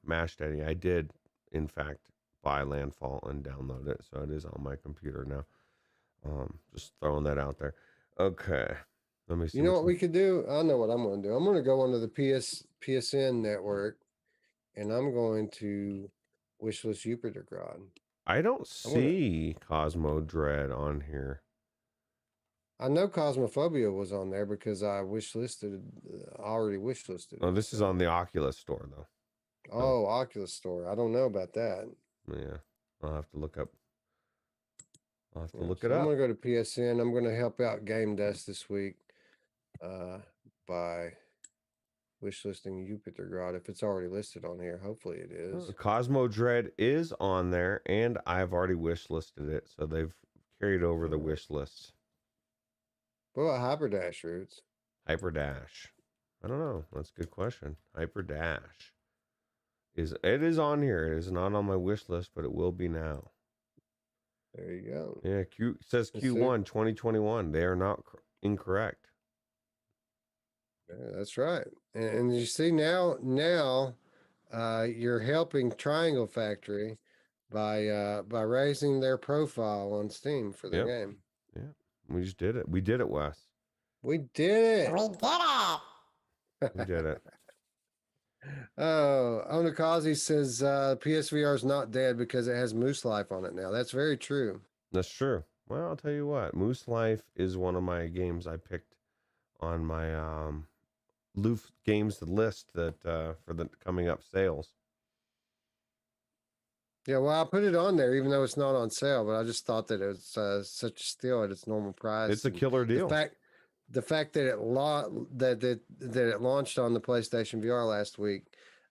Mash Daddy, I did in fact buy Landfall and download it, so it is on my computer now. Just throwing that out there. Okay, let me see.
You know what we could do? I know what I'm going to do. I'm going to go onto the PSN network, and I'm going to wishlist Jupiter God.
I don't see Cosmo Dread on here.
I know Cosmophobia was on there because I already wishlisted.
Oh, this is on the Oculus store though.
Oh, Oculus store. I don't know about that.
Yeah, I'll have to look up. I'll have to look
So
it up.
I'm going to go to PSN. I'm going to help out Game Desk this week by wishlisting Jupiter God if it's already listed on here. Hopefully it is.
Cosmo Dread is on there, and I've already wishlisted it, so they've carried over the wish lists.
What about Hyperdash, Roots?
Hyperdash. I don't know. That's a good question. Hyperdash. It is on here. It is not on my wish list, but it will be now.
There you go.
Yeah, it says Q1 2021. They are not incorrect.
Yeah, that's right. And you see now you're helping Triangle Factory by raising their profile on Steam for their game.
Yeah, we just did it. We did it, Wes.
We did it.
We did it.
We did it.
Oh, Onakazi says PSVR is not dead because it has Moose Life on it now. That's very true.
That's true. Well, I'll tell you what. Moose Life is one of my games I picked on my Loof games list that for the coming up sales.
Yeah, well, I put it on there even though it's not on sale, but I just thought that it was such a steal at its normal price.
It's a killer deal.
The fact that it launched on the PlayStation VR last week,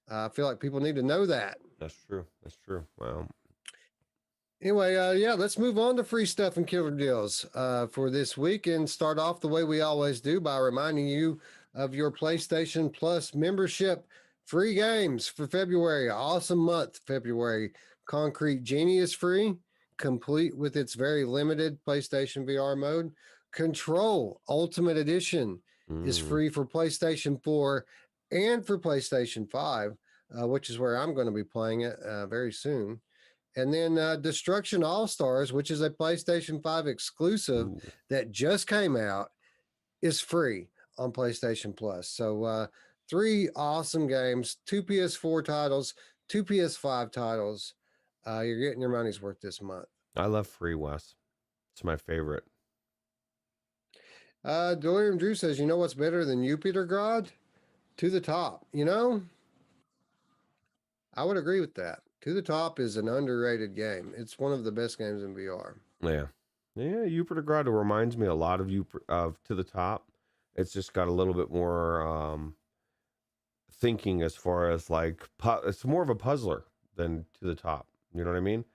I feel like people need to know that.
That's true. That's true. Well,
anyway, yeah, let's move on to free stuff and killer deals for this week, and start off the way we always do by reminding you of your PlayStation Plus membership. Free games for February. Awesome month, February. Concrete Genie is free, complete with its very limited PlayStation VR mode. Control Ultimate Edition is free for PlayStation 4 and for PlayStation 5, which is where I'm going to be playing it very soon. And then Destruction All-Stars, which is a PlayStation 5 exclusive that just came out, is free on PlayStation Plus. So 3 awesome games, 2 PS4 titles, 2 PS5 titles. You're getting your money's worth this month.
I love free, Wes. It's my favorite.
Delirium Drew says, you know what's better than Jupiter God? To the Top. You know, I would agree with that. To the Top is an underrated game. It's one of the best games in VR.
Yeah. Yeah, Jupiter God reminds me a lot of To the Top. It's just got a little bit more thinking as far as like, it's more of a puzzler than To the Top. You know what I mean?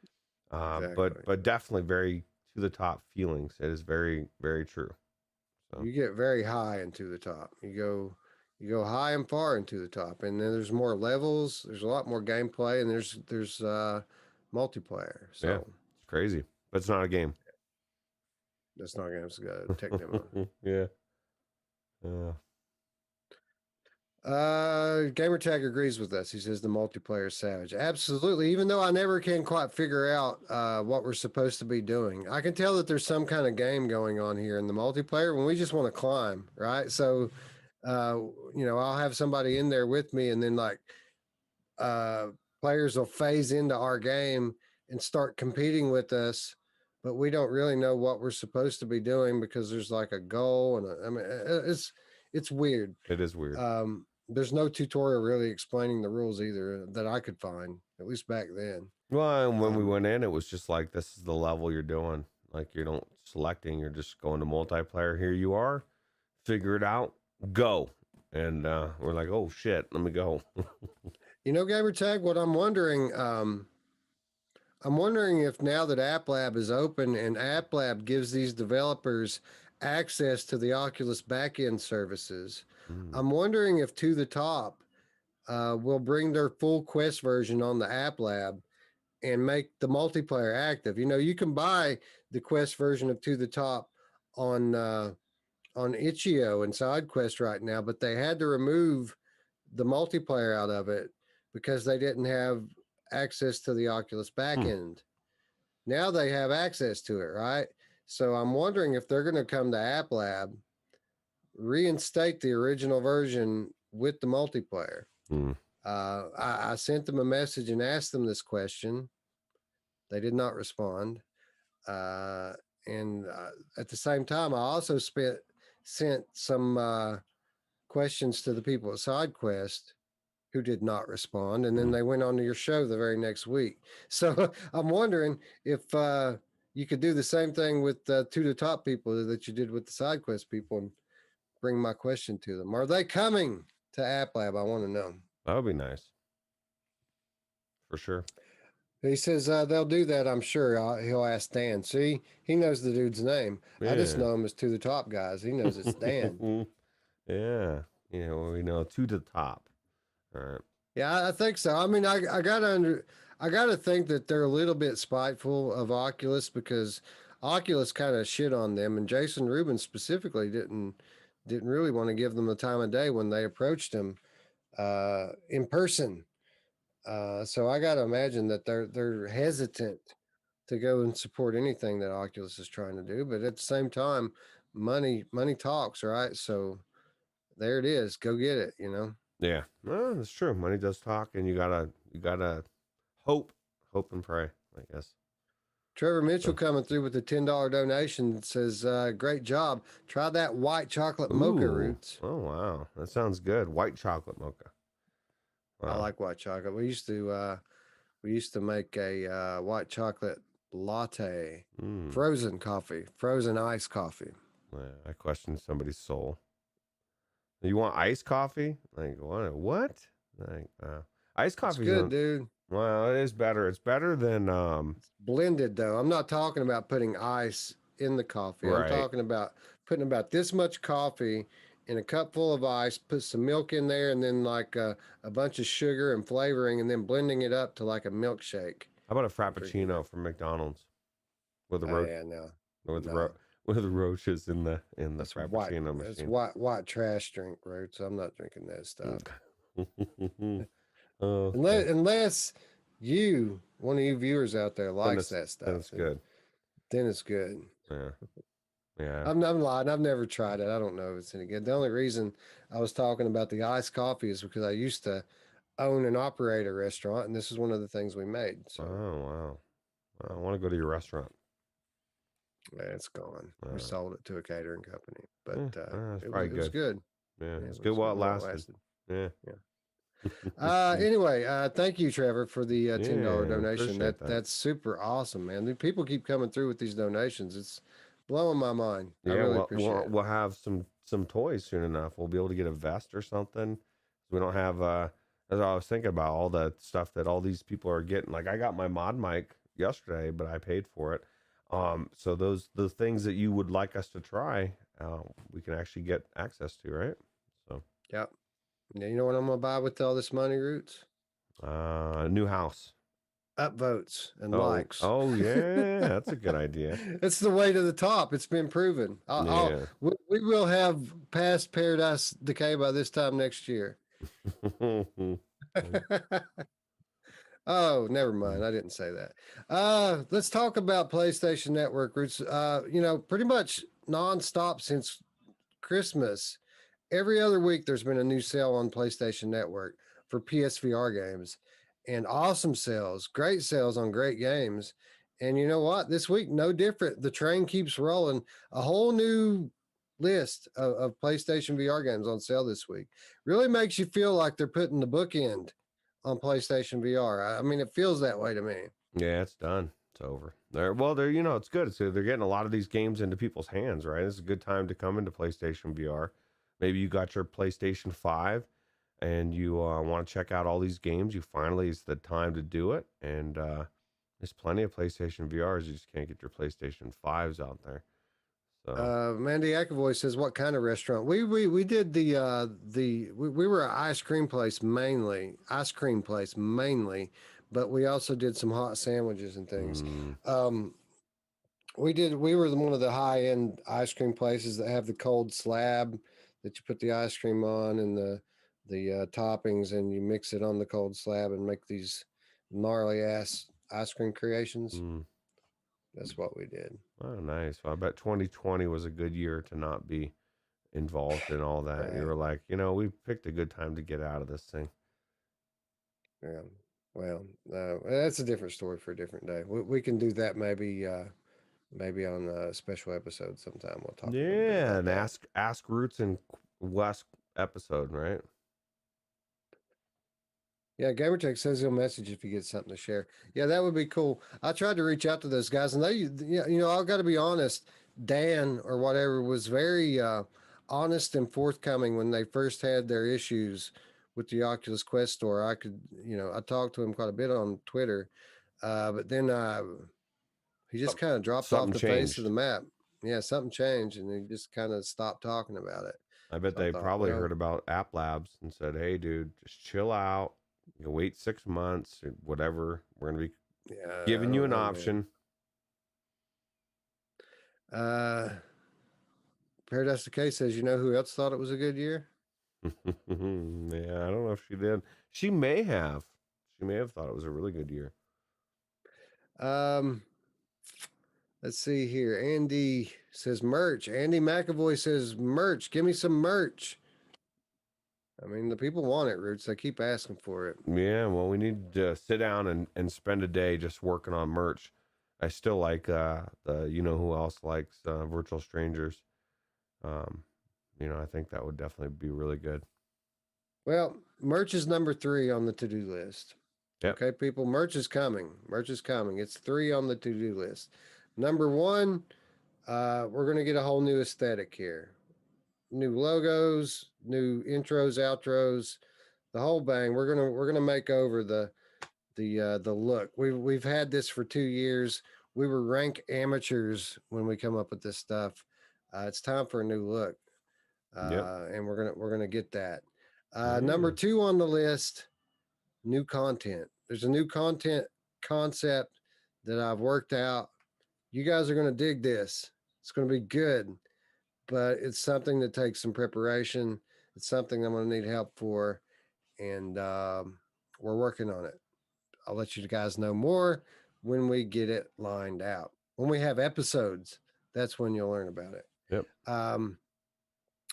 Exactly.
But definitely very To the Top feelings. It is very, very true. So
You get very high into the top. You go high and far into the top, and then there's more levels. There's a lot more gameplay, and there's multiplayer.
yeah,
So
it's crazy, but it's not a game.
that's not going to tech demo.
Yeah.
Gamertag agrees with us. He says the multiplayer is savage. Absolutely. Even though I never can quite figure out what we're supposed to be doing, I can tell that there's some kind of game going on here in the multiplayer when we just want to climb, right? So, I'll have somebody in there with me, and then like players will phase into our game and start competing with us, but we don't really know what we're supposed to be doing because there's like a goal, and it's weird.
It is weird.
There's no tutorial really explaining the rules either that I could find, at least back then.
Well, and when we went in, it was just like, this is the level you're doing. Like, you don't selecting, you're just going to multiplayer. Here you are, figure it out, go. And we're like, oh shit, let me go.
Gamertag, what I'm wondering if now that App Lab is open and App Lab gives these developers access to the Oculus backend services, I'm wondering if To The Top will bring their full Quest version on the App Lab and make the multiplayer active. You can buy the Quest version of To The Top on Itch.io and SideQuest right now, but they had to remove the multiplayer out of it because they didn't have access to the Oculus backend. Now they have access to it, right? So I'm wondering if they're going to come to App Lab, reinstate the original version with the multiplayer. I sent them a message and asked them this question. They did not respond. And at the same time, I also sent some questions to the people at SideQuest who did not respond. And then they went on to your show the very next week. So I'm wondering if you could do the same thing with To The Top people that you did with the SideQuest people and bring my question to them. Are they coming to App Lab? I want to know.
That would be nice. For sure.
He says they'll do that, I'm sure. He'll ask Dan. See, he knows the dude's name.
Yeah.
I just know him as To The Top guys. He knows it's Dan.
Yeah. We know To The Top. All right.
Yeah, I think so. I mean, I gotta think that they're a little bit spiteful of Oculus because Oculus kind of shit on them, and Jason Rubin specifically didn't really want to give them the time of day when they approached him in person. So I got to imagine that they're hesitant to go and support anything that Oculus is trying to do, but at the same time, money talks, right? So there it is. Go get it.
Yeah, well, that's true. Money does talk, and you gotta hope and pray, I guess.
Trevor Mitchell coming through with a $10 donation says, "Great job. Try that white chocolate mocha Roots."
Oh wow, that sounds good. White chocolate mocha. Wow.
I like white chocolate. We used to make a white chocolate latte, frozen iced coffee.
Yeah, I question somebody's soul. You want iced coffee? Like what? Like iced coffee is
good, dude.
Well, it is better. It's better than
It's blended though. I'm not talking about putting ice in the coffee.
Right.
I'm talking about putting about this much coffee in a cup full of ice, put some milk in there, and then like a bunch of sugar and flavoring, and then blending it up to like a milkshake.
How about a frappuccino from McDonald's with the with the roaches in the frappuccino machine?
It's white trash drink, Roots. I'm not drinking that stuff. Unless you, one of you viewers out there, likes that stuff.
That's good.
Then it's good.
Yeah. Yeah.
I'm lying. I've never tried it. I don't know if it's any good. The only reason I was talking about the iced coffee is because I used to own and operate a restaurant, and this is one of the things we made. So.
Oh, wow. I want to go to your restaurant.
Yeah, it's gone. We sold it to a catering company, but
it
was good.
Yeah, it's good while it lasted. Yeah.
Anyway, thank you, Trevor, for the $10 donation. That's super awesome, man. People keep coming through with these donations. It's blowing my mind. I really appreciate it.
We'll have some toys soon enough. We'll be able to get a vest or something. We don't have as I was thinking about all the stuff that all these people are getting. Like I got my mod mic yesterday, but I paid for it. So the things that you would like us to try, we can actually get access to, right? So,
Yep. Now, you know what I'm gonna buy with all this money, Roots?
new house.
Upvotes and
Oh,
likes.
oh yeah, that's a good idea.
It's the way to the top. It's been proven.
Yeah.
We will have passed Paradise Decay by this time next year. Oh, never mind. I didn't say that. Let's talk about PlayStation Network, Roots. Pretty much nonstop since Christmas. Every other week, there's been a new sale on PlayStation Network for PSVR games, and awesome sales, great sales on great games. And you know what? This week, no different. The train keeps rolling. A whole new list of PlayStation VR games on sale this week. Really makes you feel like they're putting the bookend on PlayStation VR. I mean, it feels that way to me.
Yeah, it's done. It's over. It's good. So they're getting a lot of these games into people's hands, right? It's a good time to come into PlayStation VR. Maybe you got your PlayStation 5 and you want to check out all these games. It's the time to do it. And there's plenty of PlayStation VRs. You just can't get your PlayStation 5s out there. So
Mandy Akavoy says, "What kind of restaurant?" We did we were an ice cream place mainly, but we also did some hot sandwiches and things. We were one of the high end ice cream places that have the cold slab that you put the ice cream on and the toppings, and you mix it on the cold slab and make these gnarly ass ice cream creations. That's what we did.
Oh, nice. Well, I bet 2020 was a good year to not be involved in all that. Right. You were like, we picked a good time to get out of this thing.
Yeah. Well, that's a different story for a different day. We can do that maybe on a special episode sometime. We'll talk.
Yeah, and ask Roots and Wes episode, right?
Yeah, Gamertech says he'll message if he gets something to share. Yeah, that would be cool. I tried to reach out to those guys, and I've got to be honest. Dan or whatever was very honest and forthcoming when they first had their issues with the Oculus Quest store. I talked to him quite a bit on Twitter, but then he just kind of dropped off the face of the map. Yeah, something changed, and he just kind of stopped talking about it.
I bet they probably heard about App Labs and said, "Hey, dude, just chill out. You wait 6 months or whatever. We're going to be giving you an option."
Paradise Decay says, "You know who else thought it was a good year?"
Yeah, I don't know if she did. She may have. She may have thought it was a really good year.
Let's see here. Andy says merch. Andy McAvoy says merch. Give me some merch. I mean, the people want it, Roots. They keep asking for it.
Yeah, well, we need to sit down and spend a day just working on merch. I still like the who else likes Virtual Strangers. I think that would definitely be really good.
Well, merch is number 3 on the to-do list.
Yep.
Okay, people, merch is coming. Merch is coming. It's 3 on the to-do list. Number 1, we're going to get a whole new aesthetic here. New logos, new intros, outros, the whole bang. We're gonna make over the look. We've had this for 2 years. We were rank amateurs when we come up with this stuff. It's time for a new look, and we're gonna get that. Number 2 on the list, new content. There's a new content concept that I've worked out. You guys are gonna dig this. It's gonna be good. But it's something that takes some preparation. It's something I'm going to need help for, and we're working on it. I'll let you guys know more when we get it lined out. When we have episodes, that's when you'll learn about it.
Yep.
And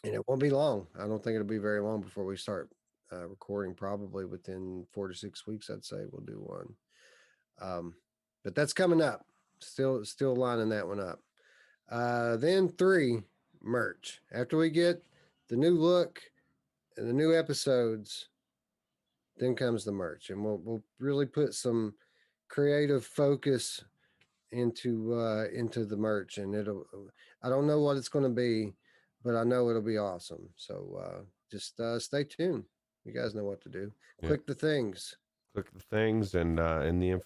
it won't be long. I don't think it'll be very long before we start recording. Probably within 4 to 6 weeks, I'd say we'll do one. But that's coming up. Still lining that one up. Then 3. Merch. After we get the new look and the new episodes, then comes the merch, and we'll really put some creative focus into the merch, and I don't know what it's going to be, but I know it'll be awesome. So just stay tuned. You guys know what to do.
Yep.
Click the things,
and in the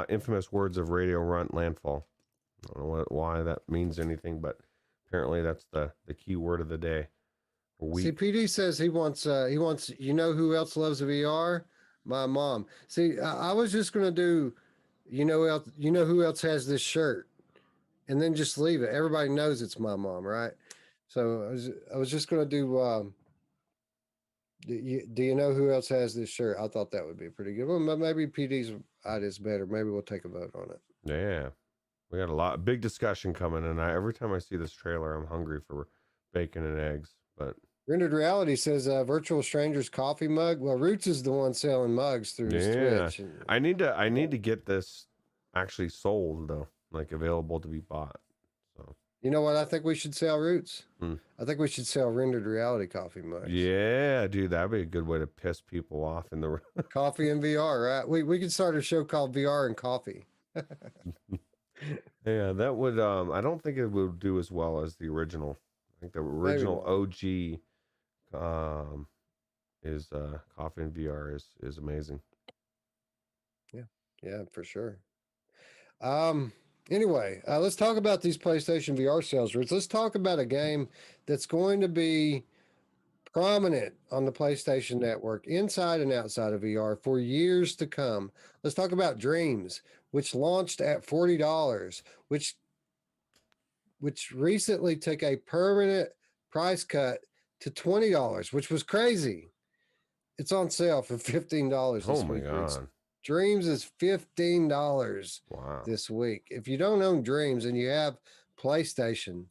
infamous words of Radio Runt Landfall. I don't know why that means anything, but Apparently, that's the key word of the day.
See, PD says he wants, you know who else loves VR? My mom. See, I was just going to do, you know who else has this shirt? And then just leave it. Everybody knows it's my mom, right? So I was just going to do, do you know who else has this shirt? I thought that would be pretty good. Well, maybe PD's idea is better. Maybe we'll take a vote on it.
Yeah, we got big discussion coming, and every time I see this trailer, I'm hungry for bacon and eggs. But
Rendered Reality says Virtual Strangers coffee mug. Well, Roots is the one selling mugs through his Twitch.
I need to get this actually sold though, like available to be bought. So
you know what? I think we should sell Roots. I think we should sell Rendered Reality coffee mugs.
Yeah, dude, that'd be a good way to piss people off in the
coffee and VR, right? We could start a show called VR and Coffee.
Yeah, that would. I don't think it would do as well as the original. I think the original OG is coffee and VR is amazing.
Yeah, for sure. Anyway, let's talk about these PlayStation VR sales routes. Let's talk about a game that's going to be prominent on the PlayStation Network, inside and outside of VR, for years to come. Let's talk about Dreams, which launched at $40, which recently took a permanent price cut to $20, which was crazy. It's on sale for $15 this week. God. Dreams is $15 this week. If you don't own Dreams and you have PlayStation,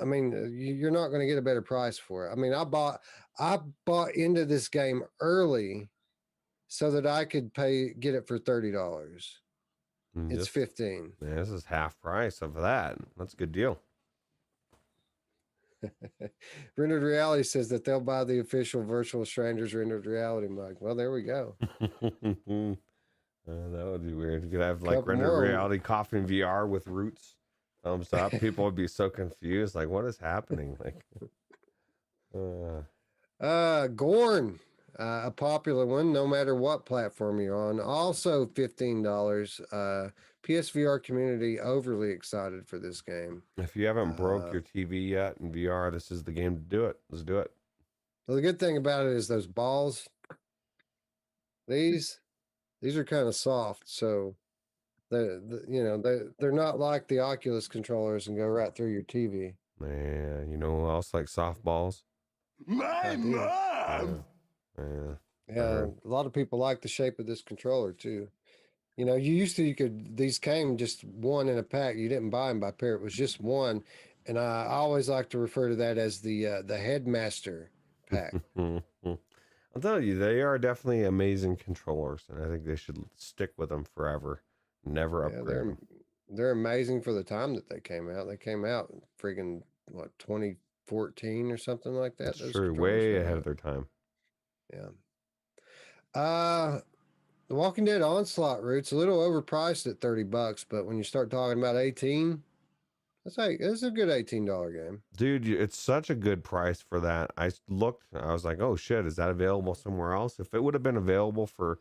I mean, you're not going to get a better price for it. I mean, I bought into this game early so that I could get it for $30. It's $15.
Yeah, this is half price of that. That's a good deal.
Rendered Reality says that they'll buy the official Virtual Strangers Rendered Reality mug. Well, there we go.
That would be weird. You could have like Rendered Reality coffee and VR with Roots. Thumbs up. People would be so confused. Like, what is happening? Like,
Gorn, a popular one, no matter what platform you're on. Also $15. PSVR community overly excited for this game.
If you haven't broke your TV yet in VR, this is the game to do it. Let's do it.
Well, the good thing about it is those balls. These are kind of soft, so they're not like the Oculus controllers and go right through your TV.
Man, you know who else like softballs?
My mom.
Yeah, a lot of people like the shape of this controller too. You know, these came just one in a pack. You didn't buy them by pair. It was just one. And I always like to refer to that as the Headmaster pack.
I'll tell you, they are definitely amazing controllers, and I think they should stick with them forever. Never upgrade them.
They're amazing for the time that they came out. They came out friggin' 2014 or something like that.
That's true. Way ahead of their time.
Yeah. The Walking Dead Onslaught Root's a little overpriced at $30, but when you start talking about 18, that's a good $18 game. Dude,
it's such a good price for that. I looked, I was like, oh shit, is that available somewhere else? If it would have been available for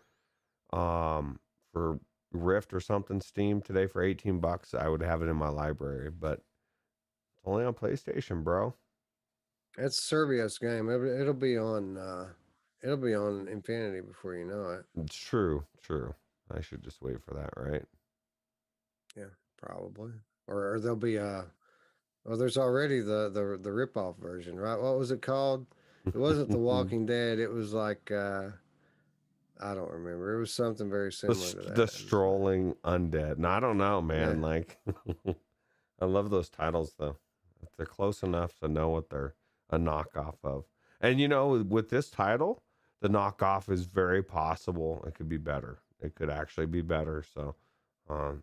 Rift or something, Steam today for $18, I would have it in my library, but it's only on PlayStation, bro.
It's Servio's game. It'll be on Infinity before you know it.
It's true. I should just wait for that, right?
Yeah, probably. Or there'll be there's already the ripoff version, right? What was it called? It wasn't The Walking Dead. It was like I don't remember. It was something very similar to that.
The Strolling Undead. No, I don't know, man. Yeah. Like I love those titles though. They're close enough to know what they're a knockoff of. And you know, with this title, the knockoff is very possible. It could be better. It could actually be better. So, I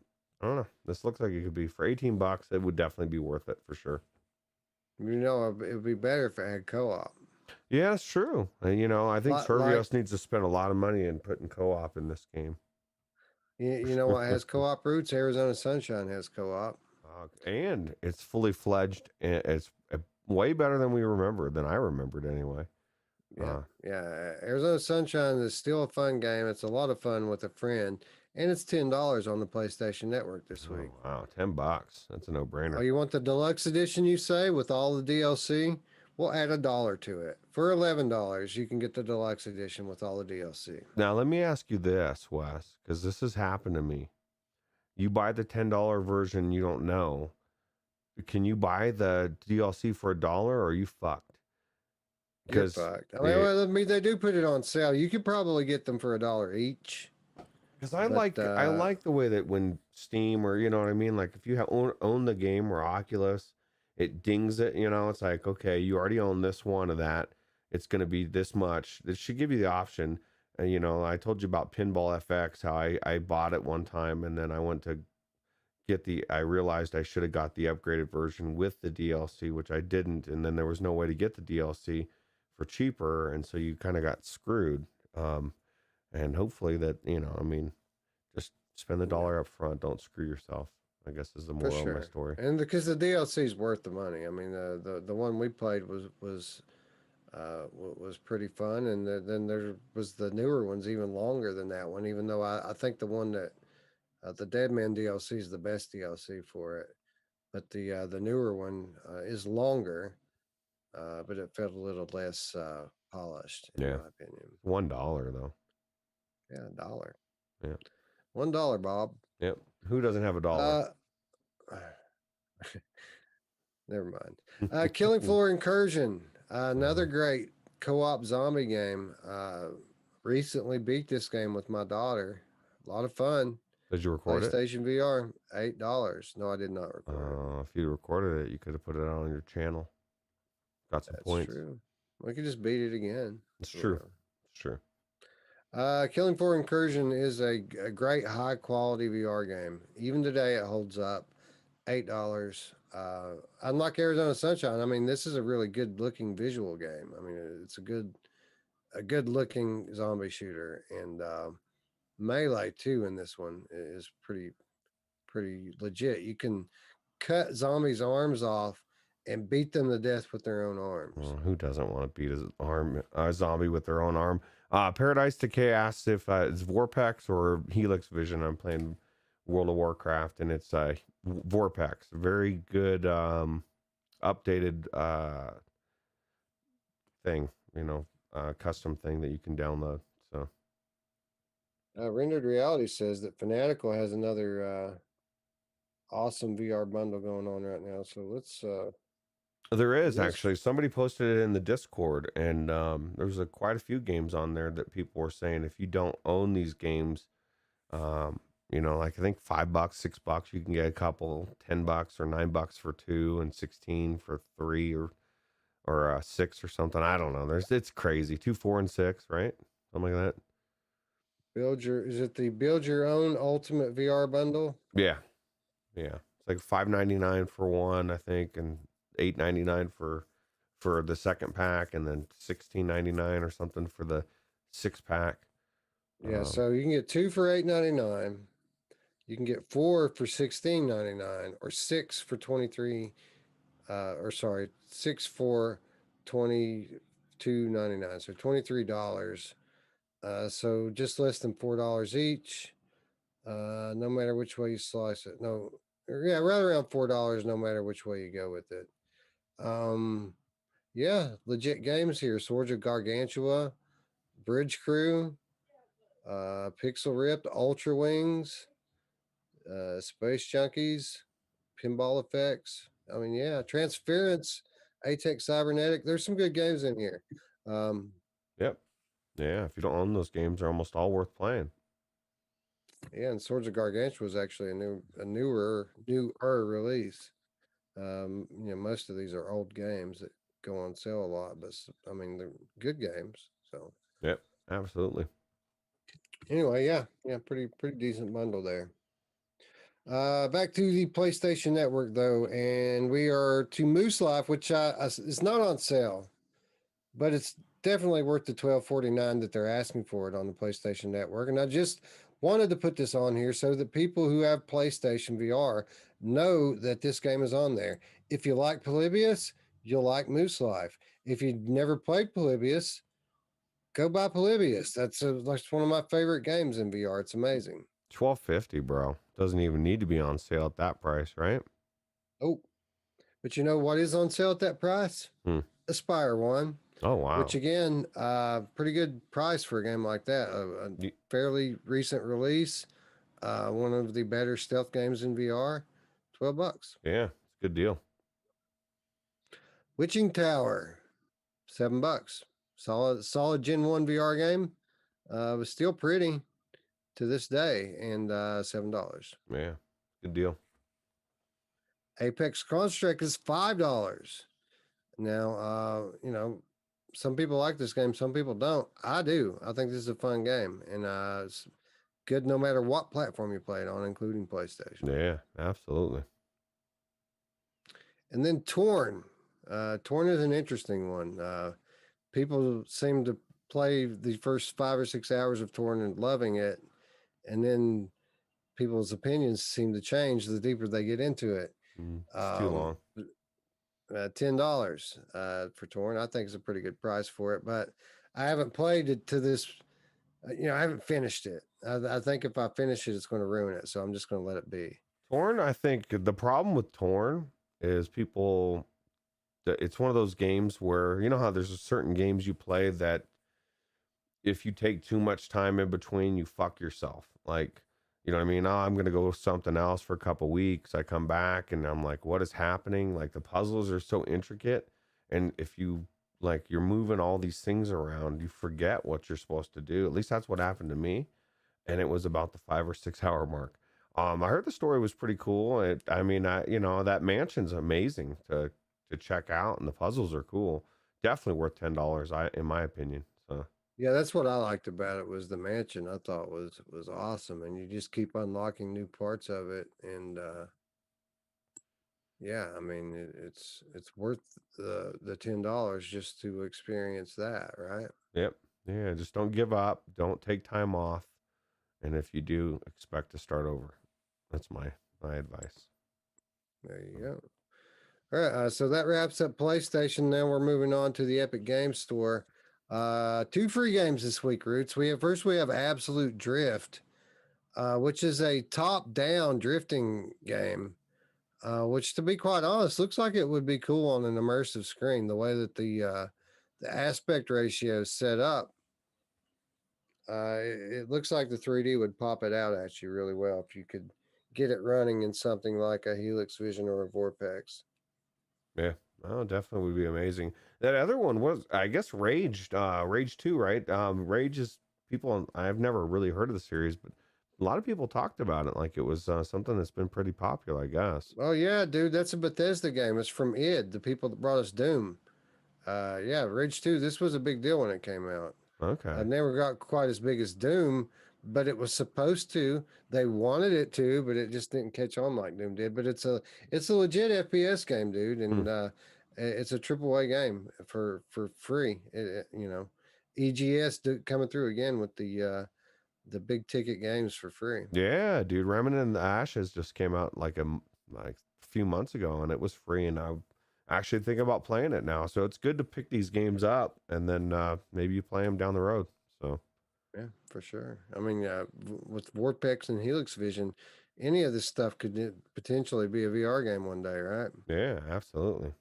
don't know. This looks like it could be for $18. It would definitely be worth it for sure.
You know, it would be better if it had co-op.
Yeah, it's true. And, you know, I think Servios needs to spend a lot of money in putting co-op in this game.
You know what has co-op roots? Arizona Sunshine has co-op.
And it's fully fledged. And it's way better than I remembered anyway.
Yeah. Arizona Sunshine is still a fun game. It's a lot of fun with a friend. and it's $10 on the PlayStation Network this week.
Oh, wow, $10. That's a
Oh,
no-brainer.
you want the deluxe edition, you say, with all the DLC? We'll add $1 to it. For $11, you can get the deluxe edition with all the DLC.
Now, let me ask you this, Wes, because this has happened to me. You buy the $10 version, you don't know. Can you buy the DLC for $1, or are you fucked?
You're fucked. I mean, they do put it on sale. You could probably get them for $1 each.
Because I like the way that when Steam, or you know what I mean, like if you own the game or Oculus, it dings it. You know, it's like, okay, you already own this one of that. It's going to be this much. It should give you the option. You know, I told you about Pinball FX, how I bought it one time, and then I went to I realized I should have got the upgraded version with the DLC, which I didn't, and then there was no way to get the DLC for cheaper, and so you kind of got screwed. And hopefully that, you know, I mean, just spend the $1 up front. Don't screw yourself, I guess, is the moral of my story.
And because the DLC is worth the money. I mean, the one we played was pretty fun, and then there was the newer ones even longer than that one. Even though I think the one that the Dead Man DLC is the best DLC for it, but the newer one is longer, but it felt a little less polished in my opinion.
$1 though.
Yeah, $1.
Yeah.
$1, Bob.
Yep. Who doesn't have $1?
Never mind. Killing Floor Incursion, another great co-op zombie game. Recently beat this game with my daughter. A lot of fun.
Did you record it?
PlayStation VR, $8. No, I did not record it.
If you recorded it, you could have put it on your channel. Got some points.
True. We could just beat it again.
It's true. It's true.
Killing Floor Incursion is a great high quality VR game. Even today, it holds up. $8. Unlike Arizona Sunshine, I mean, this is a really good looking visual game. I mean, it's a good looking zombie shooter, and melee too in this one is pretty legit. You can cut zombies' arms off and beat them to death with their own arms.
Well, who doesn't want to beat a zombie with their own arm? Paradise Decay asks if it's Vorpex or Helix Vision. I'm playing World of Warcraft, and it's Vorpex. Very good updated thing, you know, custom thing that you can download. So
Rendered Reality says that Fanatical has another awesome VR bundle going on right now. So let's
there is actually, somebody posted it in the Discord, and there's quite a few games on there that people were saying if you don't own these games, you know, like I think $5, $6, you can get a couple, $10 or $9 for 2 and 16 for 3 or 6 or something. I don't know. It's crazy. 2, 4, and 6, right? Something like that.
Is it the build your own ultimate VR bundle?
Yeah. It's like $5.99 for one, I think, and $8.99 for the second pack, and then $16.99 or something for the 6-pack.
Yeah, so you can get 2 for $8.99. You can get 4 for $16.99, or 6 for 23. 6 for $22.99. So $23. So just less than $4 each. No matter which way you slice it. Right around $4, no matter which way you go with it. Yeah, legit games here. Swords of Gargantua, Bridge Crew, Pixel Ripped, Ultra Wings, Space Junkies, Pinball Effects. I mean, yeah, Transference, Atex Cybernetic. There's some good games in here.
Yep. Yeah, if you don't own those games, they're almost all worth playing.
Yeah, and Swords of Gargantua was actually a newer release. You know, most of these are old games that go on sale a lot, but I mean, they're good games. So.
Yep, absolutely.
Anyway, yeah, pretty decent bundle there. Back to the PlayStation Network though, and we are to Moose Life, which is not on sale, but it's definitely worth the $12.49 that they're asking for it on the PlayStation Network. And I just wanted to put this on here so that people who have PlayStation VR know that this game is on there. If you like Polybius, you'll like Moose Life. If you've never played Polybius, go buy Polybius. That's one of my favorite games in VR. It's amazing.
$12.50, bro. Doesn't even need to be on sale at that price, right?
Oh, but you know what is on sale at that price?
Hmm.
Aspire One,
Oh wow.
which again, pretty good price for a game like that. A fairly recent release, one of the better stealth games in VR. $12.
Yeah, it's a good deal.
Witching Tower, $7. Solid Gen 1 VR game. Was still pretty to this day, and $7.
Yeah, good deal.
Apex Construct is $5. Now, you know, some people like this game, some people don't. I do. I think this is a fun game, and it's good no matter what platform you play it on, including PlayStation.
Yeah, absolutely.
And then Torn. Torn is an interesting one. People seem to play the first 5 or 6 hours of Torn and loving it, and then people's opinions seem to change the deeper they get into it.
It's too long.
$10 for Torn. I think is a pretty good price for it, but I haven't played it to this. You know, I haven't finished it. I think if I finish it, it's going to ruin it. So I'm just going to let it be.
Torn, I think the problem with Torn is people. It's one of those games where, you know how there's certain games you play that if you take too much time in between, you fuck yourself. Like, you know what I mean? Oh, I'm going to go something else for a couple weeks. I come back and I'm like, what is happening? Like the puzzles are so intricate. And if you like, you're moving all these things around, you forget what you're supposed to do. At least that's what happened to me. And it was about the 5 or 6 hour mark. I heard the story was pretty cool. You know, that mansion's amazing to check out, and the puzzles are cool. Definitely worth $10, in my opinion. So
Yeah, that's what I liked about it was the mansion. I thought was awesome, and you just keep unlocking new parts of it, and yeah, I mean it's worth the $10 just to experience that, right?
yep, yeah. Just don't give up. Don't take time off, and if you do, expect to start over. That's my advice.
There you go. All right, so that wraps up PlayStation. Now we're moving on to the Epic Games Store. 2 free games this week, Roots. We have Absolute Drift, which is a top-down drifting game. Which, to be quite honest, looks like it would be cool on an immersive screen. The way that the aspect ratio is set up, it looks like the 3D would pop it out at you really well if you could get it running in something like a Helix Vision or a Vortex.
Yeah, oh, definitely would be amazing. That other one was, I guess, Rage 2, right? Rage is people. I've never really heard of the series, but a lot of people talked about it like it was something that's been pretty popular, I guess.
Oh yeah, dude, that's a Bethesda game. It's from id, the people that brought us Doom. Yeah, Rage 2, this was a big deal when it came out.
Okay.
I never got quite as big as Doom, but it was supposed to. They wanted it to, but it just didn't catch on like Doom did. But it's a legit FPS game, dude, and it's a AAA game for free. You know, EGS coming through again with the big ticket games for free.
Yeah, dude, Remnant in the Ashes just came out like a few months ago, and it was free, and I'm actually thinking about playing it now. So it's good to pick these games up, and then maybe you play them down the road. So
yeah, for sure. I mean, with Vortex and Helix Vision, any of this stuff could potentially be a VR game one day, right?
yeah, absolutely.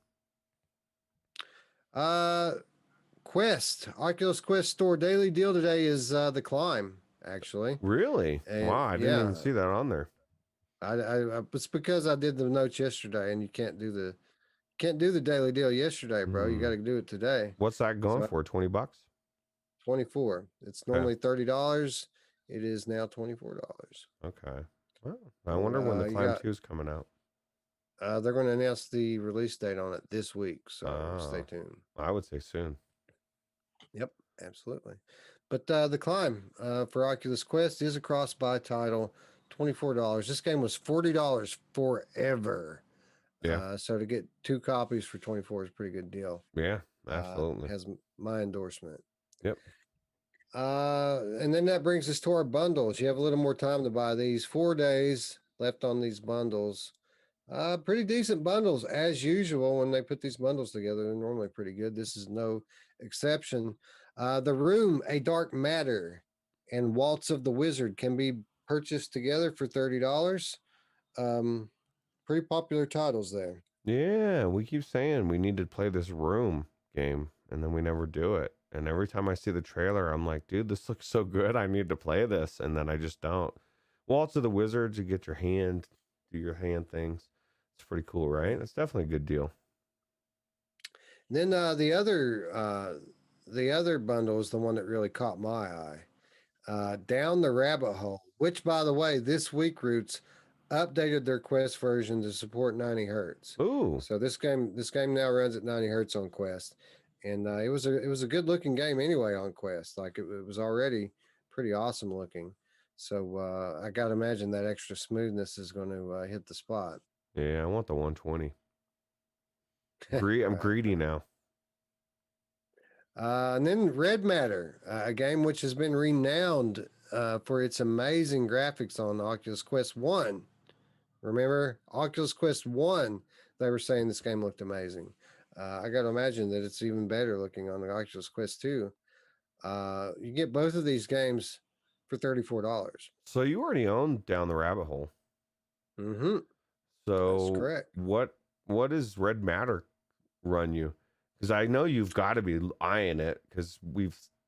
Quest, Oculus Quest store daily deal today is the Climb, actually.
Really?
And
Wow, I didn't even see that on there.
It's because I did the notes yesterday, and you can't do the daily deal yesterday, bro. You got to do it today.
What's that going for? $20?
24. It's normally $30. It is now $24.
Okay. Well, I wonder when the Climb 2 is coming out.
They're going to announce the release date on it this week, so stay tuned.
I would say soon.
Yep, absolutely. But the Climb for Oculus Quest is a cross-buy title, $24. This game was $40 forever.
Yeah.
So to get 2 copies for 24 is a pretty good deal.
Yeah, absolutely.
Has my endorsement.
Yep.
And then that brings us to our bundles. You have a little more time to buy these. 4 days left on these bundles. Pretty decent bundles as usual. When they put these bundles together, they're normally pretty good. This is no exception. The Room, A Dark Matter, and Waltz of the Wizard can be purchased together for $30. Pretty popular titles there.
Yeah, we keep saying we need to play this Room game, and then we never do it. And every time I see the trailer, I'm like, dude, this looks so good. I need to play this, and then I just don't. Waltz of the Wizards, you get your hand, do your hand things. It's pretty cool, right? It's definitely a good deal.
Then the other bundle is the one that really caught my eye. Down the Rabbit Hole, which, by the way, this week Roots updated their Quest version to support 90 hertz.
Ooh,
So this game now runs at 90 hertz on Quest, and it was a good looking game anyway on Quest. Like it was already pretty awesome looking. So I got to imagine that extra smoothness is going to hit the spot.
yeah, I want the 120. I'm greedy now.
And then Red Matter, a game which has been renowned for its amazing graphics on Oculus Quest 1. Remember, Oculus Quest 1, they were saying this game looked amazing. I got to imagine that it's even better looking on the Oculus Quest 2. You get both of these games for $34.
So you already own Down the Rabbit Hole.
Mm-hmm.
So
That's correct.
What does Red Matter run you? Because I know you've got to be eyeing it, because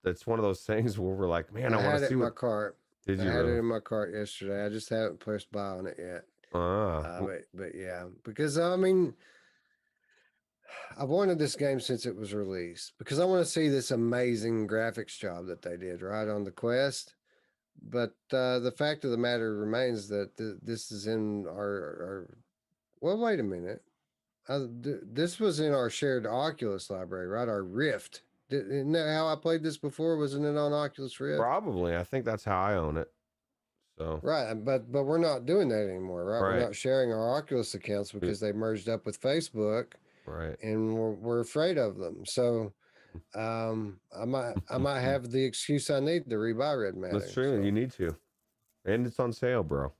that's one of those things where we're like, man, I want to see
my
what.
cart.
Did
I
you
had
really?
it in my cart yesterday. I just haven't pressed buy on it yet. But yeah, because I mean, I've wanted this game since it was released because I want to see this amazing graphics job that they did right on the Quest. But the fact of the matter remains that this is in our. Well, wait a minute. This was in our shared Oculus library, right? Our Rift. Isn't that how I played this before? Wasn't it on Oculus Rift?
Probably. I think that's how I own it. So
Right, but we're not doing that anymore, right? We're
right,
not sharing our Oculus accounts because they merged up with Facebook,
right.
and we're afraid of them. So I might have the excuse I need to rebuy Red Matter.
That's true.
So
You need to, and it's on sale, bro.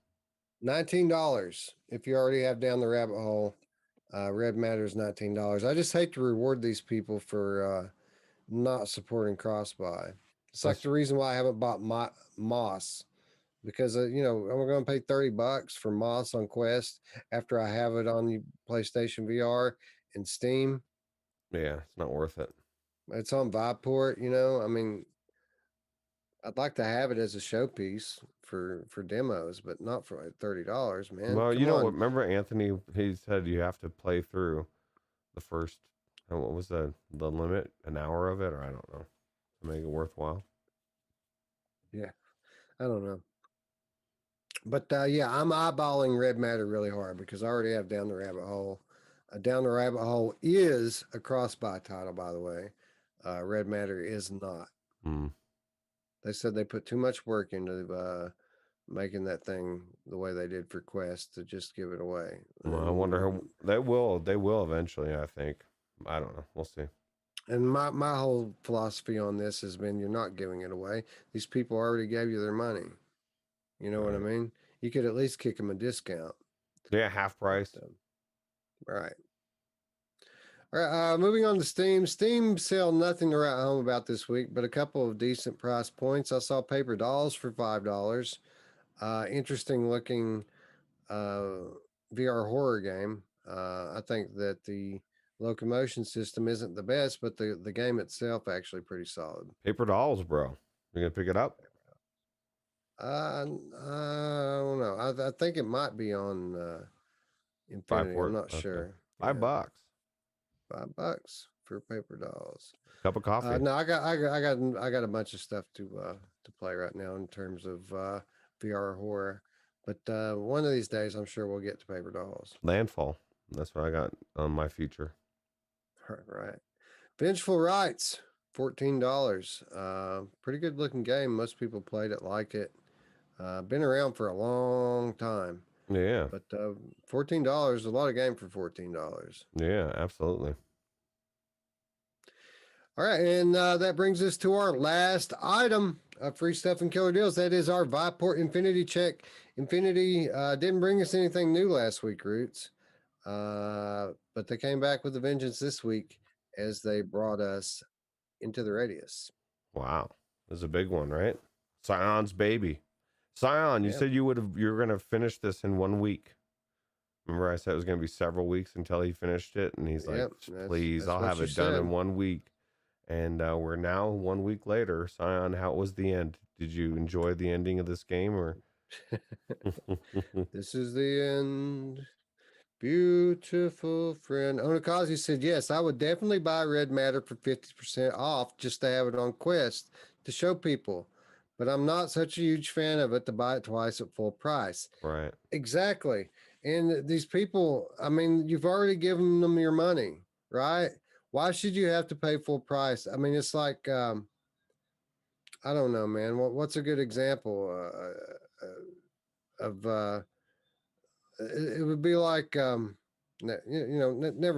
$19 if you already have Down the Rabbit Hole. Red Matter is $19. I just hate to reward these people for not supporting cross-buy. It's like
That's
the reason why I haven't bought Moss, because I'm going to pay $30 for Moss on Quest after I have it on the PlayStation VR and Steam.
yeah, it's not worth it.
It's on Viveport. I mean, I'd like to have it as a showpiece for demos, but not for like $30, man.
Well,
Come
you know
on.
what? Remember Anthony? He said you have to play through the first. What was the limit? An hour of it, or I don't know, to make it worthwhile.
Yeah, I don't know. But yeah, I'm eyeballing Red Matter really hard because I already have Down the Rabbit Hole. Down the Rabbit Hole is a cross-buy title, by the way. Red Matter is not. They said they put too much work into making that thing the way they did for Quest to just give it away.
Well, I wonder how they will. They will eventually. I think. I don't know. We'll see.
And my whole philosophy on this has been: you're not giving it away. These people already gave you their money. You know what I mean? You could at least kick them a discount.
Yeah, half price.
Right. All right. Moving on to Steam. Steam sell nothing to write home about this week, but a couple of decent price points. I saw Paper Dolls for $5. Interesting looking VR horror game. I think that the locomotion system isn't the best, but the game itself actually pretty solid.
Paper Dolls, bro. You gonna pick it up?
I don't know. I think it might be on Infinity. I'm not sure.
$5.
$5 for Paper Dolls.
Cup of coffee.
No, I got a bunch of stuff to play right now in terms of VR horror. But one of these days, I'm sure we'll get to Paper Dolls.
Landfall. That's what I got on my future.
Right. Vengeful Rights, $14. Pretty good looking game. Most people played it, like it. Been around for a long time.
Yeah.
But $14, a lot of game for $14.
Yeah, absolutely.
All right, and that brings us to our last item of free stuff and killer deals. That is our Viveport Infinity check. Infinity didn't bring us anything new last week, Roots, but they came back with a vengeance this week as they brought us Into the Radius.
Wow, this is a big one, right? Scion's baby. Scion, you
Yeah.
said you were gonna finish this in 1 week. Remember, I said it was gonna be several weeks until he finished it, and he's like,
Yep,
"Please,
that's
I'll
what
have
you
it done
said.
in 1 week." And we're now 1 week later. Scion, how was the end? Did you enjoy the ending of this game, or?
This is the end. Beautiful friend. Onakazi said, yes, I would definitely buy Red Matter for 50% off just to have it on Quest to show people. But I'm not such a huge fan of it to buy it twice at full price.
Right.
Exactly. And these people, I mean, you've already given them your money, right? Why should you have to pay full price? I mean, it's like, I don't know, man. What's a good example of, it would be like, never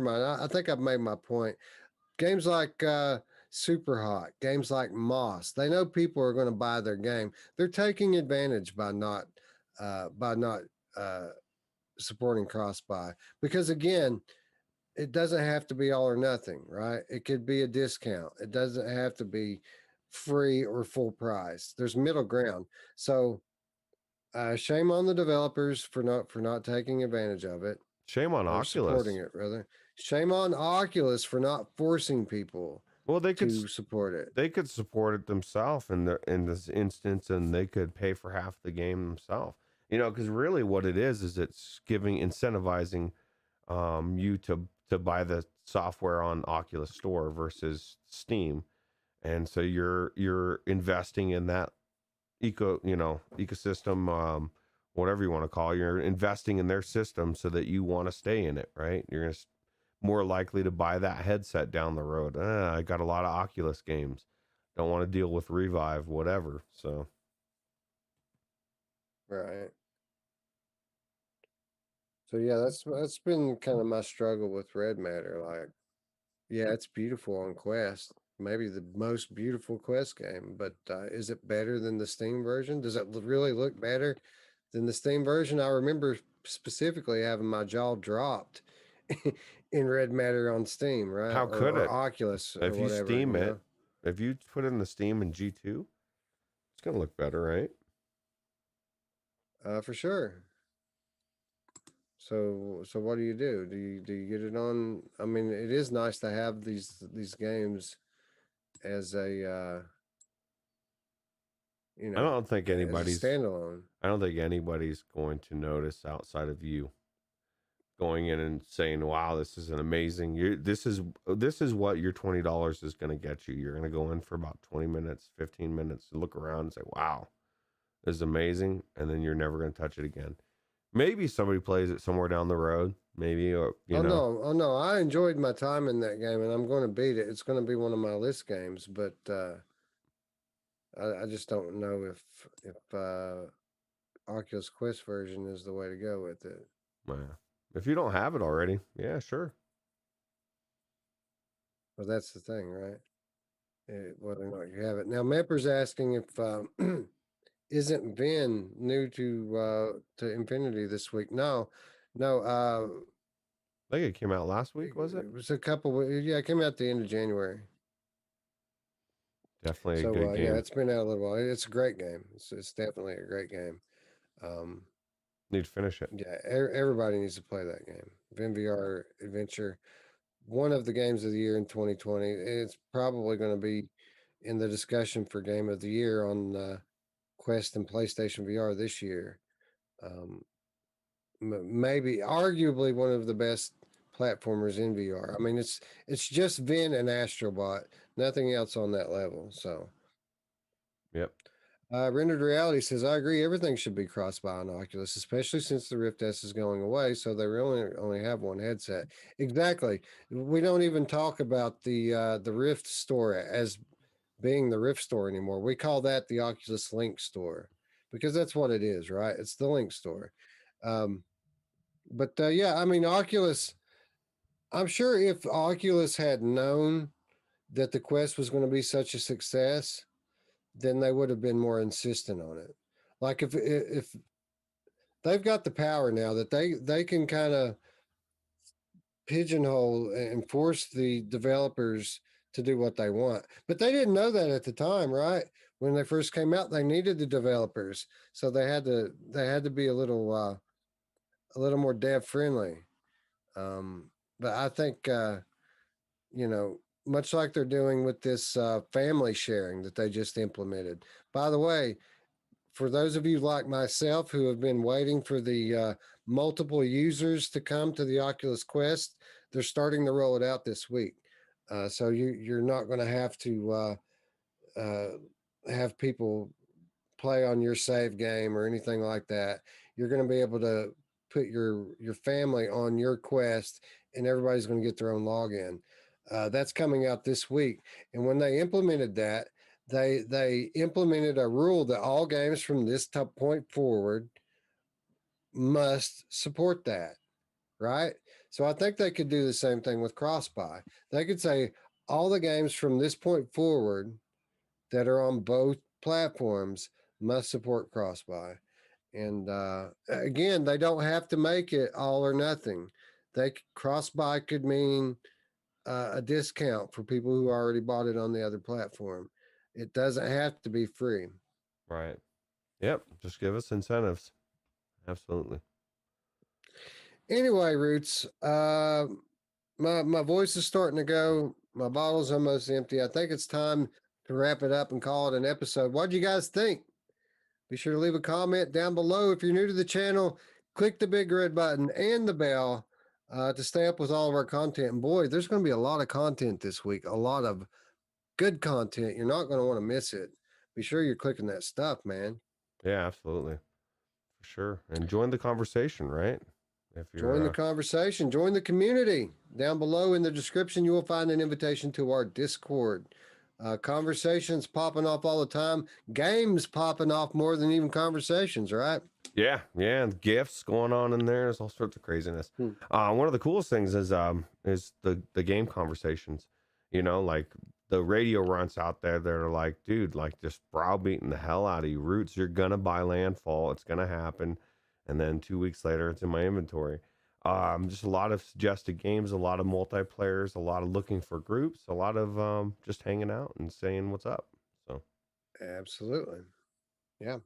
mind. I think I've made my point. Games like Super Hot, games like Moss, they know people are going to buy their game. They're taking advantage by not uh, supporting cross buy, because again, it doesn't have to be all or nothing, right? It could be a discount. It doesn't have to be free or full price. There's middle ground. So shame on the developers for not taking advantage of it
Shame on
or supporting
Oculus.
it, rather. Shame on Oculus for not forcing people
Well,
to support it.
they could support it themselves in this instance, and they could pay for half the game themselves. Because really, what it is it's incentivizing you to buy the software on Oculus Store versus Steam, and so you're investing in that ecosystem, whatever you want to call it. You're investing in their system so that you want to stay in it, right? You're gonna more likely to buy that headset down the road. I got a lot of Oculus games, don't want to deal with Revive, whatever. So
Right. So yeah, that's been kind of my struggle with Red Matter. Like, yeah, it's beautiful on Quest, maybe the most beautiful Quest game, but is it better than the Steam version? Does it really look better than the Steam version? I remember specifically having my jaw dropped in Red Matter on Steam, right?
how could
Or
it?
Oculus or
If you
whatever,
Steam it, if you put in the Steam and G2, it's gonna look better, right?
For sure. So what do? Do you get it on? I mean, it is nice to have these games as a
I don't think
as a
anybody's
standalone.
I don't think anybody's going to notice outside of you going in and saying, "Wow, this is an amazing. This is what your $20 is going to get you." You're going to go in for about 20 minutes, 15 minutes to look around and say, "Wow, this is amazing," and then you're never going to touch it again. Maybe somebody plays it somewhere down the road, maybe, or
Oh no, I enjoyed my time in that game, and I'm going to beat it. It's going to be one of my list games, but I just don't know if Oculus Quest version is the way to go with it.
well, if you don't have it already, yeah, sure.
Well, that's the thing, right? Whether or not you have it. Now, Mepper's asking if isn't Vin new to Infinity this week? No, no.
I think it came out last week, was it?
It was a couple. Yeah, it came out the end of January.
Definitely a
So
good
yeah,
game.
it's been out a little while. It's a great game. It's definitely a great game. Um,
Need to finish it.
yeah, everybody needs to play that game. Vin VR Adventure, one of the games of the year in 2020. It's probably going to be in the discussion for game of the year on Quest and PlayStation VR this year. Um, maybe arguably one of the best platformers in VR. I mean, it's just Vin and Astrobot, nothing else on that level. So,
Yep.
Rendered Reality says, I agree, everything should be crossed by an Oculus, especially since the Rift S is going away, so they really only have one headset. Exactly. We don't even talk about the Rift store as being the Rift store anymore. We call that the Oculus Link store because that's what it is, right? It's the Link store. But yeah, I mean, Oculus, I'm sure if Oculus had known that the Quest was going to be such a success, then they would have been more insistent on it. Like if they've got the power now that they can kind of pigeonhole and force the developers to do what they want. But they didn't know that at the time, right? when they first came out, they needed the developers, so they had to be a little more dev friendly. But I think much like they're doing with this family sharing that they just implemented. By the way, for those of you like myself who have been waiting for the multiple users to come to the Oculus Quest, they're starting to roll it out this week. So you're not going to have people play on your save game or anything like that. You're going to be able to put your family on your Quest, and everybody's going to get their own login. That's coming out this week. And when they implemented that, they implemented a rule that all games from this point forward must support that, right? So I think they could do the same thing with cross-buy. They could say all the games from this point forward that are on both platforms must support cross-buy. And again, they don't have to make it all or nothing. Cross-buy could mean a discount for people who already bought it on the other platform. It doesn't have to be free.
Right. Yep. Just give us incentives. Absolutely.
Anyway, Roots, my voice is starting to go. My bottle's almost empty. I think it's time to wrap it up and call it an episode. What do you guys think? Be sure to leave a comment down below. If you're new to the channel, click the big red button and the bell to stay up with all of our content. And boy, there's going to be a lot of content this week, a lot of good content. You're not going to want to miss it. Be sure you're clicking that stuff, man.
Yeah, absolutely. For sure. And join the conversation, right? If you're
Join the conversation, join the community. Down below in the description, you will find an invitation to our Discord. Conversations popping off all the time. Games popping off more than even conversations, right?
Yeah, and gifts going on in there. There's all sorts of craziness. One of the coolest things is the game conversations. Like the radio runs out there that are like, dude, like just browbeating the hell out of you. Roots, you're gonna buy Landfall. It's gonna happen. And then 2 weeks later, it's in my inventory. Just a lot of suggested games, a lot of multiplayers, a lot of looking for groups, a lot of just hanging out and saying what's up. So,
absolutely, yeah.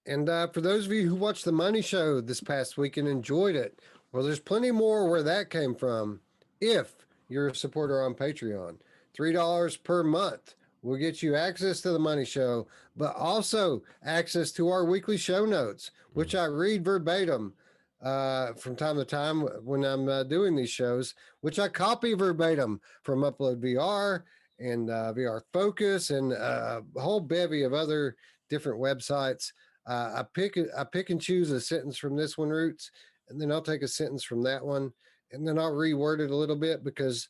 And for those of you who watched the Money Show this past week and enjoyed it, well, there's plenty more where that came from. If you're a supporter on Patreon, $3 per month will get you access to the Money Show, but also access to our weekly show notes, which I read verbatim from time to time when I'm doing these shows, which I copy verbatim from Upload VR and VR Focus and a whole bevy of other different websites. I pick and choose a sentence from this one, Roots, and then I'll take a sentence from that one, and then I'll reword it a little bit because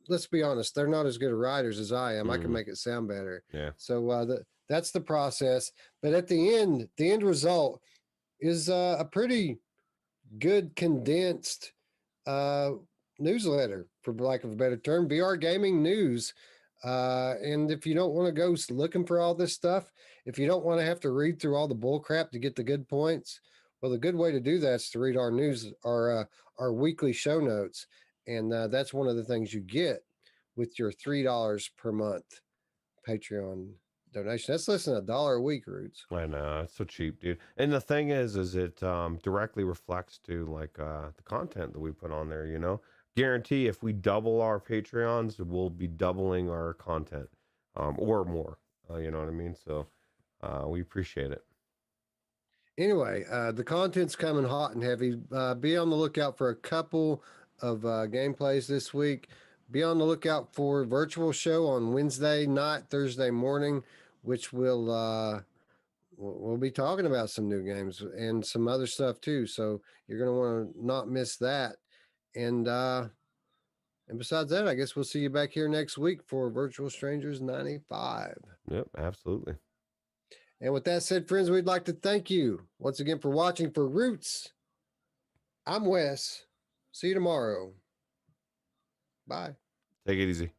let's be honest, they're not as good writers as I am. I can make it sound better.
yeah.
So that's the process. But at the end result is a pretty good condensed newsletter, for lack of a better term, VR gaming news. And if you don't want to go looking for all this stuff, if you don't want to have to read through all the bull crap to get the good points, well, the good way to do that is to read our news, our weekly show notes. And that's one of the things you get with your $3 per month Patreon donation. That's less than $1 a week, Roots.
I know, it's so cheap, dude. And the thing is it directly reflects to like the content that we put on there. Guarantee if we double our Patreons, we'll be doubling our content, or more. You know what I mean? So we appreciate it.
Anyway, the content's coming hot and heavy. Be on the lookout for a couple of gameplays this week. Be on the lookout for virtual show on Wednesday night, Thursday morning, which we'll be talking about some new games and some other stuff too. So you're going to want to not miss that. And besides that, I guess we'll see you back here next week for Virtual Strangers 95.
Yep, absolutely.
And with that said, friends, we'd like to thank you once again for watching. For Roots, I'm Wes. See you tomorrow. Bye.
Take it easy.